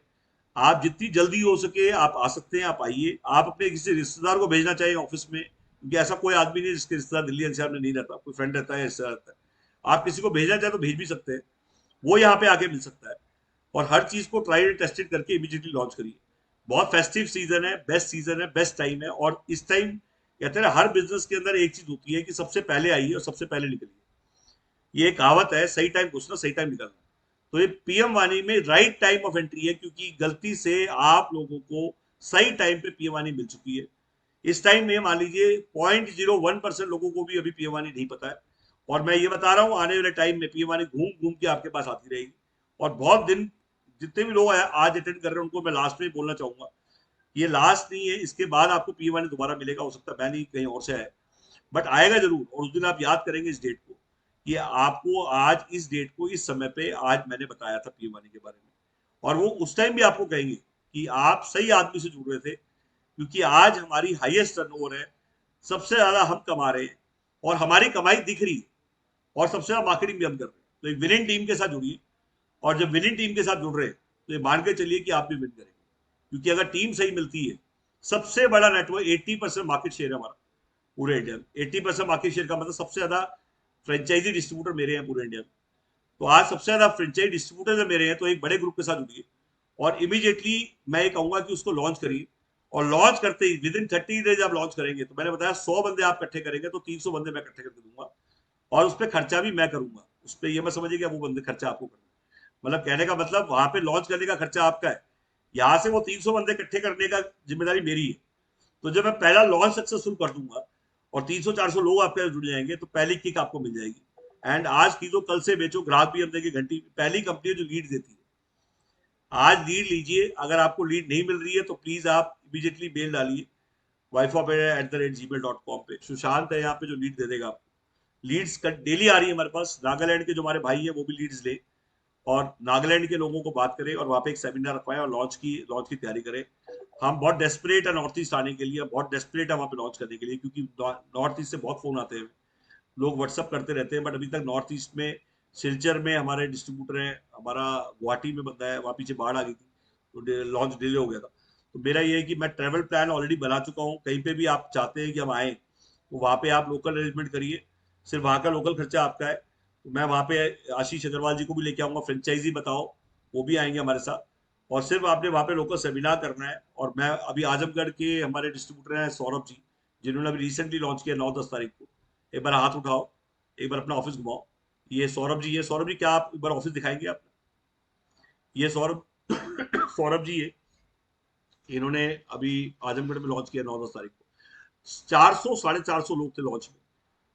S1: आप जितनी जल्दी हो सके आप आ सकते हैं, आप आइए। आप अपने किसी रिश्तेदार को भेजना चाहिए ऑफिस में, क्योंकि ऐसा कोई आदमी नहीं जिसके रिश्तेदार दिल्ली एनसीआर में नहीं रहता, कोई फ्रेंड रहता है, रिश्तेदार रहता है। आप किसी को भेजना चाहे तो भेज भी सकते हैं, वो यहाँ पे आके मिल सकता है। और हर चीज को ट्राई एंड टेस्टेड करके इमीडिएटली लॉन्च करिए। बहुत फेस्टिव सीजन है, बेस्ट सीजन है, बेस्ट टाइम है। और इस टाइम कहते हैं हर बिजनेस के अंदर एक चीज होती है कि सबसे पहले आइए और सबसे पहले निकलिए। ये कहावत है, सही टाइम घुसना सही टाइम निकलना। तो ये पीएम वाणी में राइट टाइम ऑफ एंट्री है, क्योंकि गलती से आप लोगों को सही टाइम पे पीएम वाणी मिल चुकी है। इस टाइम में मान लीजिए 0.01% लोगों को भी अभी पीएम वाणी नहीं पता है। और मैं ये बता रहा हूँ, आने वाले टाइम में पीएम वाणी घूम घूम के आपके पास आती रहेगी। और बहुत दिन, जितने भी लोग आज अटेंड कर रहे हैं उनको मैं लास्ट में बोलना चाहूंगा, ये लास्ट नहीं है, इसके बाद आपको पीएम वाणी दोबारा मिलेगा। हो सकता है मैं नहीं, कहीं और से आए, बट आएगा जरूर। और उस दिन आप याद करेंगे इस डेट को, कि आपको आज इस डेट को इस समय पे आज मैंने बताया था पीएम वाणी के बारे में। और वो उस टाइम भी आपको कहेंगे कि आप सही आदमी से जुड़ रहे थे, क्योंकि आज हमारी हाईएस्ट टर्नओवर है, सबसे ज्यादा हम कमा रहे हैं और हमारी कमाई दिख रही है, और सबसे ज्यादा मार्केटिंग भी हम कर रहे हैं। तो एक विनिंग टीम के साथ जुड़िए। और जब विनिंग टीम के साथ जुड़ रहे हैं तो ये मान के चलिए कि आप भी विन करेंगे, क्योंकि अगर टीम सही मिलती है, सबसे बड़ा नेटवर्क, 80% मार्केट शेयर है हमारा पूरे इंडिया में। 80% मार्केट शेयर का मतलब सबसे ज्यादा फ्रेंचाइजी डिस्ट्रीब्यूटर मेरे हैं पूरे इंडिया में। तो आज सबसे ज्यादा फ्रेंचाइजी डिस्ट्रीब्यूटर मेरे हैं, तो एक बड़े ग्रुप के साथ जुड़िए और इमीडिएटली मैं ये कहूंगा कि उसको लॉन्च करिए। और लॉन्च करते ही विद इन 30 डेज आप लॉन्च करेंगे, तो मैंने बताया 100 बंदे आप इकट्ठे करेंगे तो 300 बंदे मैं इकट्ठे करके दूंगा। और उस पर खर्चा भी मैं करूंगा। उस पर यह मैं समझिए कि वो बंदे खर्चा आपको करना, मतलब कहने का मतलब वहां पे लॉन्च करने का खर्चा आपका है, यहाँ से वो 300 बंदे इकट्ठे करने का जिम्मेदारी मेरी है। तो जब मैं पहला लॉन्च सक्सेसफुल कर दूंगा और 300-400 लोग आपके साथ जुड़ जाएंगे, तो पहली किक आपको मिल जाएगी। एंड आज खरीदो कल से बेचो, ग्राहक भी हम देंगे घंटी। पहली कंपनी है जो लीड देती है। आज लीड लीजिए। अगर आपको लीड नहीं मिल रही है तो प्लीज आप इमीडिएटली मेल डालिए wife@gmail.com पे। सुशांत है यहाँ पे जो लीड दे देगा आपको। लीड्स डेली आ रही है हमारे पास। नागालैंड के जो हमारे भाई है वो भी लीड्स ले, और नागालैंड के लोगों को बात करें और वहाँ पे एक सेमिनार रखवाएं और लॉन्च की तैयारी करें। हम बहुत डेस्परेट है नॉर्थ ईस्ट आने के लिए, बहुत डेस्परेट है वहाँ पे लॉन्च करने के लिए, क्योंकि नॉर्थ ईस्ट से बहुत फोन आते हैं, लोग व्हाट्सअप करते रहते हैं, बट अभी तक नॉर्थ ईस्ट में सिलचर में हमारे डिस्ट्रीब्यूटर है, हमारा गुवाहाटी में बंदा है, वहाँ पीछे बाढ़ आ गई थी तो लॉन्च डिले हो गया था। तो मेरा ये है कि मैं ट्रेवल प्लान ऑलरेडी बना चुका हूँ, कहीं पे भी आप चाहते हैं कि हम आए तो वहाँ पे आप लोकल अरेंजमेंट करिए, सिर्फ वहाँ का लोकल खर्चा आपका है। तो मैं वहाँ पे आशीष अग्रवाल जी को भी लेके आऊँगा, फ्रेंचाइजी बताओ, वो भी आएंगे हमारे साथ। और सिर्फ आपने वहाँ पे लोकल सेमिनार करना है। और मैं अभी आजमगढ़ के हमारे डिस्ट्रीब्यूटर हैं सौरभ जी, जिन्होंने अभी रिसेंटली लॉन्च किया 9-10 तारीख को। एक बार हाथ उठाओ, एक बार अपना ऑफिस घुमाओ। ये सौरभ जी, ये सौरभ जी क्या आप एक बार ऑफिस दिखाएंगे आप? ये सौरभ सौरभ जी है, इन्होंने अभी आजमगढ़ में लॉन्च किया 9-10 तारीख को। 400 450 लोग थे लॉन्च में।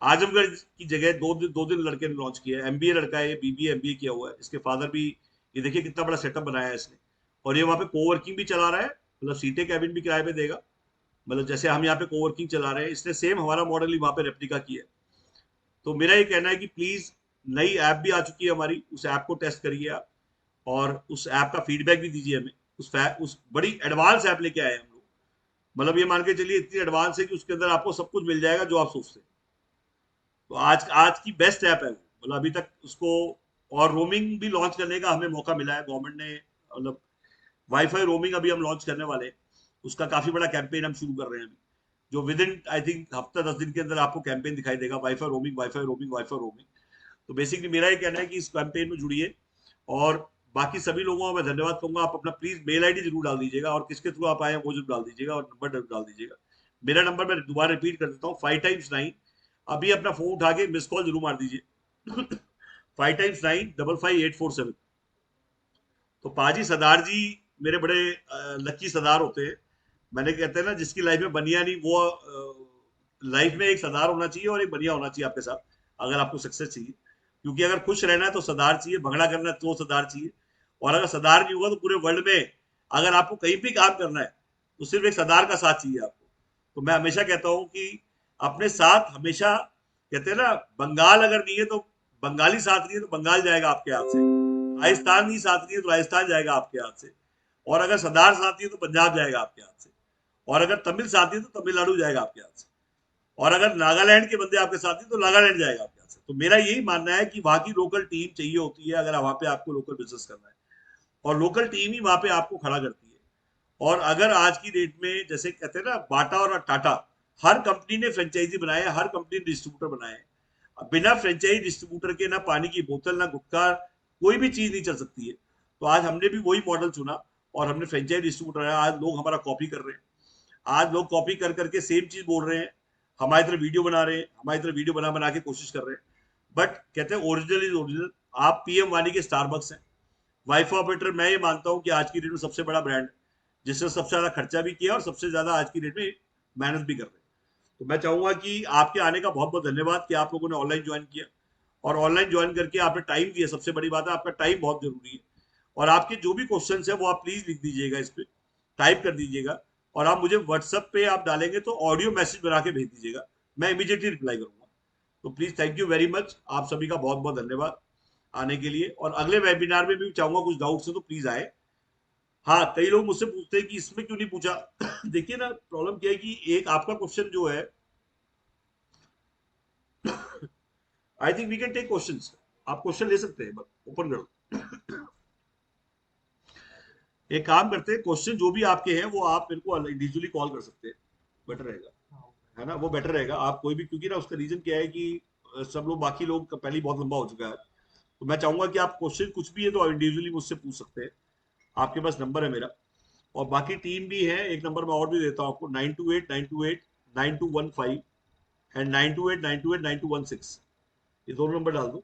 S1: आजमगढ़ की जगह 2 दिन लड़के ने लॉन्च किया है। एमबीए लड़का है, बीबीए एमबीए किया हुआ है, इसके फादर भी। ये देखिए कितना बड़ा सेटअप बनाया है इसने। और ये वहाँ पे कोवर्किंग भी चला रहा है, मतलब सीटे कैबिन भी किराए पे देगा। मतलब जैसे हम यहाँ पे कोवर्किंग चला रहे हैं, इसने सेम हमारा मॉडल ही वहाँ पे रेप्लिका किया है। तो मेरा ये कहना है कि प्लीज, नई ऐप भी आ चुकी है हमारी, उस ऐप को टेस्ट करिए आप, और उस ऐप का फीडबैक भी दीजिए हमें। उस बड़ी एडवांस ऐप लेके आए हैं हम लोग। मतलब ये मान के चलिए इतनी एडवांस है कि उसके अंदर आपको सब कुछ मिल जाएगा जो आप सोचते हैं। तो आज आज की बेस्ट ऐप है वो, मतलब अभी तक उसको। और रोमिंग भी लॉन्च करने का हमें मौका मिला है गवर्नमेंट ने, मतलब वाईफाई रोमिंग अभी हम लॉन्च करने वाले हैं। उसका काफी बड़ा कैंपेन हम शुरू कर रहे हैं अभी, जो विद इन आई थिंक हफ्ता 10 दिन के अंदर आपको कैंपेन दिखाई देगा, wifi roaming, wifi roaming, wifi roaming. तो बेसिकली मेरा ये कहना है कि इस कैंपेन में जुड़िए। और बाकी सभी लोगों को मैं धन्यवाद कहूंगा। आप अपना प्लीज मेल आईडी जरूर डाल दीजिएगा, और किसके थ्रू आप आए हैं वो जरूर डाल दीजिएगा, और नंबर जरूर डाल दीजिएगा। मेरा नंबर मैं दोबारा रिपीट कर देता हूँ, 5 x 9। अभी अपना फोन उठा के मिस कॉल जरूर मार दीजिए। 5 x 9 55 847। तो पाजी सरदार जी मेरे बड़े लकी सरदार होते हैं। मैंने कहते हैं ना, जिसकी लाइफ में बनिया नहीं, वो लाइफ में एक सरदार होना चाहिए और एक बनिया होना चाहिए आपके साथ, अगर आपको सक्सेस चाहिए। क्योंकि अगर खुश रहना है तो सरदार चाहिए, भगड़ा करना है तो सरदार चाहिए। और अगर सरदार नहीं होगा तो पूरे वर्ल्ड में अगर आपको कहीं भी काम करना है तो सिर्फ एक सरदार का साथ चाहिए आपको। तो मैं हमेशा कहता हूँ कि अपने साथ हमेशा, कहते हैं ना, बंगाल अगर नहीं है तो, बंगाली साथ नहीं है तो बंगाल जाएगा आपके हाथ से। राजस्थान ही साथ नहीं है तो राजस्थान जाएगा आपके हाथ से। और अगर सरदार साथ नहीं है तो पंजाब जाएगा आपके हाथ से। और अगर तमिल साथ नहीं है तो तमिलनाडु जाएगा आपके हाथ से। और अगर नागालैंड के बंदे आपके साथ हैं तो नागालैंड जाएगा आपके यहाँ से। तो मेरा यही मानना है कि वहां की लोकल टीम चाहिए होती है अगर वहां पे आपको लोकल बिजनेस करना है, और लोकल टीम ही वहां पे आपको खड़ा करती है। और अगर आज की डेट में जैसे कहते हैं ना, बाटा और टाटा, हर कंपनी ने फ्रेंचाइजी बनाया है, हर कंपनी ने डिस्ट्रीब्यूटर बनाए हैं। बिना फ्रेंचाइजी डिस्ट्रीब्यूटर के ना पानी की बोतल, ना गुटखा, कोई भी चीज नहीं चल सकती है। तो आज हमने भी वही मॉडल चुना, और हमने फ्रेंचाइजी डिस्ट्रीब्यूटर है। आज लोग हमारा कॉपी कर रहे हैं, आज लोग कॉपी कर करके सेम चीज बोल रहे हैं, हमारी तरह वीडियो बना रहे हैं, हमारी तरह वीडियो बना बना के कोशिश कर रहे हैं। बट कहते हैं ओरिजिनल इज ओरिजिनल। आप पीएम वानी के स्टारबक्स हैं। वाईफाई ऑपरेटर मैं ये मानता हूँ कि आज की डेट में सबसे बड़ा ब्रांड, जिसने सबसे ज्यादा खर्चा भी किया और सबसे ज्यादा आज की डेट में मेहनत भी कर रहे हैं। तो मैं चाहूंगा कि आपके आने का बहुत बहुत धन्यवाद कि आप लोगों ने ऑनलाइन ज्वाइन किया, और ऑनलाइन ज्वाइन करके आपने टाइम दिया। सबसे बड़ी बात है, आपका टाइम बहुत जरूरी है। और आपके जो भी क्वेश्चन है वो आप प्लीज लिख दीजिएगा, इस पे टाइप कर दीजिएगा, और आप मुझे व्हाट्सएप पे आप डालेंगे तो ऑडियो मैसेज बना के भेज दीजिएगा, मैं इमीडिएटली रिप्लाई करूंगा। तो please thank you very much, आप सभी का बहुत बहुत धन्यवाद आने के लिए। और अगले वेबिनार में भी चाहूंगा कुछ डाउट्स है तो प्लीज आए। हाँ, कई लोग मुझसे पूछते हैं कि इसमें क्यों नहीं पूछा। देखिए ना, प्रॉब्लम क्या है कि एक आपका क्वेश्चन जो है, I think we can take questions. आप क्वेश्चन ले सकते हैं, ओपन करो। एक काम करते हैं, क्वेश्चन जो भी आपके हैं वो आप मेरे को इंडिविजुअली कॉल कर सकते हैं, बेटर रहेगा, है ना, वो बेटर रहेगा। आप कोई भी, क्योंकि ना उसका रीजन क्या है कि सब लोग, बाकी लोग का पहले ही बहुत लंबा हो चुका है। तो मैं चाहूंगा कि आप क्वेश्चन कुछ भी है तो इंडिविजुअली मुझसे पूछ सकते हैं। आपके पास नंबर है मेरा, और बाकी टीम भी है, एक नंबर मैं और भी देता हूँ आपको, 9289289215 एंड 9289289216। ये दोनों नंबर डाल दो।